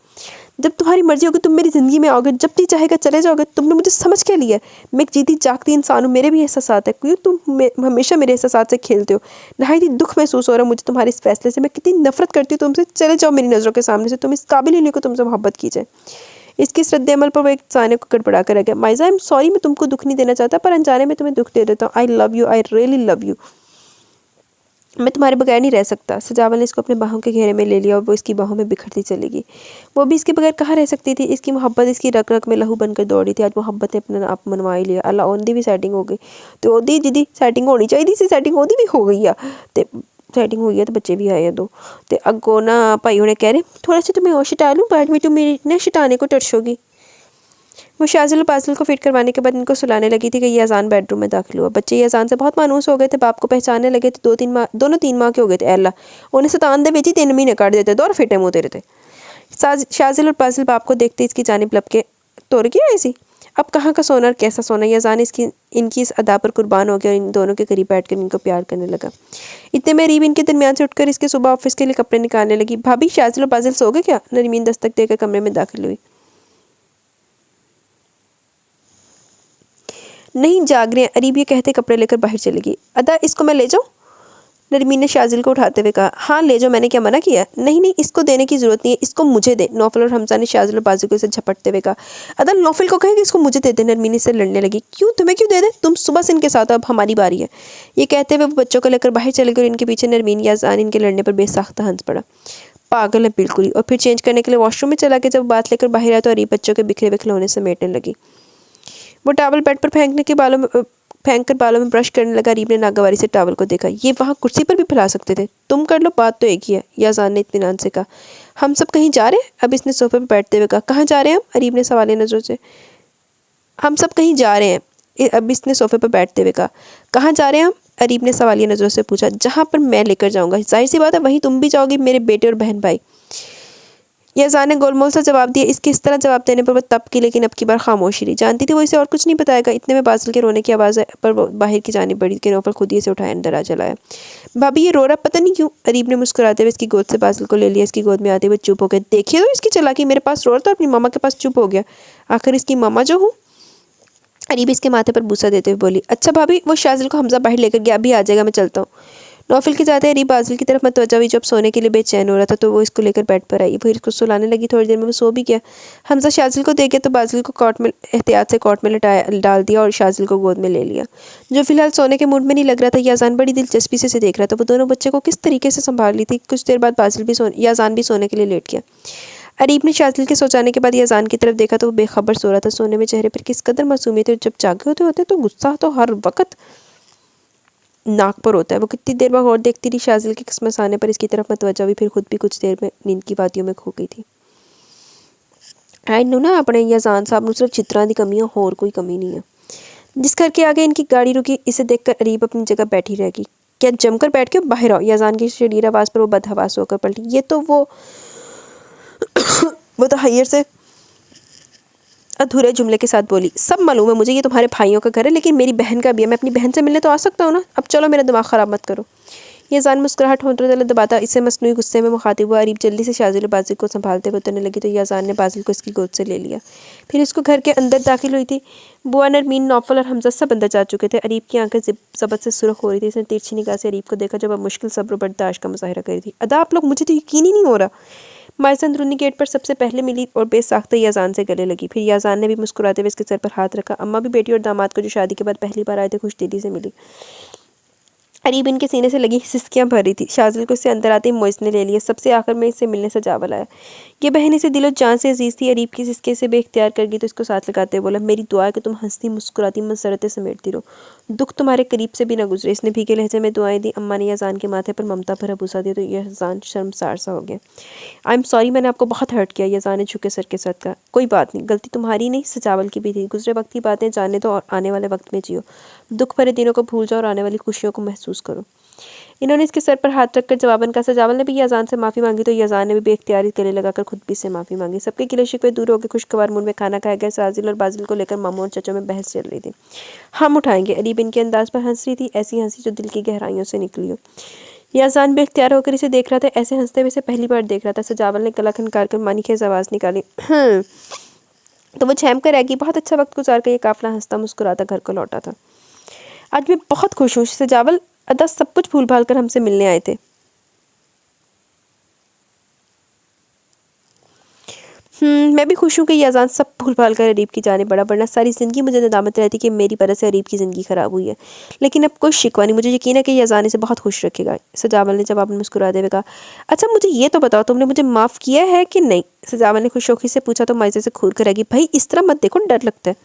जब तुम्हारी मर्जी होगी तुम मेरी ज़िंदगी में आओगे, जब जी चाहेगा चले जाओगे। तुमने मुझे समझ क्या लिया। मैं एक जीती जागती इंसान हूँ, मेरे भी एहसासात है। क्यों तुम हमेशा मेरे एहसासात से खेलते हो। नहायत ही दुख महसूस हो रहा है मुझे तुम्हारे इस फैसले से। मैं कितनी नफरत करती हूँ तुमसे। चले जाओ मेरी नज़रों के सामने से, तुम इस काबिल ही नहीं को तुमसे मोहब्बत की जाए। इसकी इस रद्द अमल पर वो एक साने को गड़बड़ा कर रह गया। माइजा आई एम सॉरी, मैं तुमको दुख नहीं देना चाहता, पर अनजाने में तुम्हें दुख दे देता हूँ। I love you, I really love you. मैं तुम्हारे बगैर नहीं रह सकता। सजावल ने इसको अपने बाहों के घेरे में ले लिया और वो इसकी बाहों में बिखरती चलेगी। वो भी इसके बगैर कहाँ रह सकती थी। इसकी मोहब्बत इसकी रग रग में लहू बनकर दौड़ी थी। आज मोहब्बत ने अपना आप मनवा ही लिया। अल्लाह ओंदी भी सेटिंग हो गई तो ओदी जिदी सेटिंग होनी चाहिए सी, सेटिंग ओदी भी हो गई है। तो सेटिंग हुई है तो बच्चे भी आए हैं दो। तो अगो ना भाई उन्हें कह रहे थोड़ा सा तुम्हें और छिटा लूँ, बाद में तुम मेरी न छिटाने को टर्शोगी। वो शाजिल और पाजिल को फिट करवाने के बाद इनको सुलाने लगी थी कि ये अजान बेडरूम में दाखिल हुआ। बच्चे ये अजान से बहुत मानूस हो गए थे, बाप को पहचानने लगे थे। दोनों तीन माह के हो गए थे। अल्लाह उन्हें सतान दे बेची 3 महीने काट देते, दौर फिटे मुँह तेरे थे। शाजिल और पाजिल बाप को देखते इसकी जानिब लपके तोड़ गया ऐसी। अब कहाँ का सोना और कैसा सोना। ये अजान इनकी इस अदा पर कुर्बान हो गया और इन दोनों के करीब बैठकर इनको प्यार करने लगा। इतने में रीब इनके दरमियान से उठकर इसके सुबह ऑफिस के लिए कपड़े निकालने लगी। भाभी शाजिल और पाजिल सो गए क्या। नरमीन दस्तक देकर कमरे में दाखिल हुई। नहीं जाग रहे हैं, अरीब ये कहते कपड़े लेकर बाहर चलेगी। अदा इसको मैं ले जाऊँ। नरमीन ने शाजिल को उठाते हुए कहा। हाँ ले जाओ, मैंने क्या मना किया। नहीं नहीं इसको देने की ज़रूरत नहीं है, इसको मुझे दे। नौफल और हमजा ने शाजिल और बाजी को इसे झपटते हुए कहा। अदा नौफल को कहे कि इसको मुझे दे दे। नरमीन इससे लड़ने लगी। क्यों, तुम्हें क्यों दे दे, तुम सुबह से इनके साथ, अब हमारी बारी है। ये कहते हुए वो बच्चों को लेकर बाहर चले गए और इनके पीछे नरमीन या अजान इनके लड़ने पर बेसाख्ता हंस पड़ा। पागल है बिल्कुल ही। और फिर चेंज करने के लिए वॉशरूम में चला के जब बात लेकर बाहर आया तो अरीब बच्चों के बिखरे हुए खिलौने समेटने लगी। वो टावल बेड पर फेंक कर बालों में ब्रश करने लगा। अरीब ने नागवारी से टावल को देखा। ये वहाँ कुर्सी पर भी फैला सकते थे, तुम कर लो, बात तो एक ही है। याजान ने इत्मीनान से कहा। हम सब कहीं जा रहे हैं। अब इसने सोफे पर बैठते हुए कहा। कहाँ जा रहे हैं हम। अरीब ने सवालिया नज़रों से। हम सब कहीं जा रहे हैं। अब इसने सोफे पर बैठते हुए कहा। कहाँ जा रहे हैं हम। अरीब ने सवालिया नज़रों से पूछा। जहाँ पर मैं लेकर जाऊँगा। जाहिर सी बात है वहीं तुम भी जाओगी, मेरे बेटे और बहन भाई। याजान ने गोलमोल सा जवाब दिया। इसके इस तरह जवाब देने पर वह तब की लेकिन अब की बार खामोश रही। जानती थी वो इसे और कुछ नहीं बताएगा। इतने में बाजिल के रोने की आवाज़ पर वो बाहर की जानिब बढ़ी कि नौफल खुद ही इसे उठाया अंदर आ चलाया। भाभी ये रो रहा पता नहीं क्यों। अरीब ने मुस्कुराते हुए इसकी गोद से बाजिल को ले लिया। इसकी गोद में आते हुए चुप हो गए। देखिए तो इसकी चालाकी, मेरे पास रो रहा था, अपनी मामा के पास चुप हो गया। आखिर इसकी मामा जो हूँ। अरीब इसके माथे पर बूसा देते हुए बोली। अच्छा भाभी, वो शाजिल को हमजा बाहर लेकर गया, अभी आ जाएगा, मैं चलता हूँ। नौफल के जाते अरीब बाजिल की तरफ मतवज्जा हुई। जब सोने के लिए बेचैन हो रहा था तो वो इसको लेकर बेड पर आई। फिर इसको सुलाने लगी। थोड़ी देर में वो सो भी गया। हमजा शाजिल को देखे तो बाजिल को कॉट में एहतियात से कॉट में डाल दिया और शाजिल को गोद में ले लिया। जो फिलहाल सोने के मूड में नहीं लग रहा था। याजान बड़ी दिलचस्पी से देख रहा था वो दोनों बच्चे को किस तरीके से संभाल ली थी। कुछ देर बाद याजान भी सोने के लिए लेट गया। अरीब ने शाजिल के सो जाने के बाद याजान की तरफ देखा तो वो बेखबर सो रहा था। सोने में चेहरे पर किस कदर मासूमियत है। जब जागे होते तो गुस्सा तो हर वक्त नाक पर होता है। वो कितनी देर बाद और देखती रही। शाजिल के किस्मत आने पर इसकी तरफ मतवज्जा हुई। फिर खुद भी कुछ देर में नींद की वादियों में खो गई थी। आई नो ना अपने याजान साहब सिर्फ चित्रां दी कमी है, और कोई कमी नहीं है। जिस घर के आगे इनकी गाड़ी रुकी इसे देखकर अरीब अपनी जगह बैठी रह गई। क्या जमकर बैठ के बाहर आओ। याजान की शरीर आवाज़ पर वो बदहवास होकर पलटी। ये तो वो तो हयर से अधूरे जुमले के साथ बोली। सब मालूम है मुझे ये तुम्हारे भाइयों का घर है, लेकिन मेरी बहन का भी है। मैं अपनी बहन से मिलने तो आ सकता हूँ ना। अब चलो मेरा दिमाग ख़राब मत करो। याजान मुस्कुराहट होते दबाता इसे मसनूई गुस्से में मुखातिब हुआ। अरीब जल्दी से शाजिल और बाजिल को संभालते हुए उतरने लगी तो याजान ने बाजिल को इसकी गोद से ले लिया। फिर इसको घर के अंदर दाखिल हुई थी। बुआ, नरमीन, नौफल और हमजा सब अंदर जा चुके थे। अरीब की आंखें ज़बत से सुर्ख हो रही थी। इसने तिरछी निगाह से अरीब को देखा जब अब मुश्किल सब्र और बर्दाश्त का मुजाहिरा कर रही थी। अदा आप लोग, मुझे तो यकीन ही नहीं हो रहा। माइसा अंदरूनी गेट पर सबसे पहले मिली और बेसाख्ता याजान से गले लगी। फिर याजान ने भी मुस्कुराते हुए इसके सर पर हाथ रखा। अम्मा भी बेटी और दामाद को जो शादी के बाद पहली बार आए थे खुश दिली से मिली। अरीब इनके सीने से लगी सिसकियां भर रही थी। शाज़िल को इससे अंदर आते ही मोइस ने ले लिया। सबसे आखिर में इससे मिलने सजावल आया। ये बहन इसे दिलो जान से अजीज़ थी। अरीब की सिसके से बेख्तियार कर गई तो इसको साथ लगाते बोला, मेरी दुआ है कि तुम हंसती मुस्कुराती मसरतें समेटती रहो, दुख तुम्हारे करीब से भी ना गुजरे। इसने भीगे लहजे में दुआएं दी। अम्मा ने अजान के माथे पर ममता भरा बुसा दिया तो यह अजान शर्मसार सा हो गया। आई एम सॉरी, मैंने आपको बहुत हर्ट किया। यजान ने झुके सर के साथ कहा, कोई बात नहीं, गलती तुम्हारी नहीं सजावल की भी थी। गुजरे वक्त की बातें जाने दो और आने वाले वक्त में जियो। दुख भरे दिनों को भूल जाओ और आने वाली खुशियों को महसूस करो। इन्होंने इसके सर पर हाथ रखकर जवाबन कहा। सजावल ने भी यजान से माफ़ी मांगी तो यजान ने भी बेख्तियारी गले लगाकर खुद भी से माफ़ी मांगी। सबके गिले शिकवे दूर हो गए। खुशगवार मूड में खाना खाया गया। साजिल और बाजिल को लेकर मामू और चचों में बहस चल रही थी। हम उठाएंगे। अरीब इनके अंदाज पर हंस रही थी, ऐसी हंसी जो दिल की गहराइयों से निकली हो। यजान बेख्तियार होकर इसे देख रहा था। ऐसे हंसते हुए इसे पहली बार देख रहा था। सजावल ने गला खनकार कर मानी खेज आवाज़ निकाली, तो वो छेम कर रहेगी। बहुत अच्छा वक्त गुजार कर ये काफिला हंसता मुस्कुराता घर को लौटा था। आज मैं बहुत खुश हूँ। सजावल अदा सब कुछ भूल भाल कर हमसे मिलने आए थे। मैं भी खुश हूँ कि ये अजान सब भूल भाल कर अरीब की जाने बड़ा, वरना सारी ज़िंदगी मुझे नदामत रहती कि मेरी वजह से अरीब की ज़िंदगी ख़राब हुई है। लेकिन अब कोई शिकवा नहीं, मुझे यकीन है कि ये अजान इसे बहुत खुश रखेगा। सजावल ने जवाब में मुस्कुराते हुए कहा, अच्छा मुझे ये तो बताओ, तुमने मुझे माफ़ किया है कि नहीं? सजावल ने खुशौखी से पूछा तो मायजे से घूर कर रहेगी, भाई इस तरह मत देखो, डर लगता है।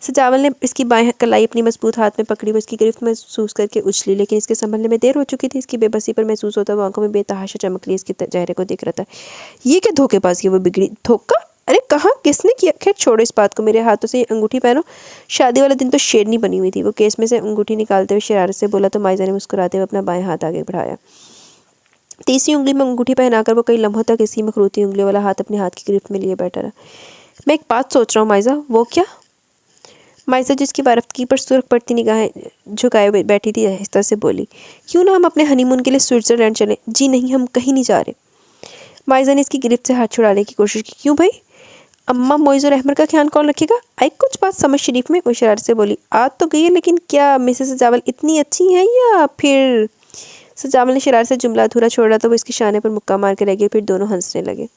सजावल ने इसकी बाएं कलाई अपनी मजबूत हाथ में पकड़ी, वो इसकी गिरफ्त महसूस करके उछली, लेकिन इसके संभलने में देर हो चुकी थी। इसकी बेबसी पर महसूस होता वो आंखों में बेतहाशा चमक रही इसके चेहरे को देख रहा था। ये क्या धोखेबाजी है? वो बिगड़ी धोखा? अरे कहाँ, किसने किया? खैर छोड़ो इस बात को, मेरे हाथों से ये अंगूठी पहनो। शादी वाले दिन तो शेरनी बनी हुई थी। वो केस में से अंगूठी निकालते हुए शरारत से बोला तो माइजा ने मुस्कुराते हुए अपना बाएं हाथ आगे बढ़ाया। तीसरी उंगली में अंगूठी पहनाकर वो कई लम्हों तक इसी मखरूती उंगलियों वाला हाथ अपने हाथ की गिरफ्त में लिए बैठा रहा। मैं एक बात सोच रहा हूँ माइजा। वो क्या? माइजा जिसकी वारफ्तगी पर सुर्ख पड़ती निगाहें झुकाए बैठी थी आहिस्ता से बोली, क्यों ना हम अपने हनीमून के लिए स्विट्ज़रलैंड चलें? जी नहीं, हम कहीं नहीं जा रहे। माइजा ने इसकी गिरफ्त से हाथ छुड़ाने की कोशिश की। क्यों भाई? अम्मा मोइज़ और अहमद का ख्याल कौन रखेगा? आई कुछ बात समझ शरीफ में। वो शरारत से बोली, आ तो गई है, लेकिन क्या मिसेस सजावल इतनी अच्छी हैं या फिर? सजावल ने शरारत से जुमला अधूरा छोड़ा तो वो इसके शाने पर मुक्का मार के रह गई। फिर दोनों हंसने लगे।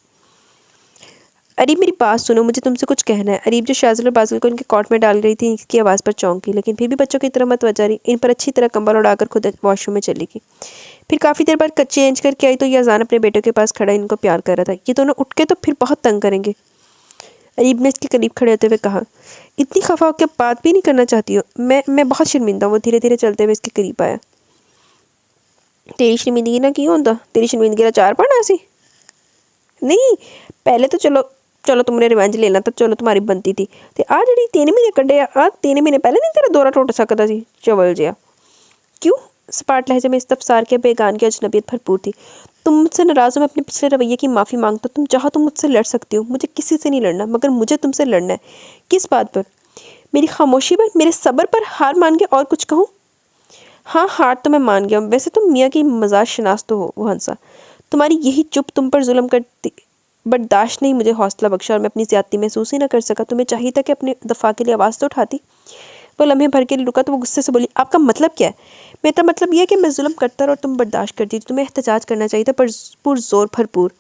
अरीब मेरी बात सुनो, मुझे तुमसे कुछ कहना है। अरीब जो शाज़िल और बाज़िल को इनके कॉट में डाल रही थी इसकी आवाज़ पर चौंकी, लेकिन फिर भी बच्चों की तरह मत वजा रही। इन पर अच्छी तरह कंबल उड़ाकर खुद वॉशरूम में चली गई। फिर काफ़ी देर बाद चेंज करके आई तो ये अजान अपने बेटों के पास खड़ा इनको प्यार कर रहा था। ये दोनों उठ के तो फिर बहुत तंग करेंगे। अरीब ने इसके करीब खड़े होते हुए कहा, इतनी खफा होकर बात भी नहीं करना चाहती हो? मैं बहुत शर्मिंदा हूँ। वो धीरे धीरे चलते हुए इसके करीब आया। तेरी शर्मिंदगी ना क्यों होता? तेरी शर्मिंदगी का चार पड़ना सी नहीं। पहले तो चलो चलो तुमने रिवेंज लेना तो चलो तुम्हारी बनती थी ते आ जड़ी 3 महीने कड्डे आ 3 महीने पहले नहीं तेरा दौरा टुट सकता सी चवल जिया। क्यों? सपाट लहजे में इस्तफसार के बेगान की अजनबियत भरपूर थी। तुम मुझसे नाराज़ हो, मैं अपने पिछले रवैये की माफ़ी मांगता हूँ। तुम चाहो तो मुझसे लड़ सकती हो, मुझे किसी से नहीं लड़ना, मगर मुझे तुमसे लड़ना है। किस बात पर? मेरी खामोशी पर, मेरे सब्र पर हार मान के और कुछ कहूँ? हाँ, हार तो मैं मान गया हूँ। वैसे तुम मियाँ की मजाज शनास तो हो। वो हंसा। तुम्हारी यही चुप तुम पर जुल्म करती बर्दाश्त नहीं मुझे हौसला बख्शा और मैं अपनी ज़्यादती महसूस ही ना कर सका। तुम्हें चाहिए था कि अपने दफ़ा के लिए आवाज़ तो उठाती। वो लम्हे भर के लिए रुका तो वो गुस्से से बोली, आपका मतलब क्या है? मेरा मतलब यह है कि मैं जुल्म करता रहा और तुम बर्दाश्त करती थी। तुम्हें एहतजाज करना चाहिए था, पर पुरजोर भरपूर।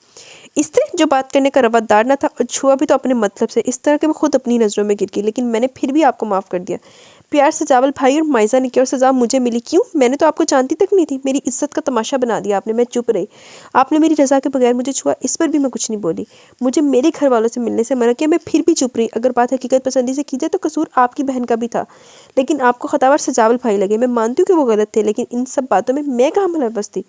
इससे जो बात करने का रवादार न था और छुआ भी तो अपने मतलब से, इस तरह के वो खुद अपनी नज़रों में गिर गई। लेकिन मैंने फिर भी आपको माफ़ कर दिया। प्यार से चावल भाई और माइजा ने किया और सज़ा मुझे मिली। क्यों? मैंने तो आपको जानती तक नहीं थी। मेरी इज्जत का तमाशा बना दिया आपने। मैं चुप रही। आपने मेरी रज़ा के बगैर मुझे छुआ, इस पर भी मैं कुछ नहीं बोली। मुझे मेरे घर वालों से मिलने से मना किया, मैं फिर भी चुप रही। अगर बात हकीकत पसंदी से की जाए तो कसूर आपकी बहन का भी था, लेकिन आपको खतावर सजावल भाई लगे। मैं मानती हूँ कि वो गलत थे, लेकिन इन सब बातों में मैं कहाँ मुलव्वस थी?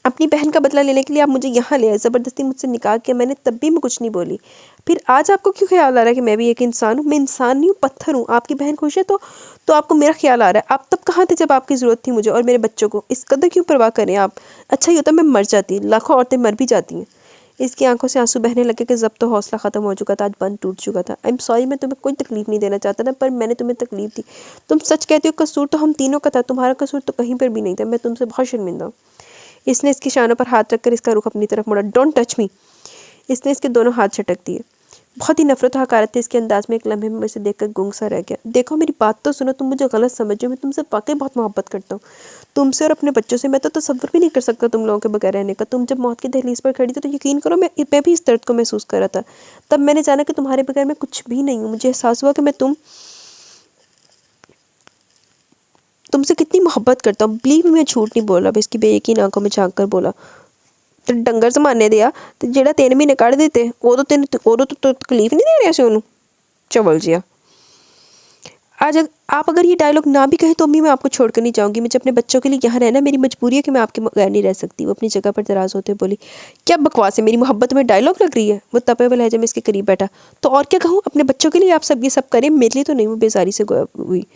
अपनी बहन का बदला लेने के लिए आप मुझे यहाँ ले आए, ज़बरदस्ती मुझसे निकाह किया मैंने, तब भी मैं कुछ नहीं बोली। फिर आज आपको क्यों ख्याल आ रहा है कि मैं भी एक इंसान हूँ? मैं इंसान नहीं हूँ, पत्थर हूँ। आपकी बहन खुश है तो आपको मेरा ख्याल आ रहा है। आप तब कहाँ थे जब आपकी ज़रूरत थी मुझे और मेरे बच्चों को? इस कदर क्यों परवाह करें आप? अच्छा ही होता मैं मर जाती। लाखों औरतें मर भी जाती हैं। इसकी आंखों से आंसू बहने लगे कि जब तो हौसला ख़त्म हो चुका था, आज बंद टूट चुका था। आई एम सॉरी, मैं तुम्हें कोई तकलीफ़ नहीं देना चाहता था, पर मैंने तुम्हें तकलीफ़ दी। तुम सच कहती हो, कसूर तो हम तीनों का था, तुम्हारा कसूर तो कहीं पर भी नहीं था। मैं तुमसे बहुत शर्मिंदा हूँ। इसने इसके शानों पर हाथ रखकर इसका रुख अपनी तरफ मोड़ा। Don't touch me. इसने इसके दोनों हाथ झटक दिए। बहुत ही नफरत और हकारत थी इसके अंदाज में। एक लम्हे में मुझे देखकर गुंग सा रह गया। देखो मेरी बात तो सुनो, तुम मुझे गलत समझो, मैं तुमसे वाकई बहुत मोहब्बत करता हूँ। तुमसे और अपने बच्चों से। मैं तो तसव्वुर भी नहीं कर सकता तुम लोगों के बगैर रहने का। तुम जब मौत की दहलीज पर खड़ी थी तो यकीन करो मैं भी इस दर्द को महसूस कर रहा था। तब मैंने जाना कि तुम्हारे बगैर मैं कुछ भी नहीं हूँ। मुझे एहसास हुआ कि मैं तुमसे कितनी मोहब्बत करता हूँ, बिलीव मैं झूठ नहीं बोल रहा। अब इसकी बेयकीन आंखों में झांक कर बोला, तो डंगर जमाने दिया तो जेड़ा 3 महीने कढ़ देते उदों तो तकलीफ नहीं दे रहा सी उन्होंने। चवल जिया, आज आप अगर ये डायलॉग ना भी कहे तो भी मैं आपको छोड़कर नहीं जाऊंगी। मुझे अपने बच्चों के लिए यहाँ रहना मेरी मजबूरी है कि मैं आपके बगैर नहीं रह सकती। वो अपनी जगह पर दराज होते बोली, क्या बकवास है, मेरी मोहब्बत में डायलॉग लग रही है। वो तपे हुए लहजे में इसके करीब बैठा, तो और क्या कहूँ, अपने बच्चों के लिए आप सब ये सब करें, मेरे लिए तो नहीं। वो बेजारी से हुई,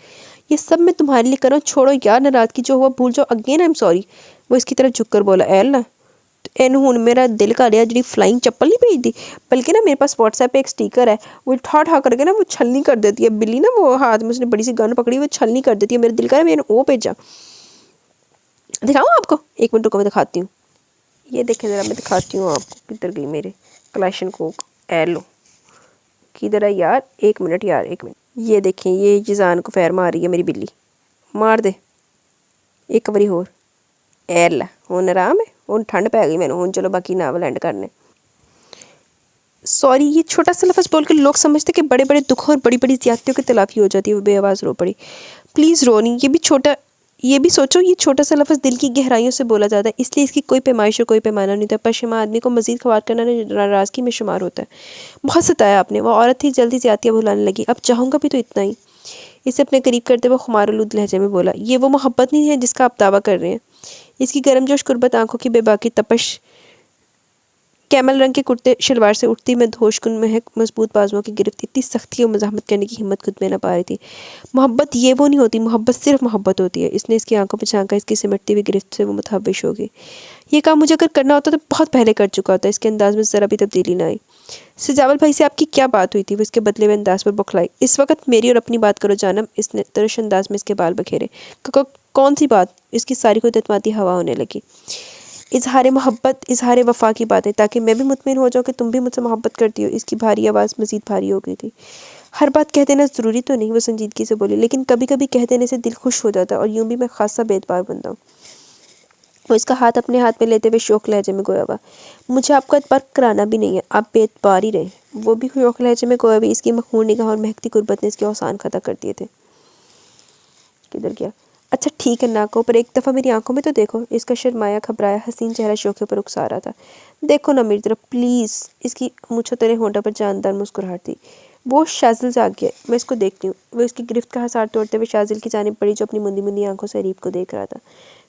ये सब मैं तुम्हारे लिए कर रहा हूँ, छोड़ो यार, नाराज की जो हुआ भूल जाओ, अगेन आई एम सॉरी। वो इसकी तरफ झुक कर बोला, एल ना एनू हूँ मेरा दिल कर रहा जी फ्लाइंग चप्पल नहीं भेज दी, बल्कि ना मेरे पास व्हाट्सएप पे एक स्टिकर है, वो ठा ठा करके ना वो छलनी कर देती है बिल्ली ना, वो हाथ में उसने बड़ी सी गन पकड़ी, वो छलनी कर देती है। मेरा दिल कर रहा है मैंने वो भेजा। दिखाऊँ आपको, 1 मिनट रुको मैं दिखाती हूँ। ये देखें ज़रा, मैं दिखाती हूँ आपको। किधर गई मेरे क्लैशन कोक, एलो किधर है यार, 1 मिनट यार, 1 मिनट। ये देखें, ये जिजान को फैर मार रही है मेरी बिल्ली, मार दे एक बारी होर। एल हुन आराम है, हुन ठंड पै गई मैंने, हुन चलो बाकी नावल एंड करने। सॉरी, ये छोटा सा लफ्ज़ बोल के लोग समझते कि बड़े बड़े दुखों और बड़ी बड़ी ज़्यादतियों की तलाफ़ी हो जाती है। वो बेआवाज़ रो पड़ी, प्लीज़ रो नहीं, ये भी सोचो, ये छोटा सा लफ्ज़ दिल की गहराइयों से बोला जाता है, इसलिए इसकी कोई पैमाइश और कोई पैमाना नहीं था। पशेमा आदमी को मज़ीद ख़वार करना नाराज़गी में शुमार होता है। बहुत सताया आपने, वो औरत थी, जल्दी ज़्यादतियाँ भुलाने लगी। अब चाहूँगा भी तो इतना ही। इसे अपने करीब करते हुए खुमारुलूद लहजे में बोला, ये वो मोहब्बत नहीं है जिसका आप दावा कर रहे हैं। इसकी गर्मजोश कुर्बत आंखों की बेबाकी तपश, कैमल रंग के कुर्ते शलवार से उठती में धोशकुन महक, मजबूत बाजुओं की गिरफ्त, इतनी सख्ती और मज़ाहमत करने की हिम्मत खुद में न पा रही थी। मोहब्बत ये वो नहीं होती, मोहब्बत सिर्फ मोहब्बत होती है। इसने इसकी आंखों पर झांका, इसकी सिमटती हुई गिरफ्त से वो मुतहविश हो गई। ये काम मुझे अगर करना होता तो बहुत पहले कर चुका होता। इसके अंदाज में ज़रा भी तब्दीली ना आई। सजावल भाई से आपकी क्या बात हुई थी? वो इसके बदले में अंदाज पर बौखलाई। इस वक्त मेरी और अपनी बात करो जानम। इसने तरश अंदाज में इसके बाल बखेरे। कौन सी बात? इसकी सारी खुद एतमादी हवा होने लगी। इजहार मोहब्बत, इजहार वफ़ा की बातें, ताकि मैं भी मुतमिन हो जाऊँ कि तुम भी मुझसे मोहब्बत करती हो। इसकी भारी आवाज़ मज़ीद भारी हो गई थी। हर बात कह देना ज़रूरी तो नहीं, वो संजीदगी से बोली, लेकिन कभी कभी कह देने से दिल खुश हो जाता है, और यूँ भी मैं खासा बेतबार बनता हूँ। वो इसका हाथ अपने हाथ में लेते हुए शौक लहजे में गोया हुआ, मुझे आपको एतबार कराना भी नहीं है, आप बेतबार ही रहे। वो भी शौक लहजे में गोया हुई। इसकी मखमूर निगाह और महकती गुर्बत ने इसके औसान खता कर दिए थे। किधर गया? अच्छा ठीक है ना कहो, पर एक दफ़ा मेरी आंखों में तो देखो। इसका शर्माया घबराया हसीन चेहरा शोखे पर उकसा रहा था। देखो ना मेरी तरफ प्लीज़। इसकी मूँछों तेरे होंठों पर जानदार मुस्कुराहट थी। वो शाजिल जाग गया, मैं इसको देखती हूँ। वो इसकी गिरफ्त का हसार तोड़ते हुए शाजिल की जानिब बढ़ी, जो अपनी मुंदी मुंदी आंखों से अरीब को देख रहा था।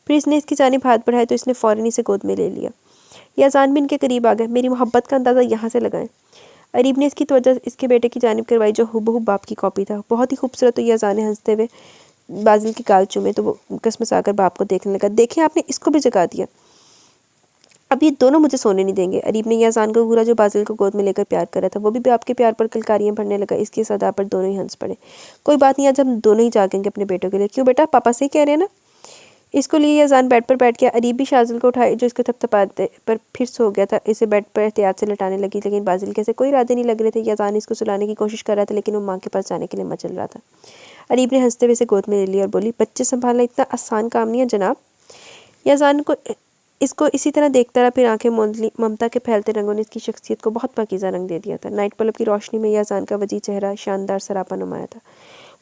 फिर इसने इसकी जानिब हाथ बढ़ाया तो इसने फ़ौरन इसे गोद में ले लिया। याज़ान भी इनके करीब आ गए। मेरी मोहब्बत का अंदाज़ा यहाँ से लगाएं। अरीब ने इसकी तवज्जो इसके बेटे की जानिब करवाई, जो हुबहू बाप की कॉपी था। बहुत ही खूबसूरत। तो याज़ान ने हंसते हुए बाजिल की गाल चूमे तो वो कसमसाकर बाप को देखने लगा। देखें आपने इसको भी जगा दिया, अब ये दोनों मुझे सोने नहीं देंगे। अरीब ने याज़ान को घूरा, जो बाजिल को गोद में लेकर प्यार कर रहा था। वो भी आपके प्यार पर कलकारियाँ भरने लगा। इसकी सदा पर दोनों ही हंस पड़े। कोई बात नहीं, आज हम दोनों ही जागेंगे अपने बेटों के लिए। क्यों बेटा, पापा से ही कह रहे हैं ना। इसको लिए याज़ान बेड पर बैठ गया। अरीब भी शाजिल को उठाए, जो इसको थपथपाते पर फिर सो गया था। इसे बेड पर एहतियात से लटाने लगी, लेकिन बाजिल के से कोई इरादे नहीं लग रहे थे। याज़ान इसको सुलाने की कोशिश कर रहा था, लेकिन वो माँ के पास जाने के लिए मचल रहा था। अरीब ने हंसते हुए इसे गोद में ले लिया और बोली, बच्चे संभालना इतना आसान काम नहीं है जनाब। याज़ान को इसको इसी तरह देखता रहा, फिर आंखें मूंद ली। ममता के फैलते रंगों ने इसकी शख्सियत को बहुत पाकीज़ा रंग दे दिया था। नाइट बल्ब की रोशनी में याज़ान का वजी चेहरा शानदार सरापा नुमाया था।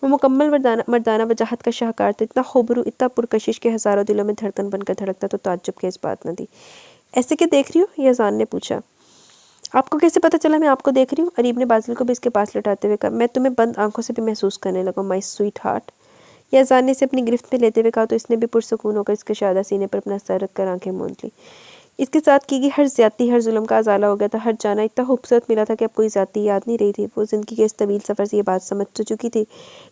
वो मुकम्मल मर्दाना वजाहत का शाहकार था। इतना खूबरू, इतना पुरकशिश के हज़ारों दिलों में धड़कन बनकर धड़कता, तो ताज्जुब की इस बात न थी। ऐसे क्या देख रही हो? याज़ान ने पूछा। आपको कैसे पता चला मैं आपको देख रही हूँ? अरीब ने बाजिल को भी इसके पास लटाते हुए कहा। मैं तुम्हें बंद आंखों से भी महसूस करने लगा, माई स्वीट हार्ट। याज़ान ने इसे अपनी गिरफ्त में लेते हुए कहा, तो इसने भी पुरसकून होकर इसके शादा सीने पर अपना सर रख कर आंखें मूंद ली। इसके साथ की गई हर ज़्यादती, हर जुल्म का अजाला हो गया था। हर जाना इतना खूबसूरत मिला था कि अब कोई ज़्यादती याद नहीं रही थी। वो ज़िंदगी के इस तवील सफ़र से ये बात समझ तो चुकी थी,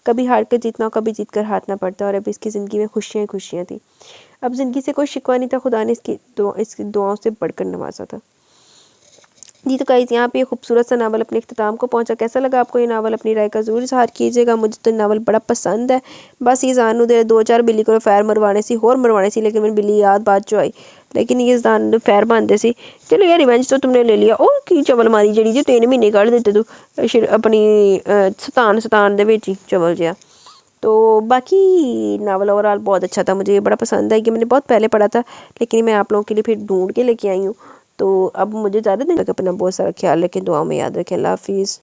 कभी हार कर जीतना, कभी जीत कर हारना पड़ता, और अब इसकी ज़िंदगी में खुशियाँ खुशियाँ थी। अब ज़िंदगी से कोई शिकवा नहीं था। खुदा ने इसकी दुआओं से बढ़कर नवाजा था। जी तो गाइस, यहाँ पे ये खूबसूरत सा नावल अपने इख्तिताम को पहुँचा। कैसा लगा आपको ये नावल? अपनी राय का ज़रूर इज़हार कीजिएगा। मुझे तो नावल बड़ा पसंद है। बस ये जानू दे 2-4 बिल्ली को फैर मरवाने सी, होर मरवाने सी, लेकिन मेरी बिल्ली याद बात जो आई, लेकिन ये जान फैर बनते सी। चलो यार, रिवेंज तो तुमने ले लिया। और की चवल मारी जड़ी जी 3 महीने कढ़ देते तू अपनी सतान दे विच ही चवल जिहा। तो बाकी नावल ओवरऑल बहुत अच्छा था, मुझे ये बड़ा पसंद है। कि मैंने बहुत पहले पढ़ा था, लेकिन मैं आप लोगों के लिए फिर ढूंढ के लेके आई हूँ। तो अब मुझे ज़्यादा दिन तक अपना बहुत सारा ख्याल रखें, दुआओं में याद रखें। अल्लाह हाफिज़।